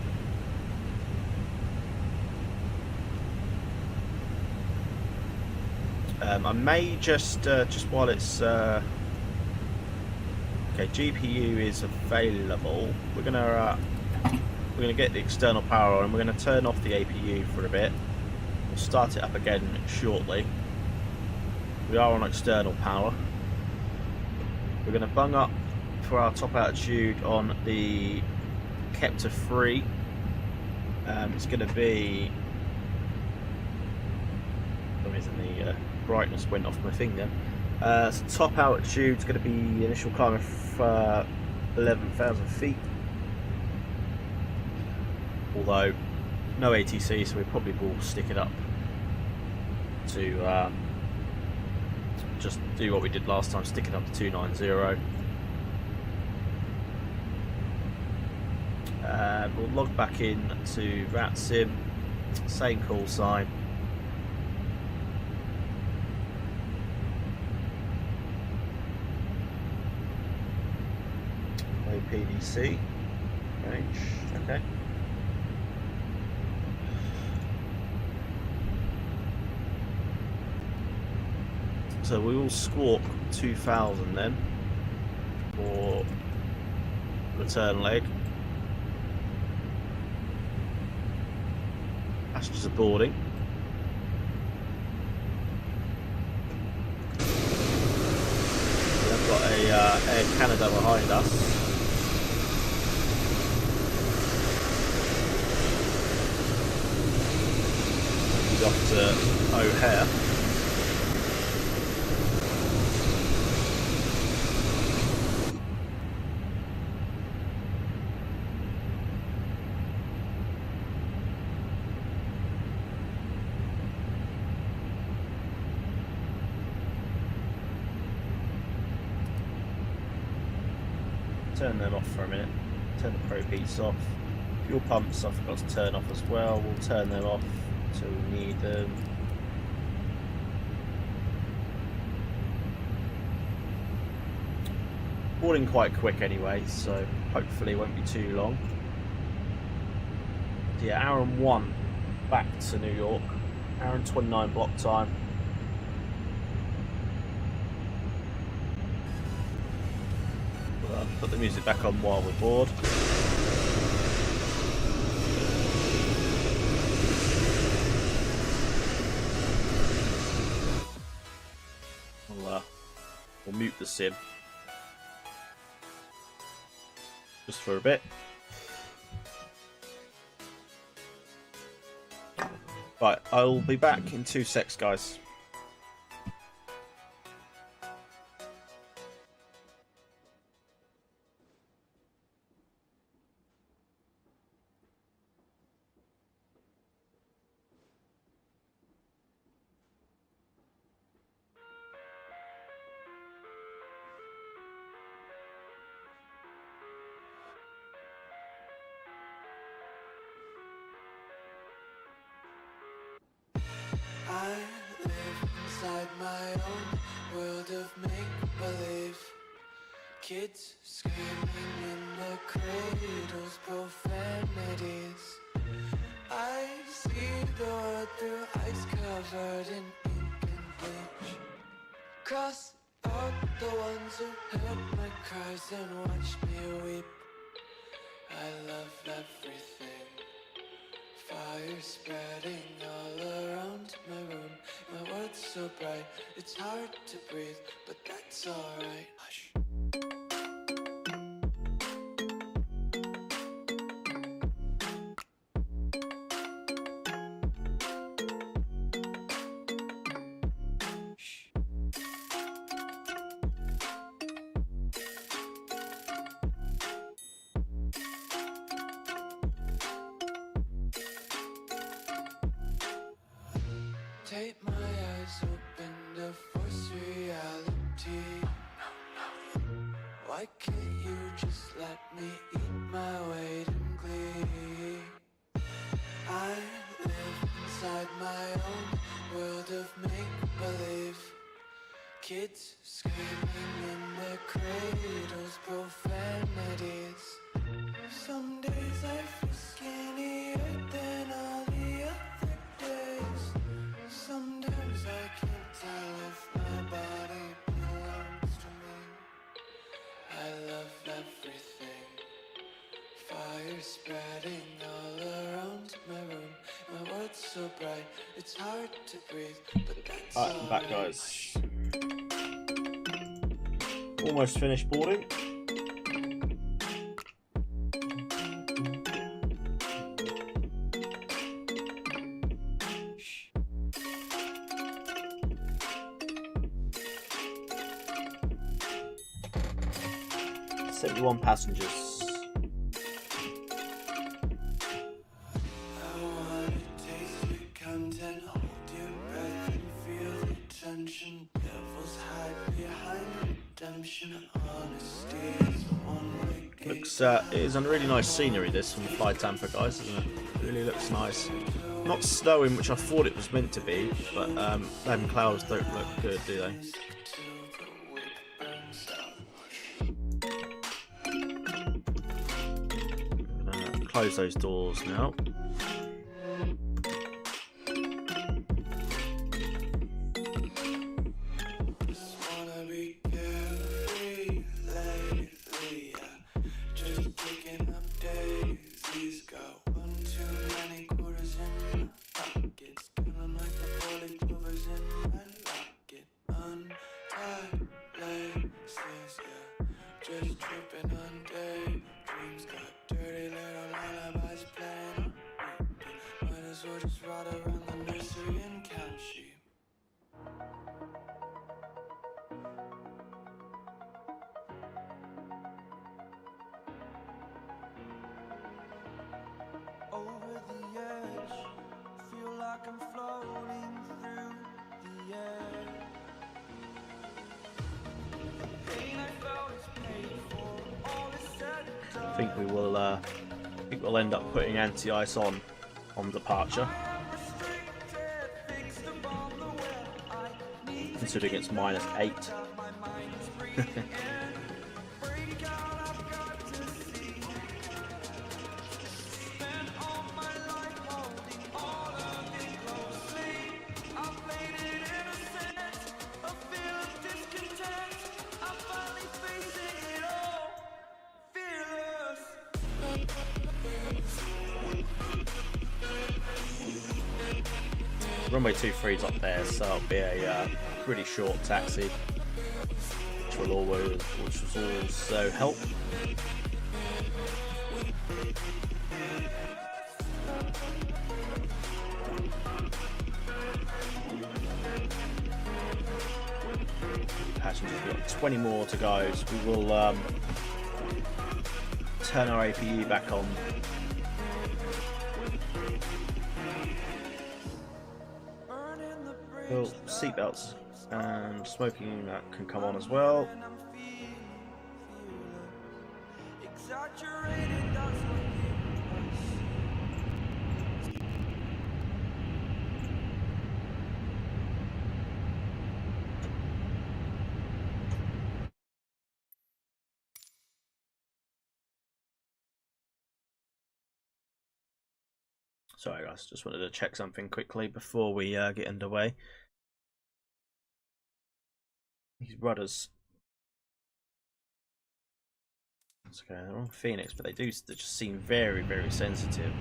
I may just while it's okay, GPU is available. We're gonna we're going to get the external power on, and we're going to turn off the APU for a bit. We'll start it up again shortly. We are on external power. We're going to bung up for our top altitude on the Kepler 3. It's going to be... For some reason the brightness went off my finger. So top altitude is going to be initial climb of 11,000 feet. Although no ATC, so we probably will stick it up to just do what we did last time, stick it up to 290. We'll log back in to RATSIM, same call sign. No PDC. Okay. So we will squawk 2000 then for return leg. Passengers are boarding. We've got a Air Canada behind us. He's off to O'Hare. Turn them off for a minute. Turn the probe heats off. Fuel pumps I forgot to turn off as well. We'll turn them off until we need them. Boarding quite quick anyway, so hopefully it won't be too long. So yeah, hour and 1 back to New York. Hour and 29 block time. Put the music back on while we're bored. We'll mute the sim just for a bit. Right, I'll be back in 2 secs, guys. I live inside my own world of make-believe. Kids screaming in the cradles, profanities. I see the world through ice covered in ink and bleach. Cross out the ones who heard my cries and watched me weep. I love everything. Fire spreading all around my room. My world's so bright, it's hard to breathe, but that's alright. Hush. Take my eyes open to force reality. Why can't you just let me eat my weight in glee? I live inside my own world of make-believe. Kids screaming in their cradles, profanities. Some days I feel skinnier than all the other days. Sometimes I can't tell if my body belongs to me. I love everything. Fire they're spreading all around my room. My world's so bright, it's hard to breathe, but that's Alright, I'm back, guys. Almost finished boarding. One passengers. I wanna taste your content, hold your breath and feel the tension. Devils hide behind redemption. Honesty is the one way. Looks it is a really nice scenery, this from Fly Tampa, guys, isn't it? It really looks nice. Not snowing, which I thought it was meant to be, but them clouds don't look good, do they? Close those doors now. Just wanna be carefree lately, yeah. Just picking up daisies. Got one too many quarters in my pockets. Feeling like the 40 clovers in my locket. Untied laces, yeah. Just tripping on daydreams. Got dirty little lullabies playing on repeat. Might as well just ride around the nursery and count sheep. Over the edge, feel like I'm floating through the air. The pain I felt is paid for, all is said and done. I think we'll end up putting anti-ice on departure. Considering it's -8. Runway 23's up there, so it'll be a pretty short taxi, which will also help. Passengers, we've got 20 more to go, so we will turn our APU back on. Well, seatbelts and smoking that can come on as well. Sorry guys, just wanted to check something quickly before we get underway. These rudders. Okay, they're on Phoenix, but they just seem very, very sensitive.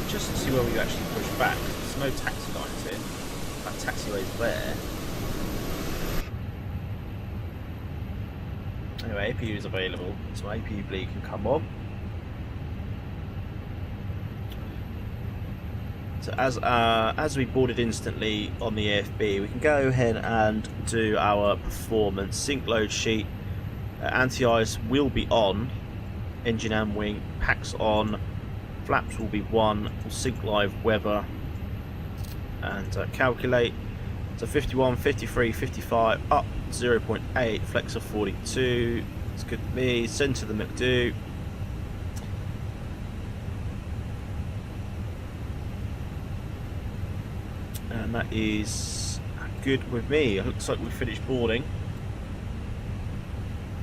Just to see where we actually push back. There's no taxi lines here. That taxiway's there. Anyway, APU is available, so APU bleed can come on. So as we boarded instantly on the AFB, we can go ahead and do our performance sync load sheet. Anti-ice will be on. Engine and wing packs on. Flaps will be 1. We'll sync live weather and calculate. So 51, 53, 55, up 0.8, flex of 42. It's good to me. Send to the McDo. And that is good with me. It looks like we finished boarding.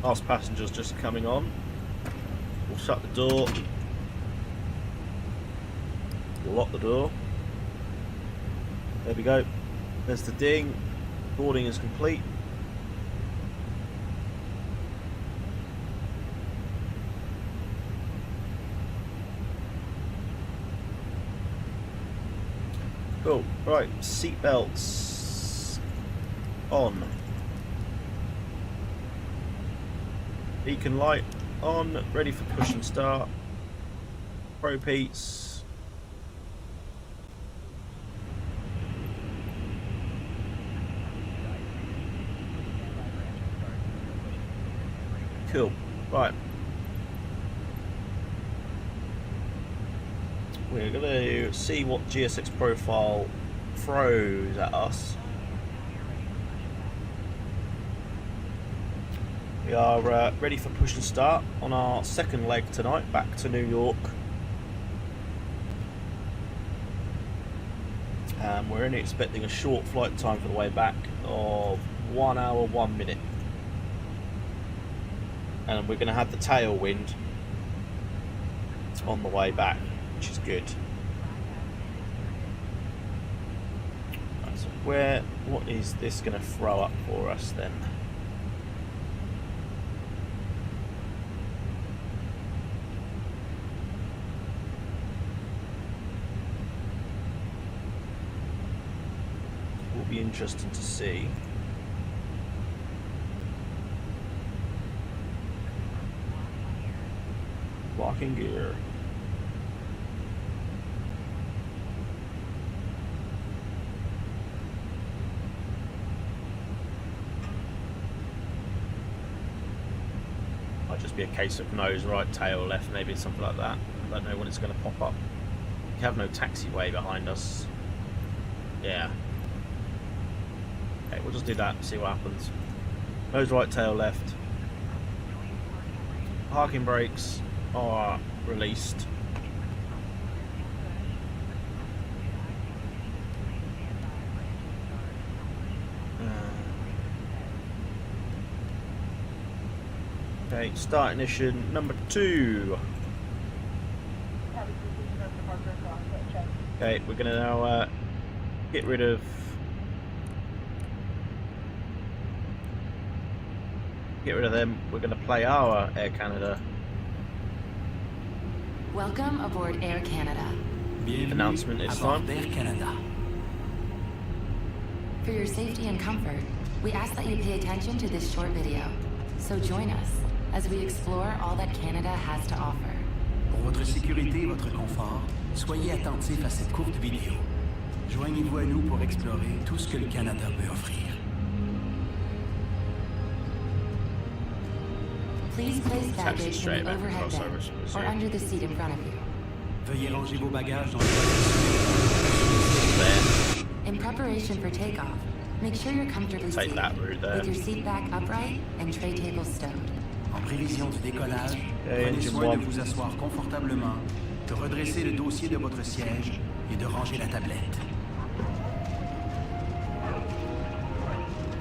Last passenger's just coming on. We'll shut the door. We'll lock the door. There we go. There's the ding. Boarding is complete. Cool. Right, seatbelts on. Beacon light on, ready for push and start. Pro Pete's. Cool. Right. We're going to see what GSX profile throws at us. We are ready for push and start on our second leg tonight, back to New York. We're only expecting a short flight time for the way back of 1 hour 1 minute. And we're going to have the tailwind on the way back, which is good. Right, so what is this going to throw up for us then? Will be interesting to see. Locking gear. Might just be a case of nose right, tail left, maybe something like that. I don't know when it's going to pop up. We have no taxiway behind us. Yeah. Okay, we'll just do that and see what happens. Nose right, tail left. Parking brakes are released. Okay, start ignition number 2. Okay, we're gonna now get rid of them. We're gonna play our Air Canada. Welcome aboard Air Canada. Announcement this time. Air Canada. For your safety and comfort, we ask that you pay attention to this short video. So join us as we explore all that Canada has to offer. Pour votre sécurité et votre confort, soyez attentifs à cette courte vidéo. Joignez-vous à nous pour explorer tout ce que le Canada peut offrir. Please place baggage in the overhead bin or under the seat in front of you. Veuillez ranger vos bagages dans le In preparation for takeoff, make sure you're comfortably seated with your seat back upright and tray table stowed. En prévision du décollage, prenez soin de vous asseoir confortablement, de redresser le dossier de votre siège et de ranger la tablette.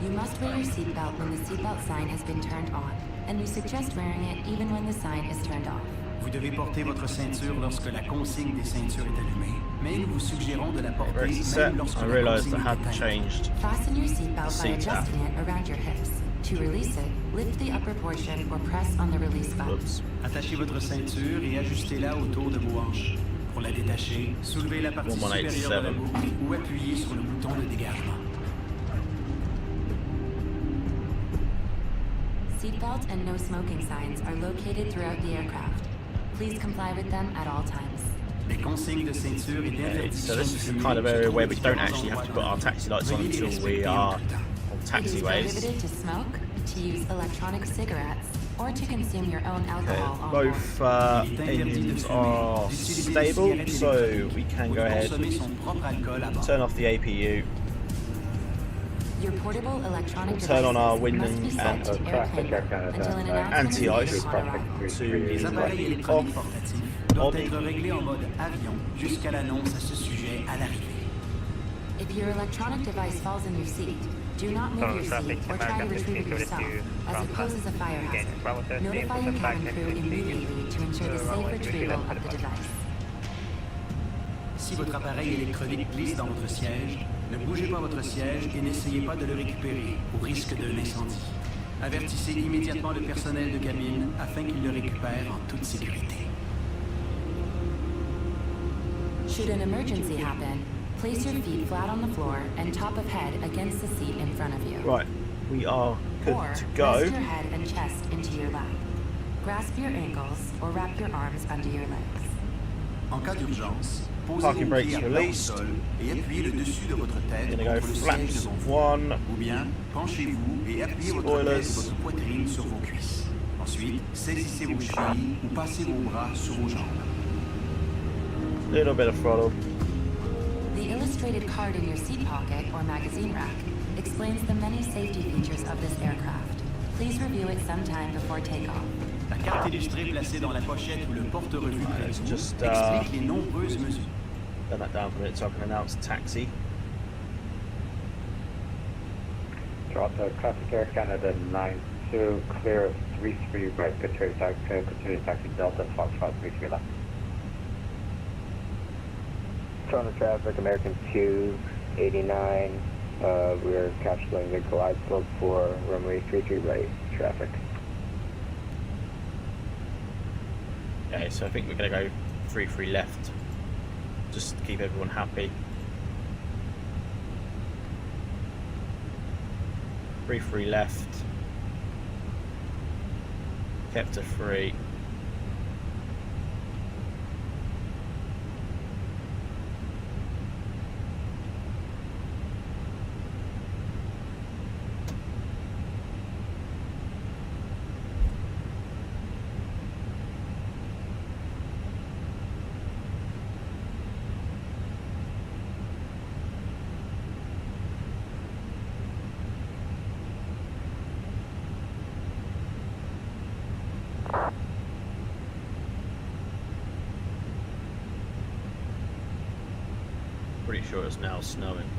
You must wear your seatbelt when the seatbelt sign has been turned on, and we suggest wearing it even when the sign is turned off. Vous devez porter votre ceinture lorsque la consigne des ceintures est allumée, mais nous vous suggérons de la porter même lorsque la consigne est allumée. Fasten your seatbelt by adjusting it around your hips. To release it, lift the upper portion or press on the release button. Attachez votre ceinture et ajustez-la autour de vos hanches. Pour la détacher, soulevez la partie supérieure de la boucle ou appuyez sur le bouton de dégagement. Seatbelt and no smoking signs are located throughout the aircraft. Please comply with them at all times. Les consignes de ceinture et d'interdiction. So this is the kind of area where we don't actually have to put our taxi lights on until we are on taxiways. It is prohibited to smoke, to use electronic cigarettes, or to consume your own alcohol on board. Both engines are stable, so we can go ahead and turn off the APU. Your portable electronic turn on our wind and anti-ice Les appareils électroniques portatifs doivent être réglés en mode avion jusqu'à l'annonce à ce sujet à l'arrivée. If your electronic device falls in your seat, Do not move your seat or try to retrieve it yourself, as it poses a fire hazard. Notify your cabin crew immediately to ensure the safe retrieval of the device. Si votre appareil électronique glisse dans votre siège, ne bougez pas votre siège et n'essayez pas de le récupérer au risque d'un incendie. Avertissez immédiatement le personnel de cabine afin qu'il le récupère en toute sécurité. Should an emergency happen, place your feet flat on the floor and top of head against the seat in front of you. Right, we are good Or to go. rest your head and chest into your lap. Grasp your ankles or wrap your arms under your legs. En cas d'urgence, posez Parking vos brakes pieds à plat au released. sol et appuyez le dessus de votre tête Gonna go contre le siège flaps devant vous. one. Ou bien, penchez-vous et appuyez votre tête et votre poitrine sur vos cuisses. Ensuite, saisissez vos chevilles ou passez vos bras sur vos jambes. Little bit of throttle. The illustrated card in your seat pocket or magazine rack explains the many safety features of this aircraft. Please review it sometime before takeoff. La carte illustrée placée dans la pochette ou le porte-revue près de vous Just, explique les nombreuses mesures. Turn that down for a minute so I can announce taxi. Toronto Traffic Air Canada 92, clear of 33 right, continue taxi Delta Foxtrot 33 left. Toronto Traffic, American 289, we're capturing the glide slope for runway 33 right traffic. Okay, so I think we're going to go 3-3 left. Just to keep everyone happy. 3-3 left. Kept to 3. Pretty sure it's now snowing.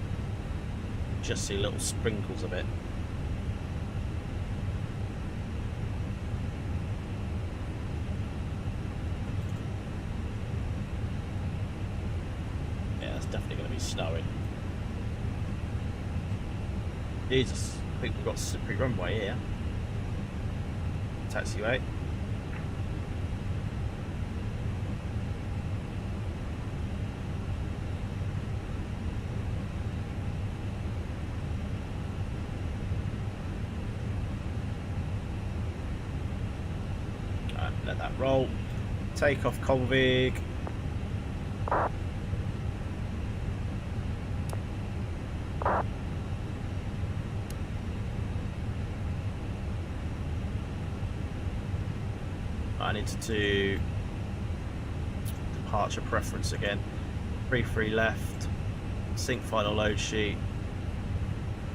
Just see little sprinkles of it. Yeah, it's definitely going to be snowing. Jesus, I think we've got slippery runway here. Taxiway. Let that roll. Take off Colvig. I need to do departure preference again. 3-3 left. Sync final load sheet.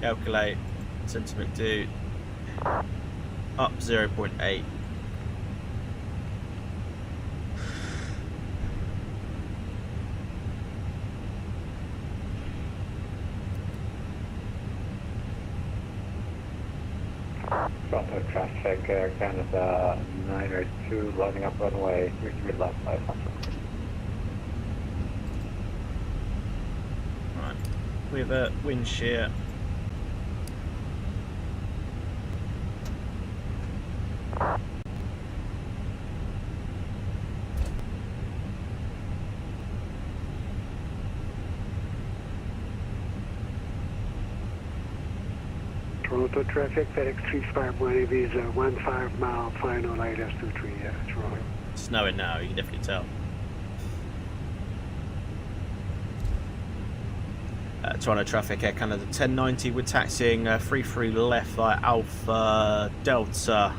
Calculate. Sentiment do. Up 0.8. Toronto Traffic Air Canada 902, loading up runway 33 left 500. Right, we have a wind shear. Toronto Traffic, FedEx 351 visa 15 mile final light S23, it's rolling. It's snowing now, you can definitely tell. Toronto Traffic Air Canada 1090, we're taxiing 3-3 left via Alpha Delta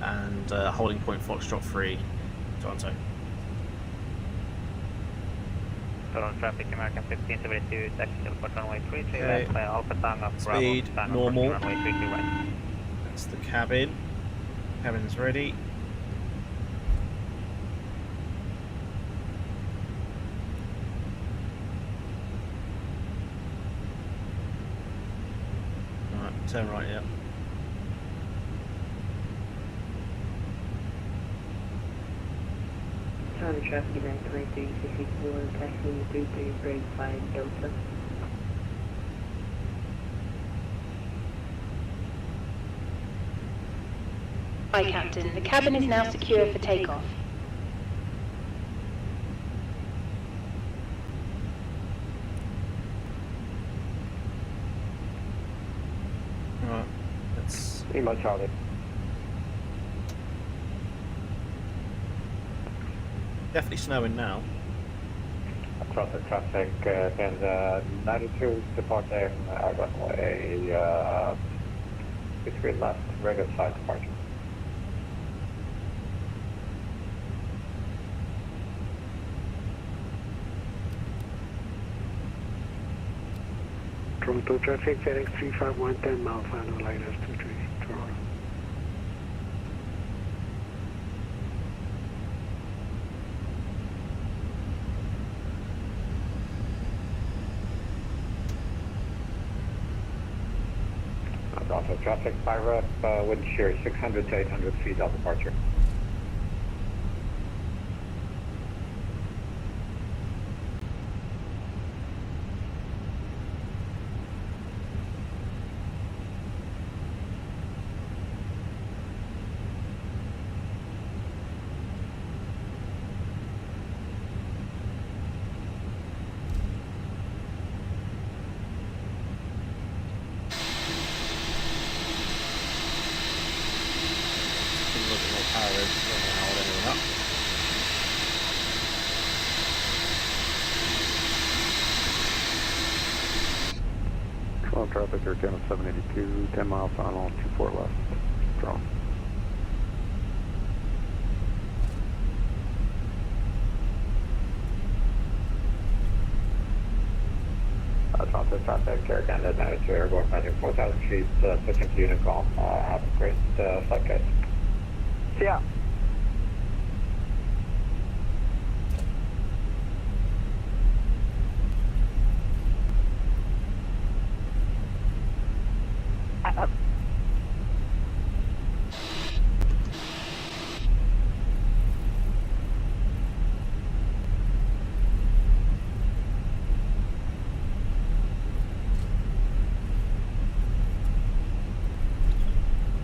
and holding point Foxtrot 3, Toronto. Toronto Traffic, American 1572, taxi teleport runway 33 left by Alpha Tango, Speed, Bravo, normal. runway 33 right. That's the cabin. Cabin's ready. turn right, yeah. China traffic 923, 64, taxi 33, break 5 Delta. Hi, Captain. The cabin is now secure for takeoff. Right, let's... Lima Charlie. Definitely snowing now. Across the traffic, and 92 departing runway between left, regular side departure. Toronto traffic, Fenix 351, 10 mile final line S23, Toronto. Toronto traffic, Pirate, wind shear 600 to 800 feet of departure. Toronto traffic, Air Canada 782, 10 mile final, 24 left, drone. Toronto traffic, Air Canada 92, airborne passing 4,000 feet, switching to Unicom. Have a great flight, guys. See ya.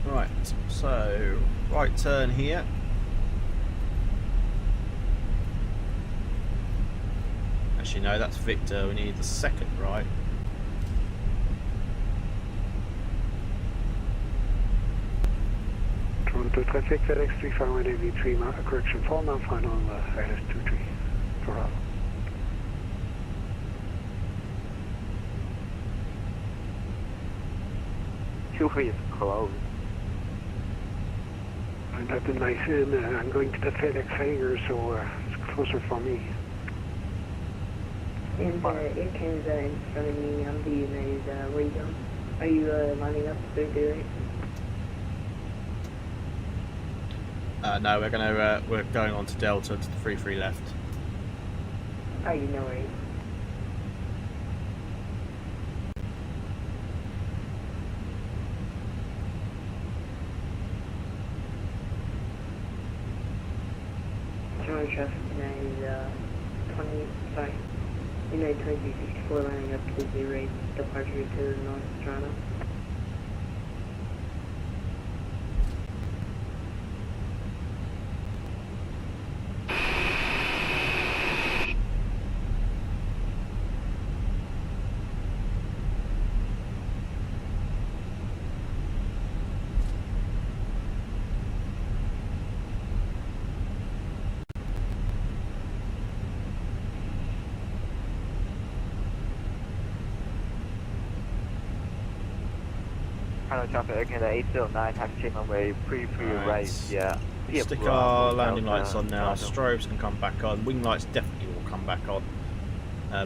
Right, so right turn here. Actually, no, that's Victor. We need the second right. Toronto traffic, FedEx 351 AV3 mile, correction, 4 mile final LS23, Toronto. Q3 is closed. That's a nice inn. I'm going to the FedEx hangar, so it's closer for me. And Air Canada in front of me, I'm the United, where you going? Are you lining up to 38? No, we're going on to Delta to the 33 left. Oh, you know where you Toronto traffic, United 2364 lining up to 08, departure to North Toronto. Toronto traffic, Air Canada 809, taxi runway 33 right, yeah. Stick our landing lights on now. Strobes can come back on. Wing lights definitely will come back on.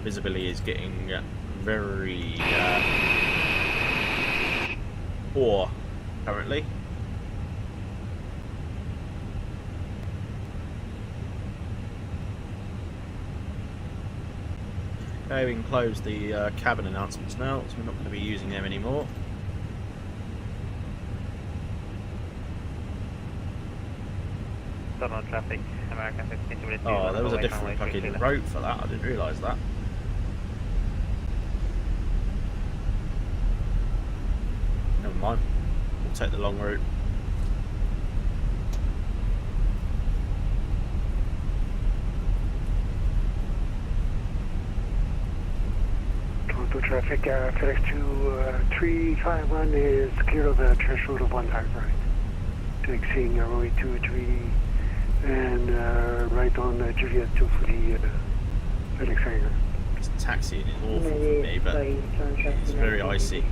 Visibility is getting very poor currently. Okay, we can close the cabin announcements now, so we're not going to be using them anymore. on traffic, American 1572. Oh, there was a different fucking route for that. I didn't realise that. Never mind. We'll take the long route. Toronto traffic, FedEx 351 is clear of the threshold of 15 right. Taxiing runway 23 and right on Juliet 2 for the FedEx hangar. This taxiing is awful for me, but it's very icy.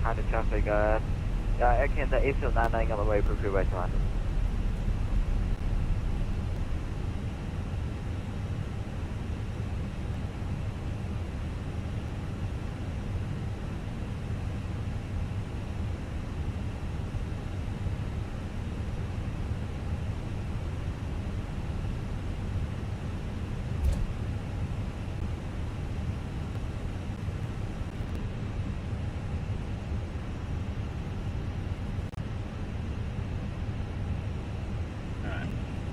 Counter traffic, Air Canada A321 on the way for freeway to London.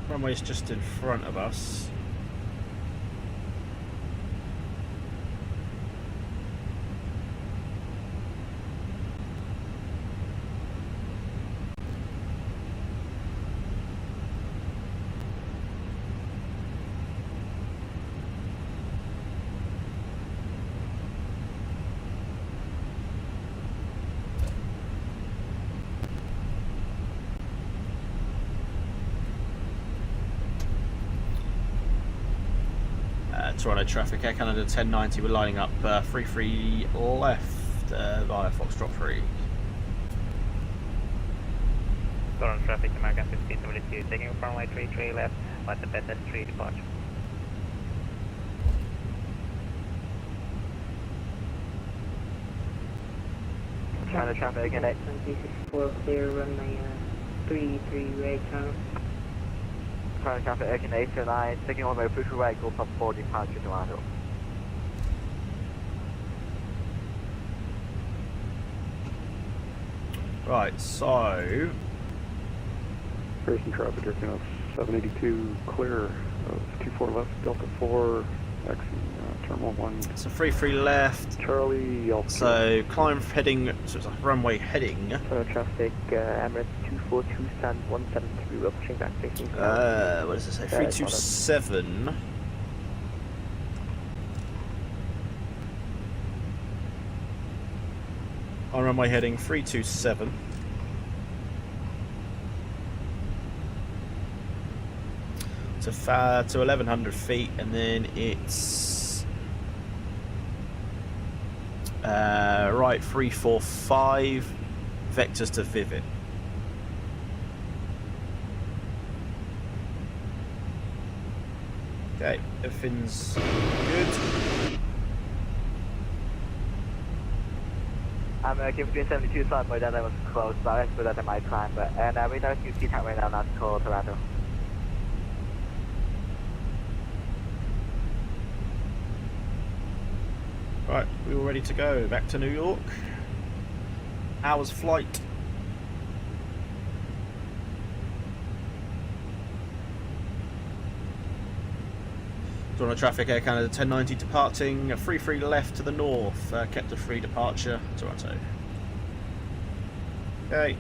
Runway's just in front of us. Toronto traffic, Air Canada 1090, we're lining up 33 left via Foxtrot 3. Toronto traffic, American 1572, taking runway 33 left, at the bed 3 departure. Toronto traffic again, 4 clear, runway 33 right channel. Toronto traffic, Air Canada A321, taking runway 33 right, go top 4 departure to Toronto. Right, so Racing traffic, Air Canada 782, clear of 24 left, Delta 4, exiting Terminal 1. So 33 left. Charlie, Alpha. So climb heading, so it's a runway heading. Traffic, Emirates 242, stand 173, we're pushing back facing. What does it say? 327. On runway heading 327. To 1100 feet, and then it's right 345 vectors to Vivid. Okay, everything's good. I'm Kim 372, sorry about that, I was close, but I put that in my time, but we don't use T-Town right now, not call Toronto. Right, we were ready to go back to New York. Hour's flight. Toronto traffic, Air Canada 1090 departing, 33 left to the north, kept a free departure, Toronto. Okay.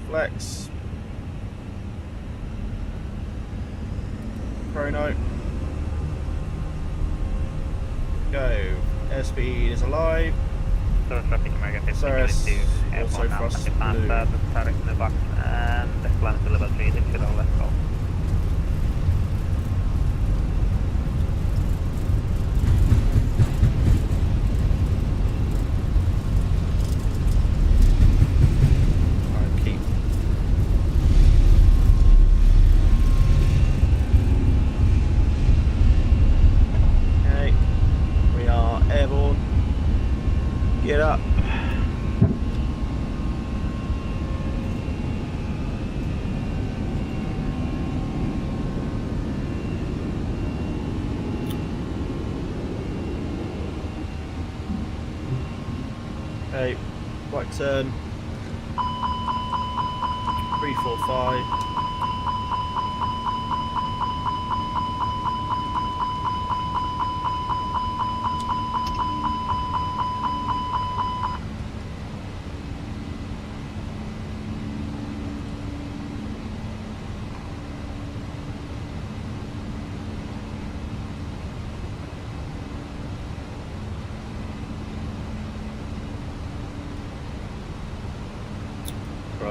Flex. Chrono. Go. Airspeed is alive. Traffic, American Cirrus, 1572, also frost blue. Starting in the box, and climb to level 3, should all left go. Get up. Right turn. 345.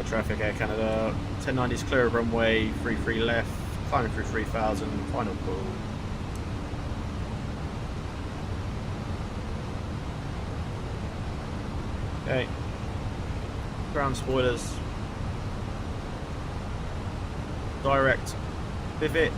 Traffic, Air Canada, 1090 is clear of runway 33 left, climbing through 3000, final call. Okay, ground spoilers, direct pivot.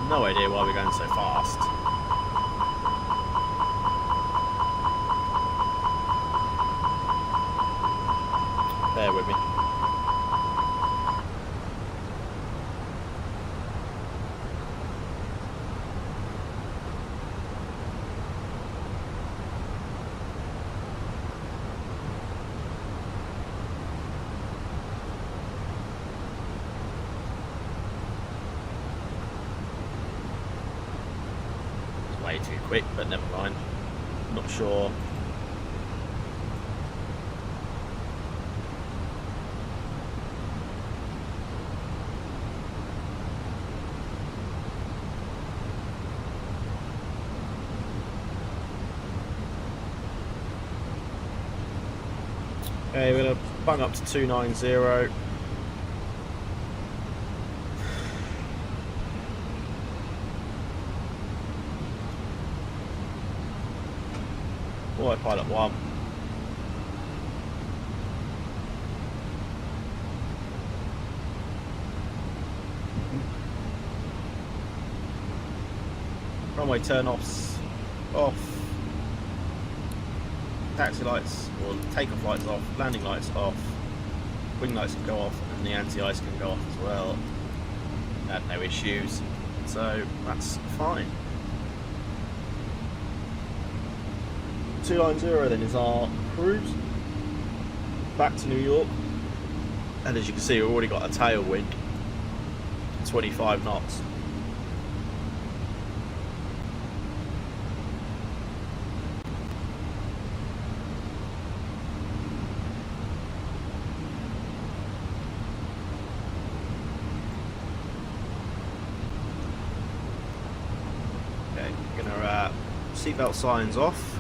No idea why we're going so fast. Bear with me. Way too quick, but never mind. Not sure. Okay, we're gonna bung up to 290. Pilot 1. Runway turn-offs off. Taxi lights or takeoff lights off. Landing lights off. Wing lights can go off, and the anti-ice can go off as well. Had no issues, so that's fine. 290 then is our cruise back to New York, and as you can see we've already got a tailwind, 25 knots. Okay, we're gonna seatbelt signs off.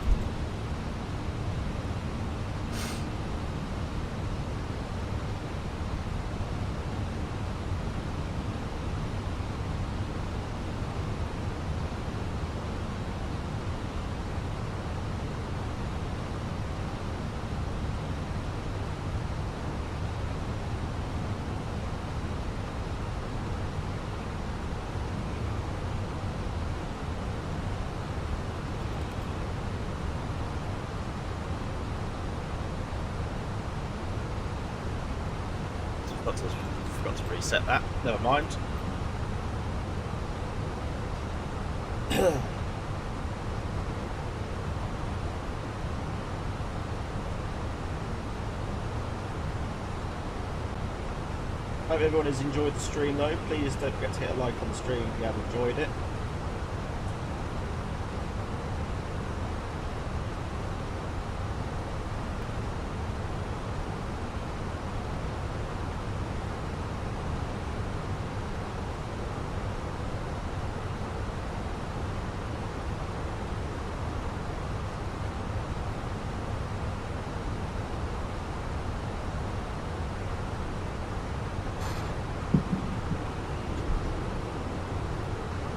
Forgot to reset that. Never mind. Hope everyone has enjoyed the stream though. Please don't forget to hit a like on the stream if you have enjoyed it.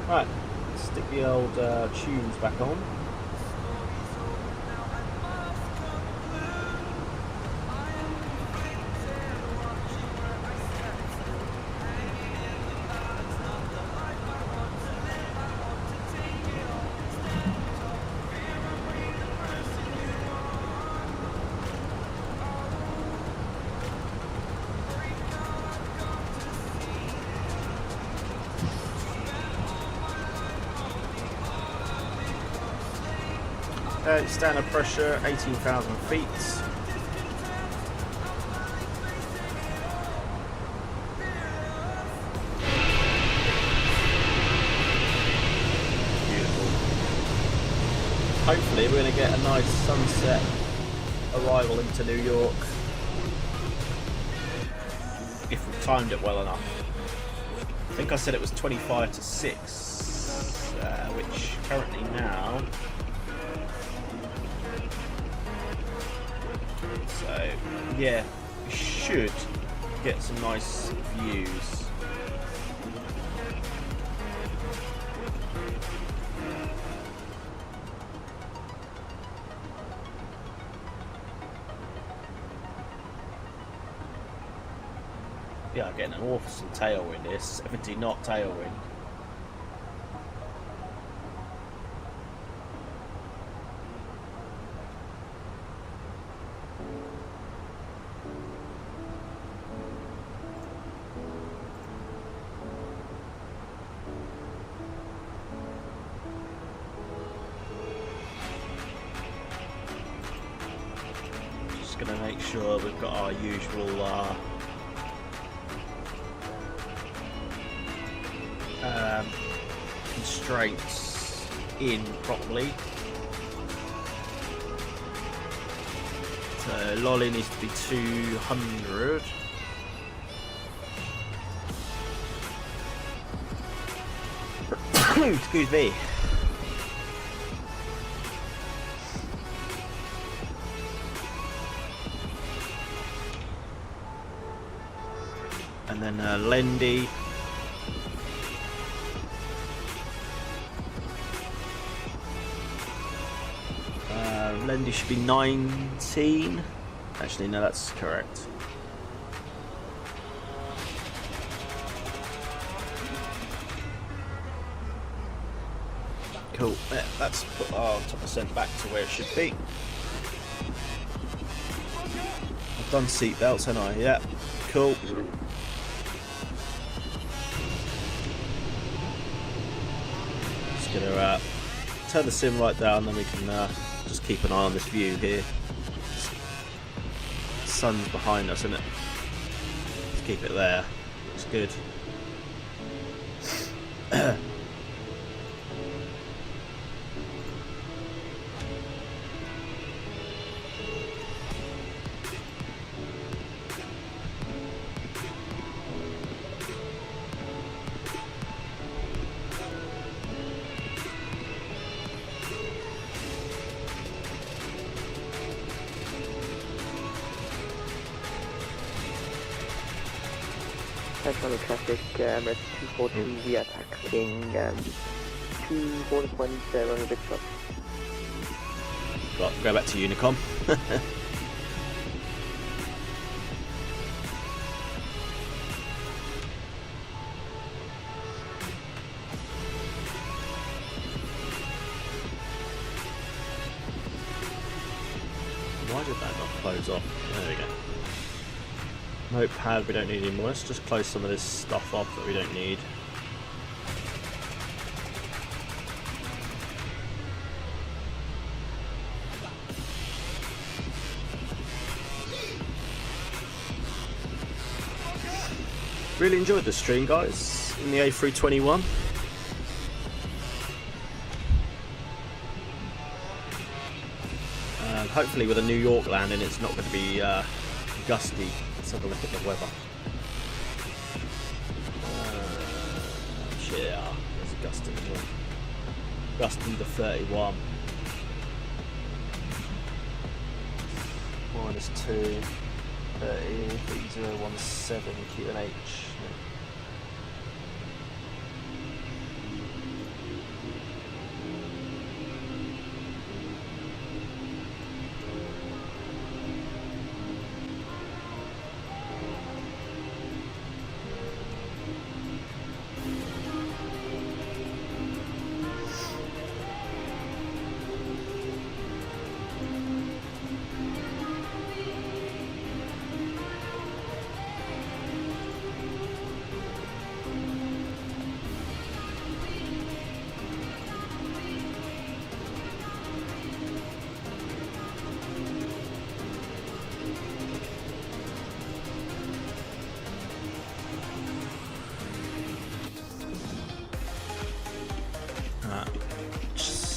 Right, stick the old tunes back on. Okay, standard pressure, 18,000 feet. Beautiful. Hopefully we're going to get a nice sunset arrival into New York. If we've timed it well enough. I think I said it was 25 to 6, which currently now. So, yeah, we should get some nice views. Yeah, I'm getting an awesome tailwind here, 70 knot tailwind. Just gonna make sure we've got our usual constraints in properly. So lolly needs to be 200. Excuse me. And then Lendy. Lendy should be 19. Actually, no, that's correct. Cool. Yeah, that's put our top percent back to where it should be. I've done seat belts, haven't I? Yeah. Cool. Just gonna turn the sim right down, then we can just keep an eye on this view here. The sun's behind us, isn't it? Let's keep it there. Looks good. On the traffic, red 242, we are taxiing 241 on a big stop. Right, go back to Unicom. Why did that not close off? There we go. Notepad, we don't need anymore. Let's just close some of this stuff off that we don't need. Really enjoyed the stream, guys, in the A321. Hopefully with a New York landing it's not going to be gusty. Let's have a look at the weather. Yeah, there's a gust in the gust into 31. -2, 30, 3017 QNH.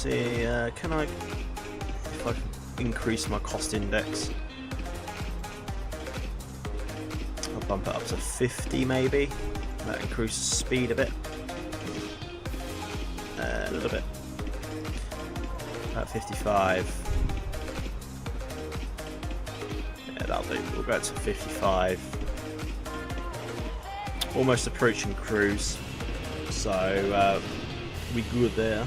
see, can I, if I can increase my cost index, I'll bump it up to 50 maybe. That increases speed a bit. A little bit. At 55. Yeah, that'll do. We'll go to 55. Almost approaching cruise. So, we good there.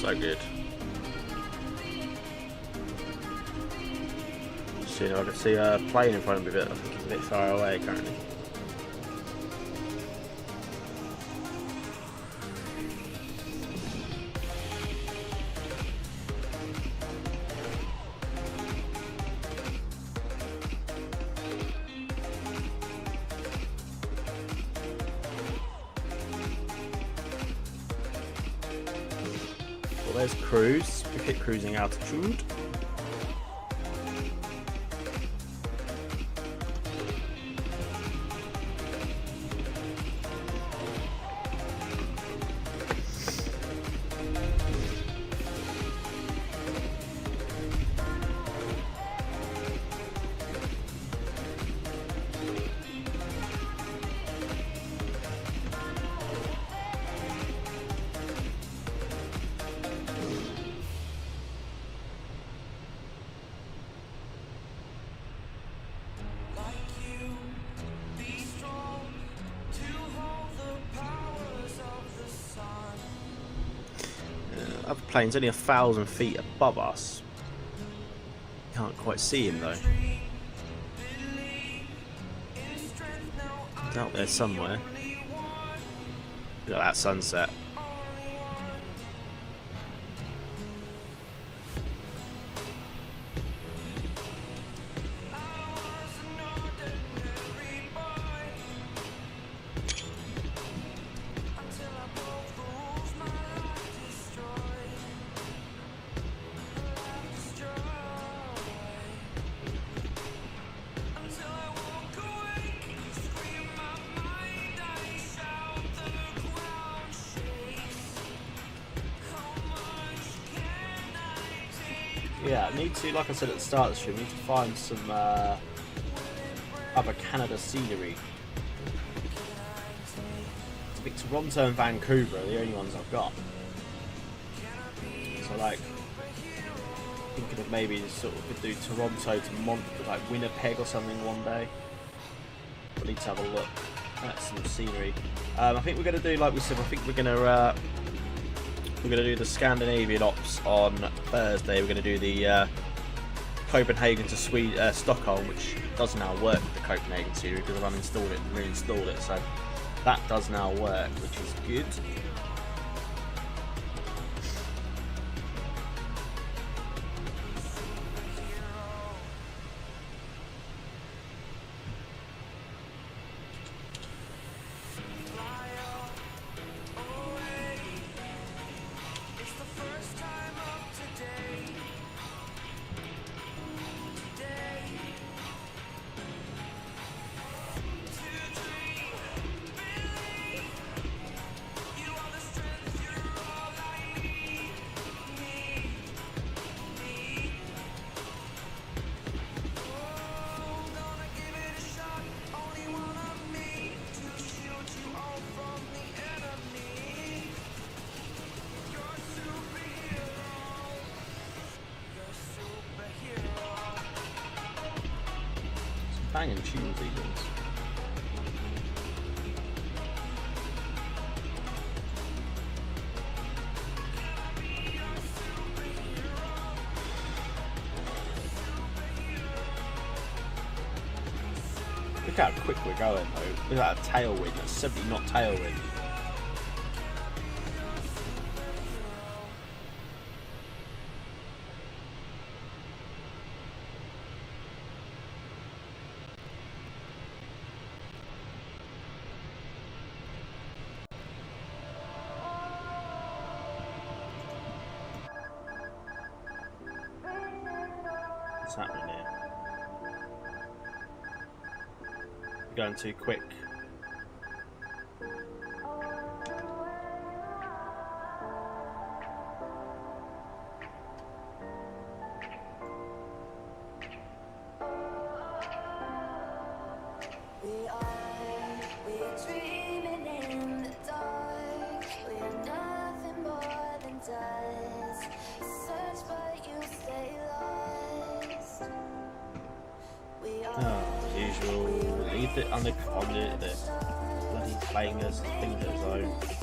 So good. See, I can see a plane in front of me, but I think it's a bit far away currently. Well, there's cruise. We hit cruising altitude. Other plane's only 1,000 feet above us. Can't quite see him though. He's out there somewhere. Look at that sunset. Yeah, I need to, like I said at the start of the stream, I need to find some other Canada scenery. I think Toronto and Vancouver are the only ones I've got. So like, thinking of maybe sort of could do Toronto to like Winnipeg or something one day. We need to have a look at some scenery. I think we're going to do, like we said, I think we're going to do the Scandinavian ops on Thursday. We're going to do the Copenhagen to Stockholm, which does now work with the Copenhagen series because I've uninstalled it and reinstalled it. So that does now work, which is good. Banging tunes these ones. Look how quick we're going though. Look at that tailwind. That's 70 knot tailwind. What's happening here? You're going too quick. Leave it on the bloody playing as thing of its own.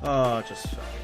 Oh, just fucking.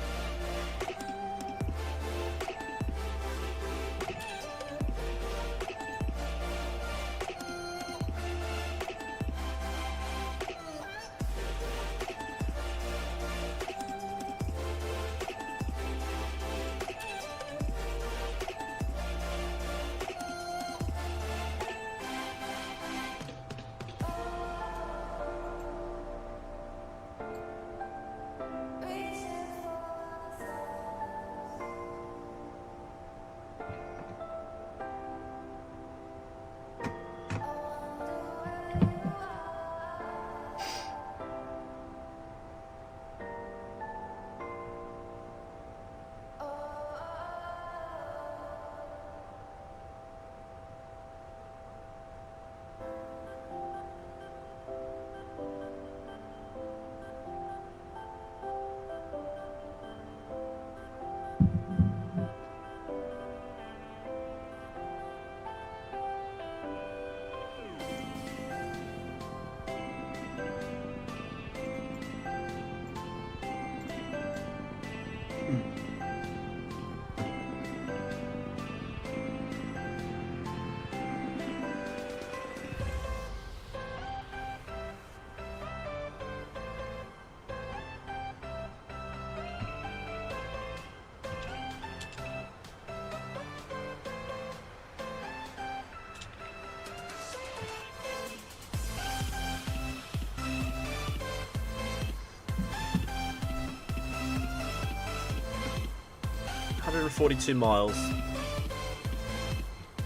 142 miles.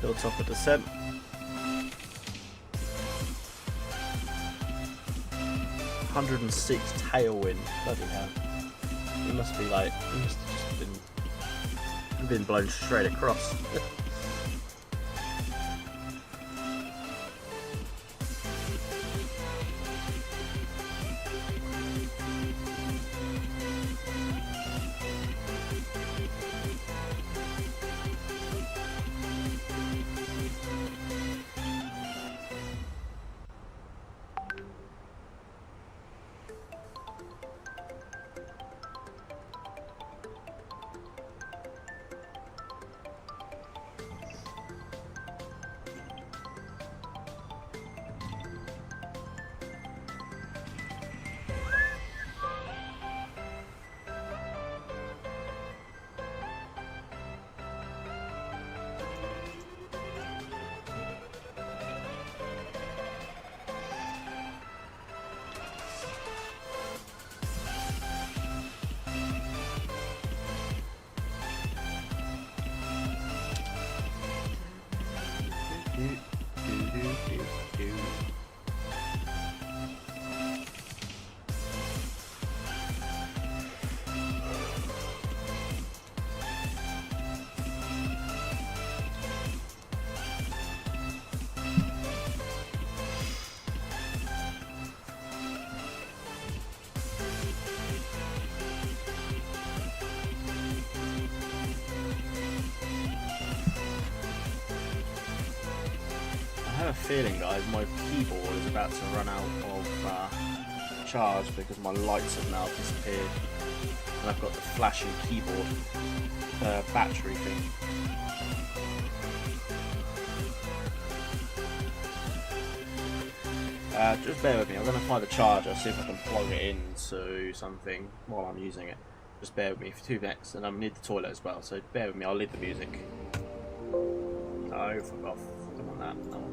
Hilltop of descent. 106 tailwind. Bloody hell. It must be like, it must have just been blown straight across. I have a feeling, guys, my keyboard is about to run out of charge because my lights have now disappeared and I've got the flashing keyboard battery thing. Just bear with me, I'm going to find the charger, see if I can plug it into something while I'm using it. Just bear with me for 2 minutes, and I need the toilet as well, so bear with me, I'll leave the music. Oh, fuck off. Don't want that. No.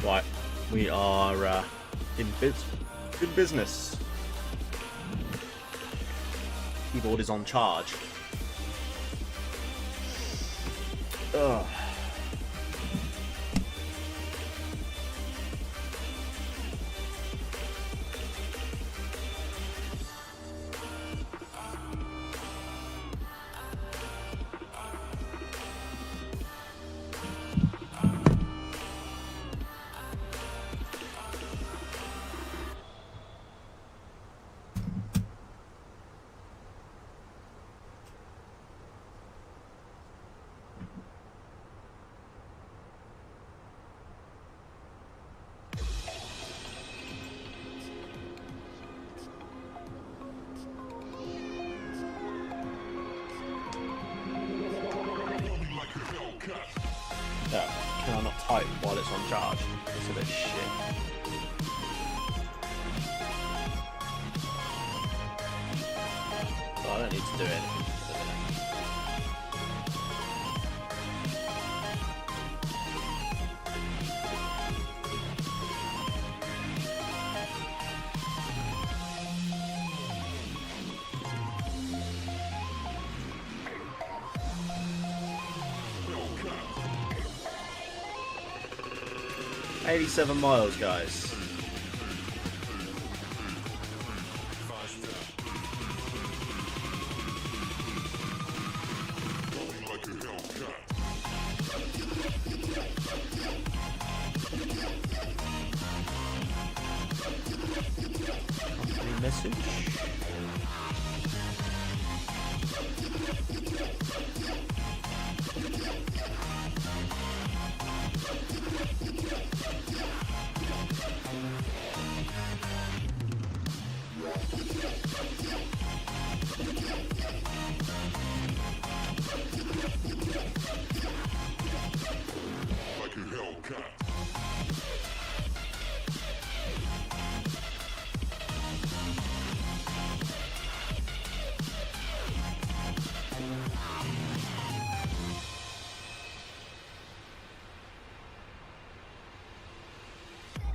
Right, we are in business. Keyboard is on charge. Ugh. it's on charge. It's a bit shit. Well, I don't need to do anything. 87 miles, guys. Company message.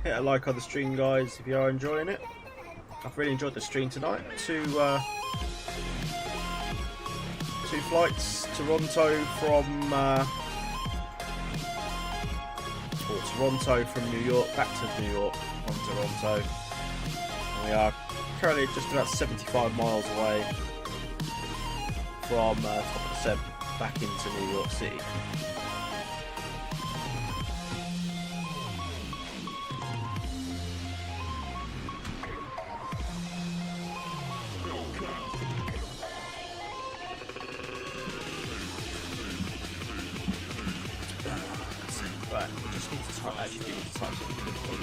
Hit a like on the stream, guys, if you are enjoying it. I've really enjoyed the stream tonight. Two flights, Toronto from Toronto from New York, back to New York from Toronto. And we are currently just about 75 miles away from top of the 7 back into New York City. Right, we just need to type, actually need to type something quickly.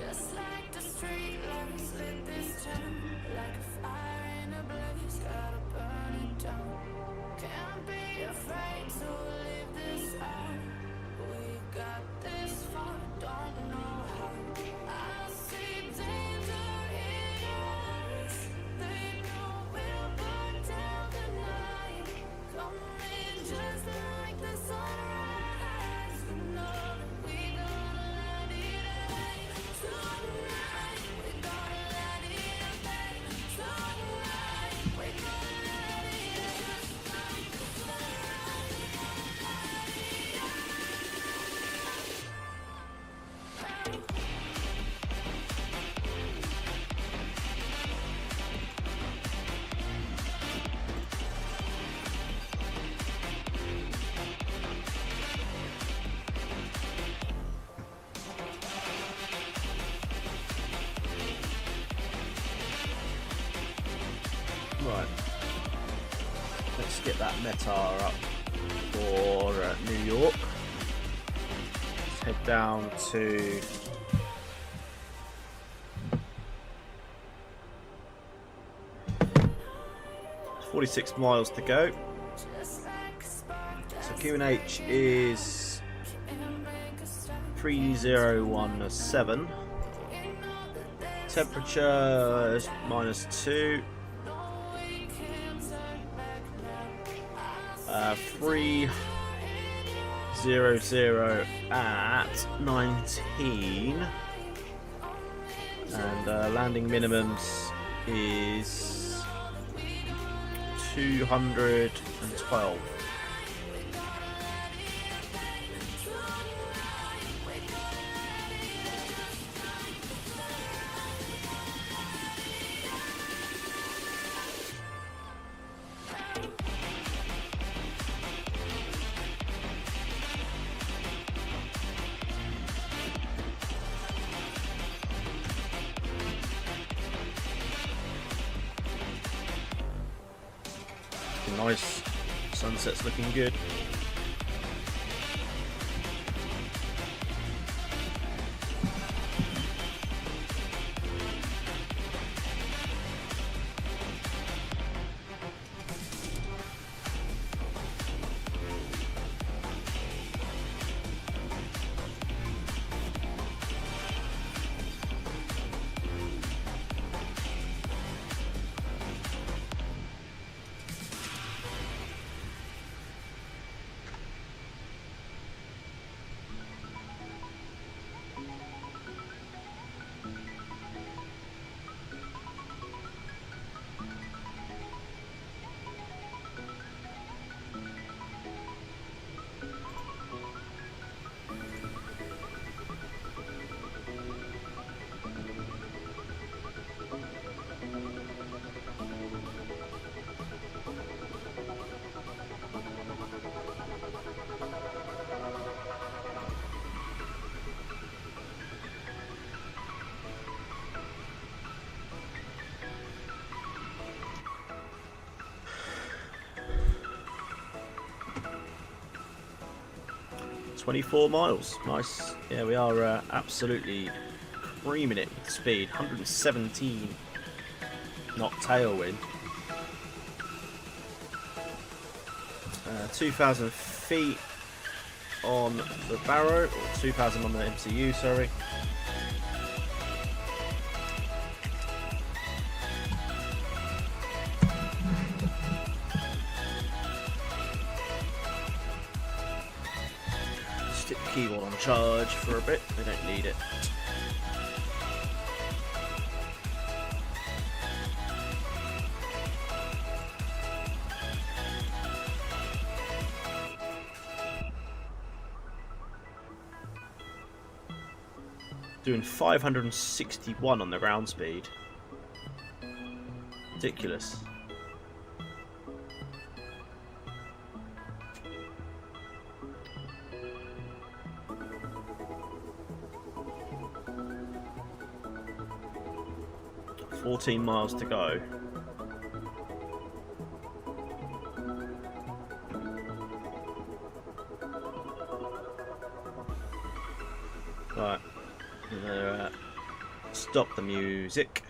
Just like the street lights lit this town, like a fire in a blaze, gotta burn it down. Can't be afraid to leave this out. We got this far, don't know how. I see danger in your eyes. They know we'll burn down the night. Coming just like the sunrise. You know that we gonna let it rain. Tonight, we gonna let it rain. Tonight, we gonna let it rain. Like the sunrise, we gonna let it rain. Right, let's get that METAR up for New York. Let's head down to 46 miles to go. So QNH is 3017. Temperature is -2. 300 at 19. And landing minimums is 212. Nice. Sunset's looking good. $24 miles. Nice. Yeah, we are absolutely creaming it with speed. 117 knot tailwind. 2,000 feet on the Barrow, or 2,000 on the MCU, sorry. Stick the keyboard on charge for a bit, we don't need it. Doing 561 on the ground speed. Ridiculous. $14 miles to go. Right. Stop the music.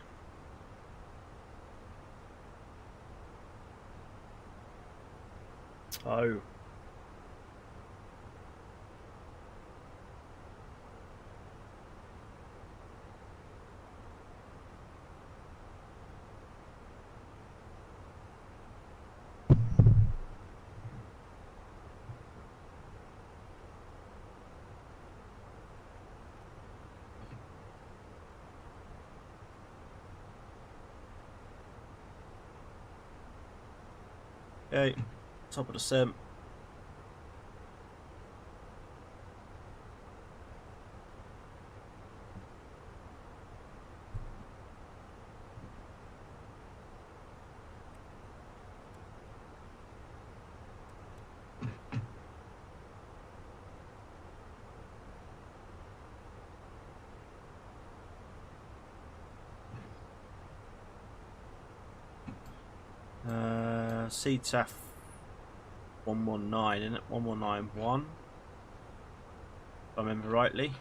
Oh. Okay, top of the sim. CYZZ 119, isn't it? 1191, if I remember rightly.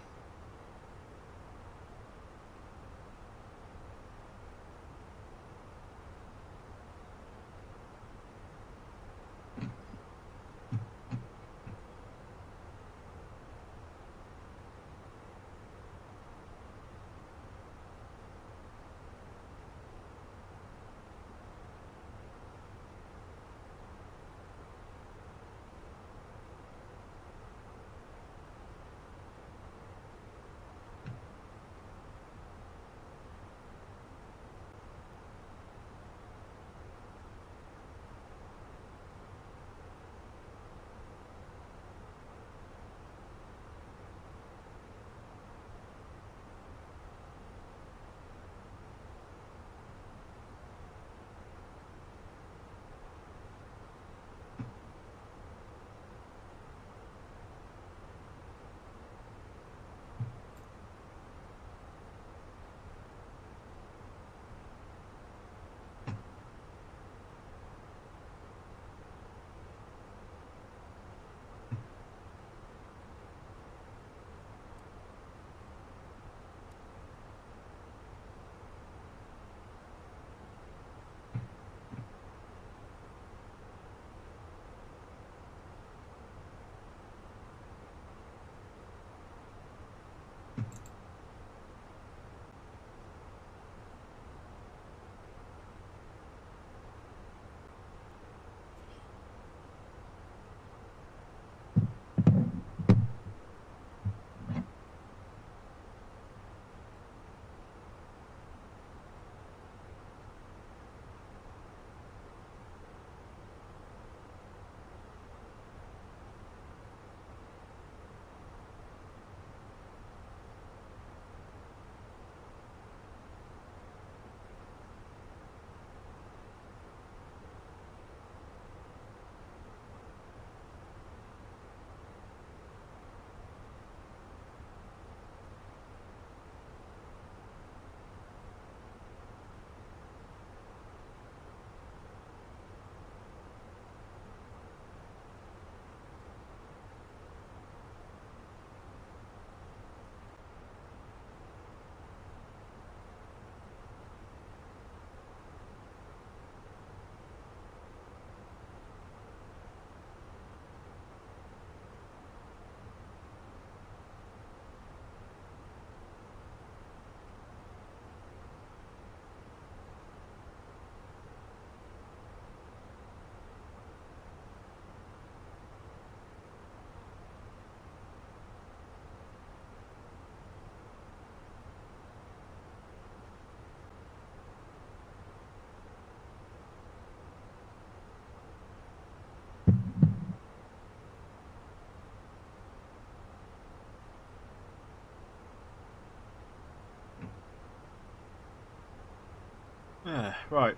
Right,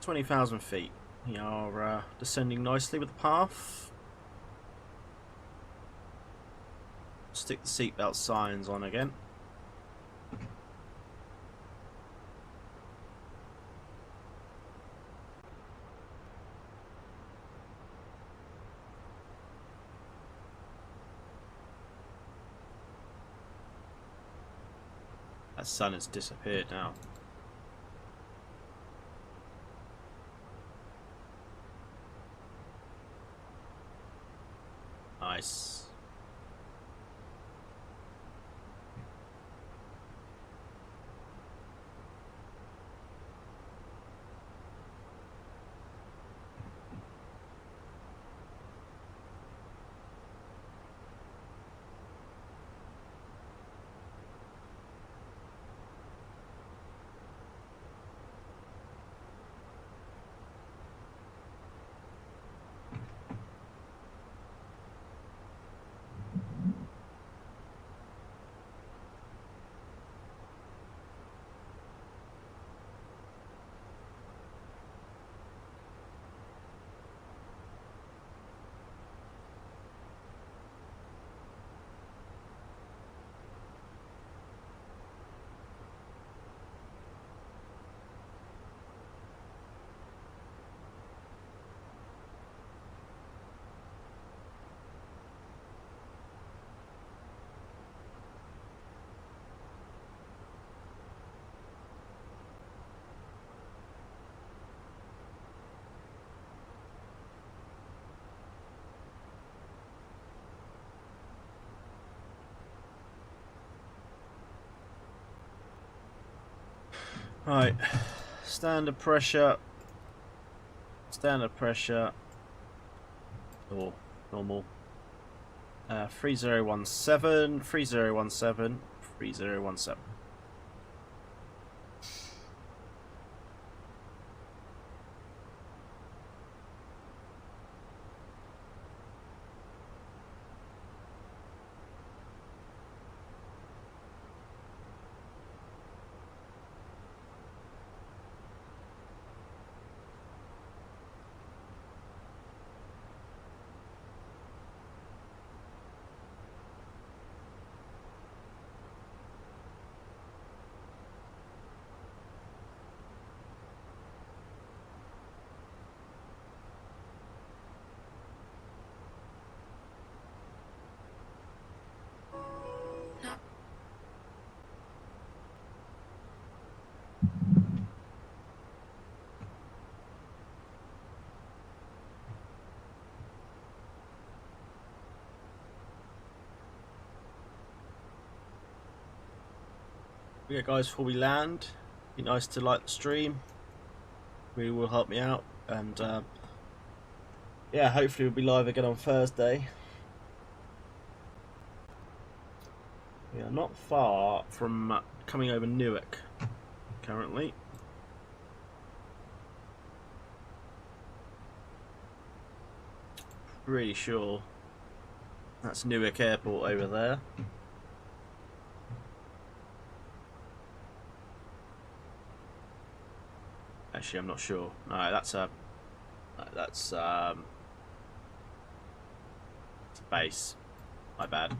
20,000 feet. We are descending nicely with the path. Stick the seatbelt signs on again. That sun has disappeared now. Nice. Right, standard pressure, or normal, 3017, 3017, 3017. Yeah, guys, before we land, be nice to like the stream. Really will help me out, and yeah, hopefully we'll be live again on Thursday. We are not far from coming over Newark currently. Pretty sure that's Newark Airport over there. Actually, I'm not sure. No, that's base. My bad.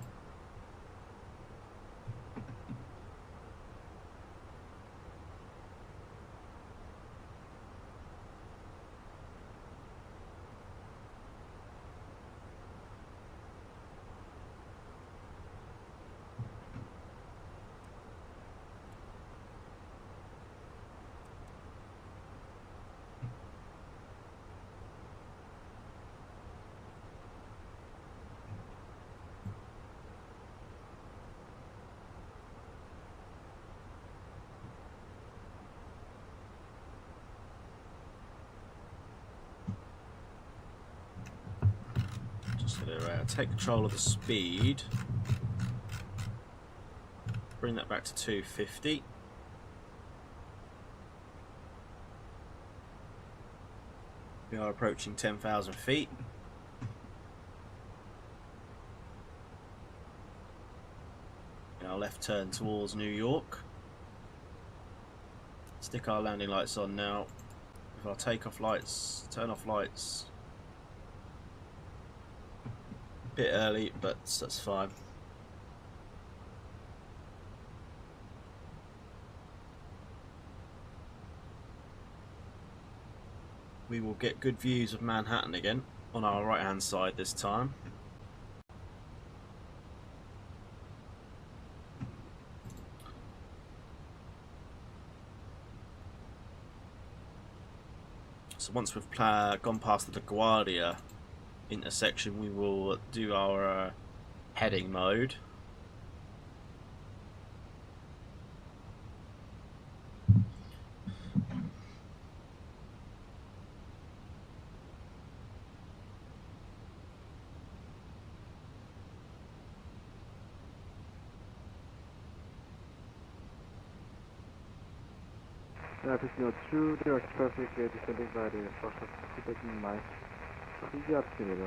Just gonna take control of the speed. Bring that back to 250. We are approaching 10,000 feet. Our left turn towards New York. Stick our landing lights on now. With our takeoff lights, turn off lights. Bit early, but that's fine. We will get good views of Manhattan again on our right hand side this time. So once we've gone past the LaGuardia intersection, we will do our heading mode. Please note 2, New York traffic descending by the source of Tibetan mice. Easy opportunity.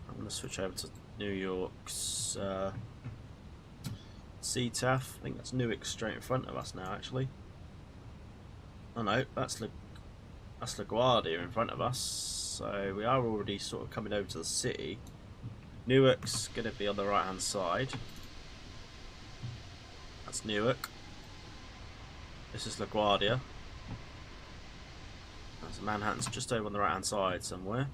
I'm going to switch over to New York's CTAF. I think that's Newark straight in front of us now, actually. Oh no, that's LaGuardia in front of us. So we are already sort of coming over to the city. Newark's going to be on the right hand side. That's Newark. This is LaGuardia. So Manhattan's just over on the right hand side somewhere.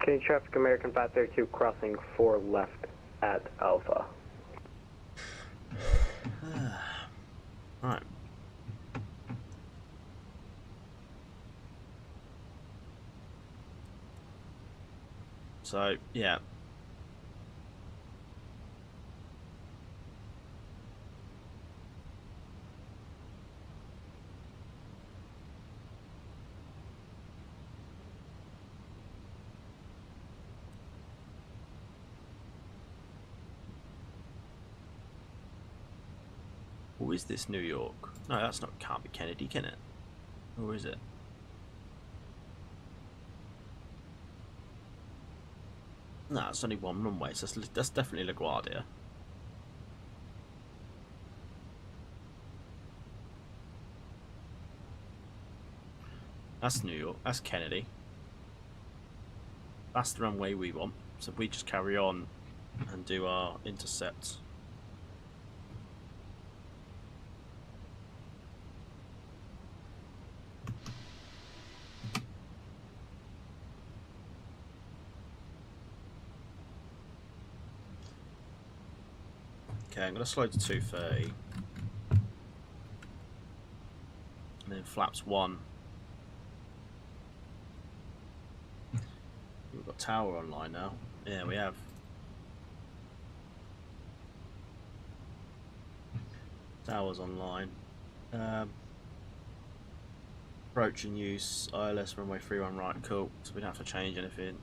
Okay, traffic American 532 crossing 4 left at Alpha. Right. So, yeah. Or is this New York? No, that's not. Can't be Kennedy, can it? Or is it? No, it's only one runway, so that's definitely LaGuardia. That's New York. That's Kennedy. That's the runway we want. So we just carry on and do our intercepts. Okay, I'm going to slow to 230. And then flaps 1. We've got tower online now. Yeah, we have. Tower's online. Approach and use ILS runway 31 right, cool. So we don't have to change anything.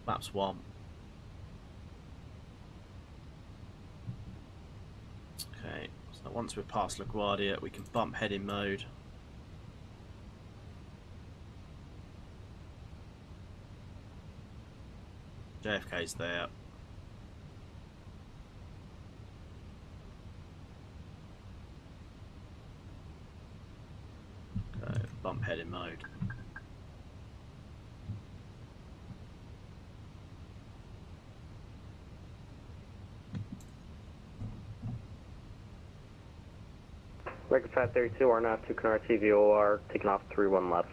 Flaps 1. Okay, so once we're past LaGuardia, we can bump heading mode. JFK's there. Okay, bump heading mode. Record 532 are not to Canard TVOR, taking off 31 left.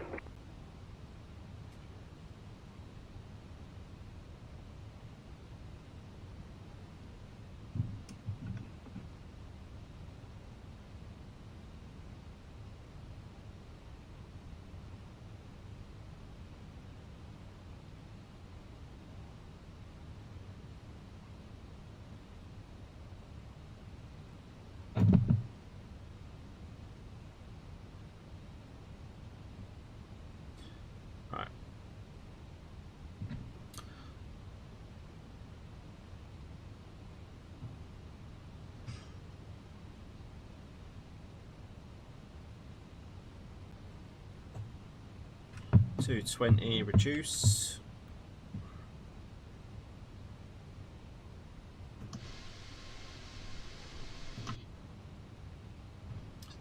220, reduce.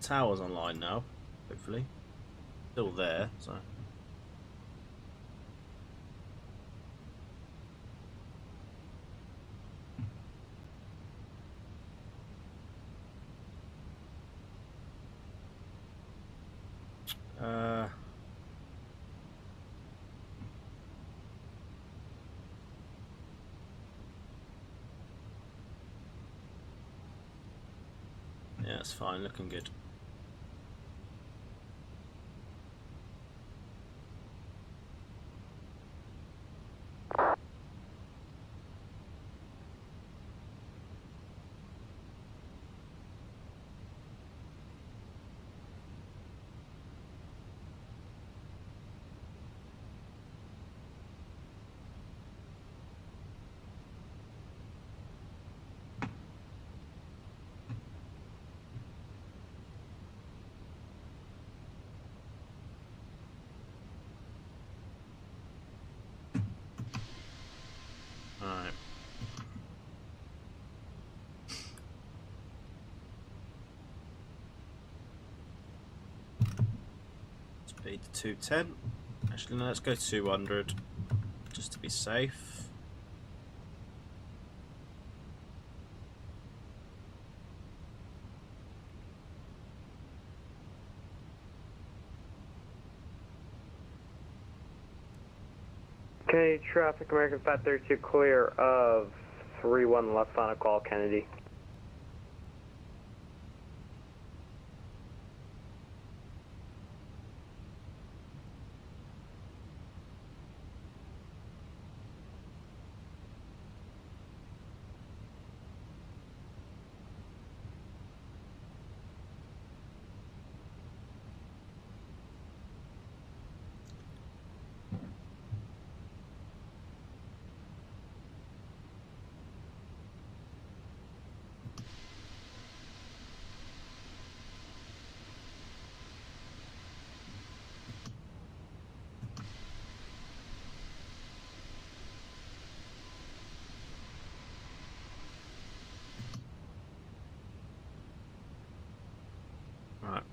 The tower's online now, hopefully. Still there, so. Yeah, it's fine, looking good. Alright. Speed to 210. Actually, no, let's go 200 just to be safe. Okay, traffic American 532 clear of 31 left on a call, Kennedy.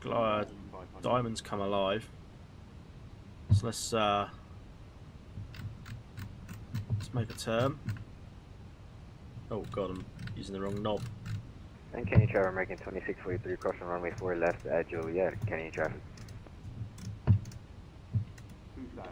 Right, diamonds come alive. So let's make a turn. Oh god, I'm using the wrong knob. And Kenny Traffic American 2643 crossing runway 4 left at Joliet, Kenny Traffic. 2000.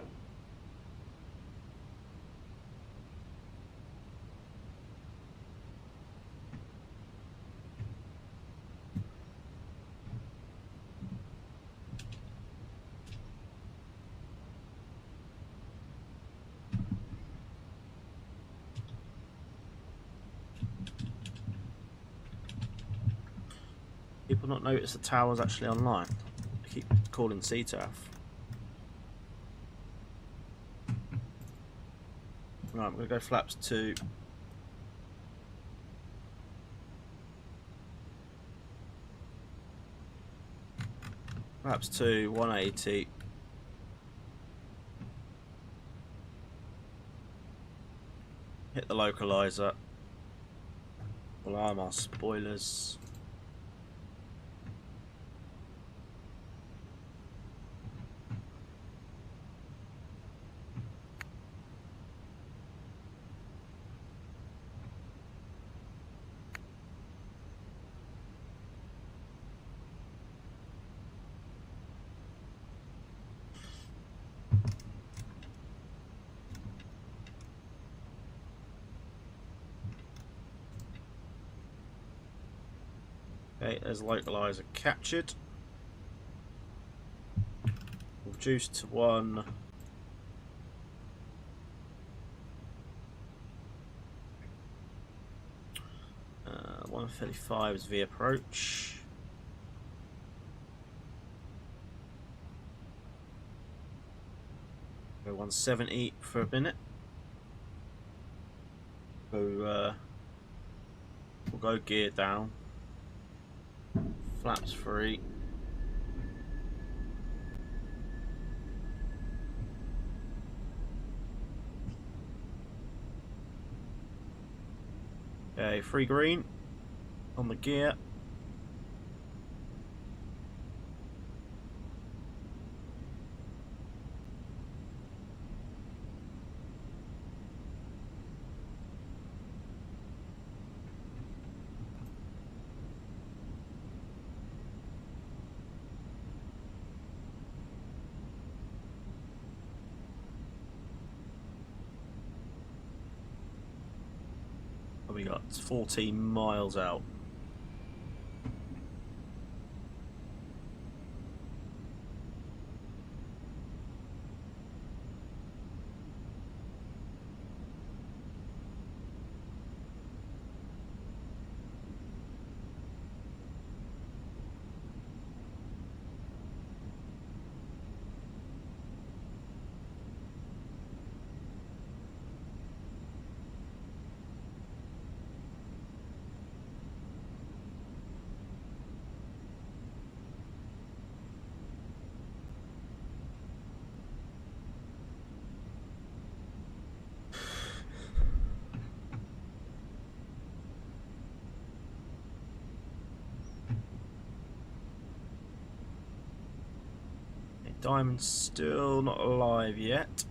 People not notice the tower's actually online. I keep calling CTAF. Right, I'm going to go flaps 2. Flaps 2, 180. Hit the localizer. Alarm our spoilers. Okay, there's localizer captured. Reduced to 1. Uh, 135 is V approach. Go 170 for a minute. So we'll go gear down. Flaps 3. Okay, free green on the gear. What we got? It's 14 miles out. Diamond's still not alive yet.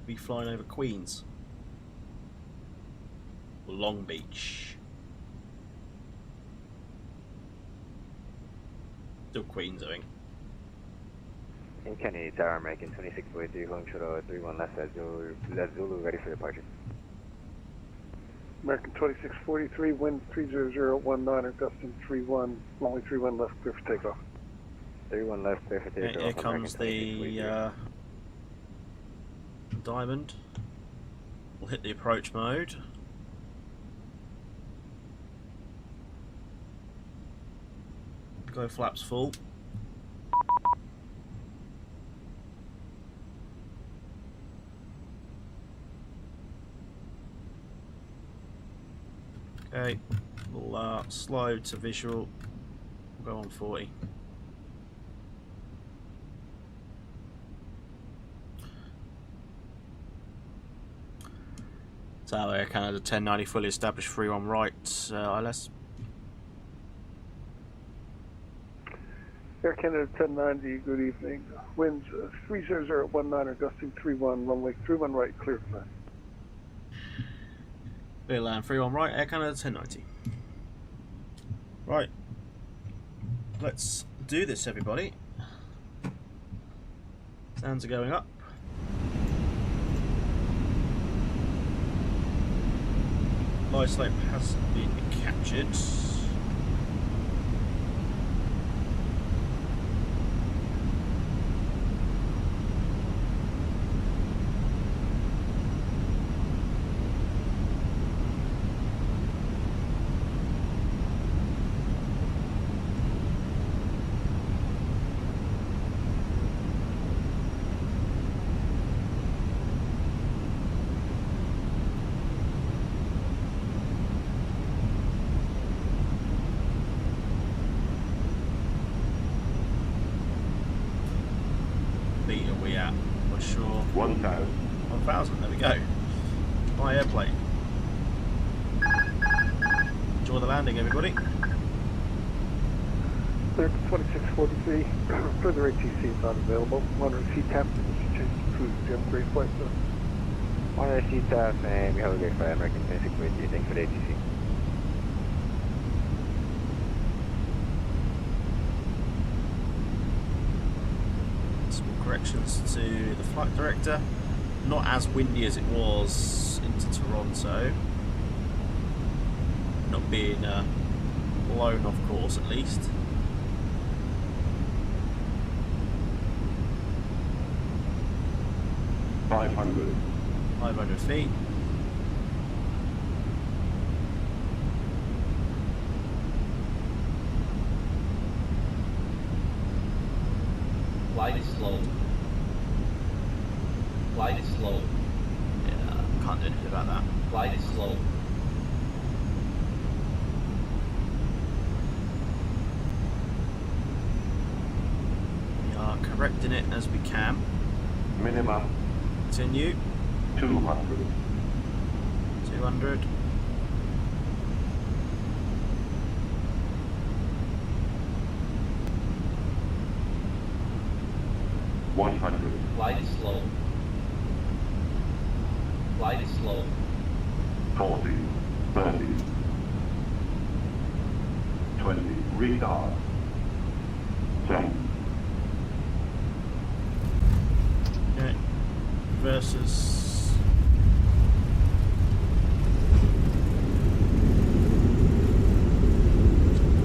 Be flying over Queens. Long Beach. Still Queens, I think. In Kennedy Tower, American 2643, going to 31 left, that's Zulu, ready for departure. American 2643, wind 30019, gusting 31, runway 31 left, clear for takeoff. 31 left, clear for takeoff. Here comes the Diamond. We'll hit the approach mode. Go flaps full. Okay, we'll slow to visual. We'll go on 40. Tower Air Canada 1090, fully established, 3-1 right, ILS. Air Canada 1090, good evening. Winds 30019, gusting 31, runway 31 right, clear for land. Clear land, 3-1 right, Air Canada 1090. Right, let's do this, everybody. Sounds are going up. Light slope has been captured. Are we at? Not sure. 1,000. 1,000, there we go. My airplane. Enjoy the landing, everybody. Clear 2643, further ATC is not available. Monitor CTAP, change to cruise. Do you have a great flight, sir? Monitor CTAP, and we have a great flight, American 2643, thanks for the ATC. Corrections to the flight director. Not as windy as it was into Toronto. Not being blown off course, at least. $500. 500 feet. Glide is slow. Glide is slow. Yeah, can't do anything about that. Glide is slow. We are correcting it as we can. Minimum Continue. 200. 200. Flight is slow. Flight is slow. 40, 30, 20, retard. 10. Okay. Versus.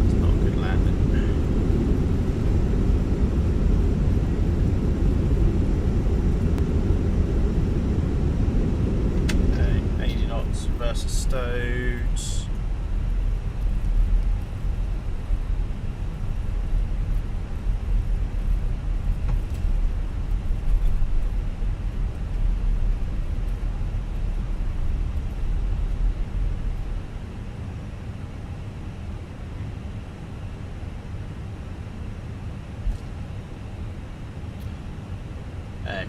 It's not a good landing. Okay, 80 knots versus Stodes.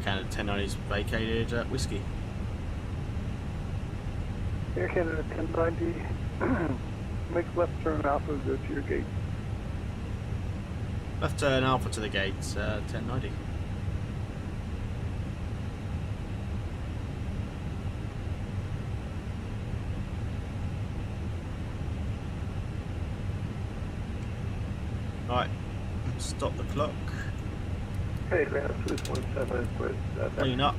Canada 1090's vacated whiskey. Air Canada 1090, make left turn Alpha, go to your gate. Left turn Alpha to the gates, 1090. Right, stop the clock. Hey, Ground Swiss 17 with Clean up.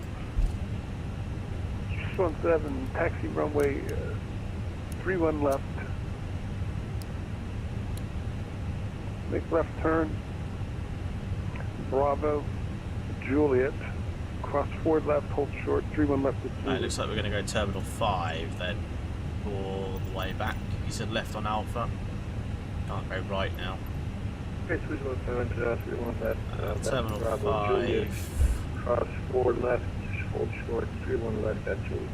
Swiss 17, taxi runway 31 left. Make left turn. Bravo, Juliet. Cross forward left, hold short, 31 left. It looks like we're going to go Terminal 5 then, all the way back. You said left on Alpha. Can't go right now. Swiss 17, 31 left. Terminal Bravo, 5. Juliet. Cross forward left, hold short, 31 left, that's Juliet.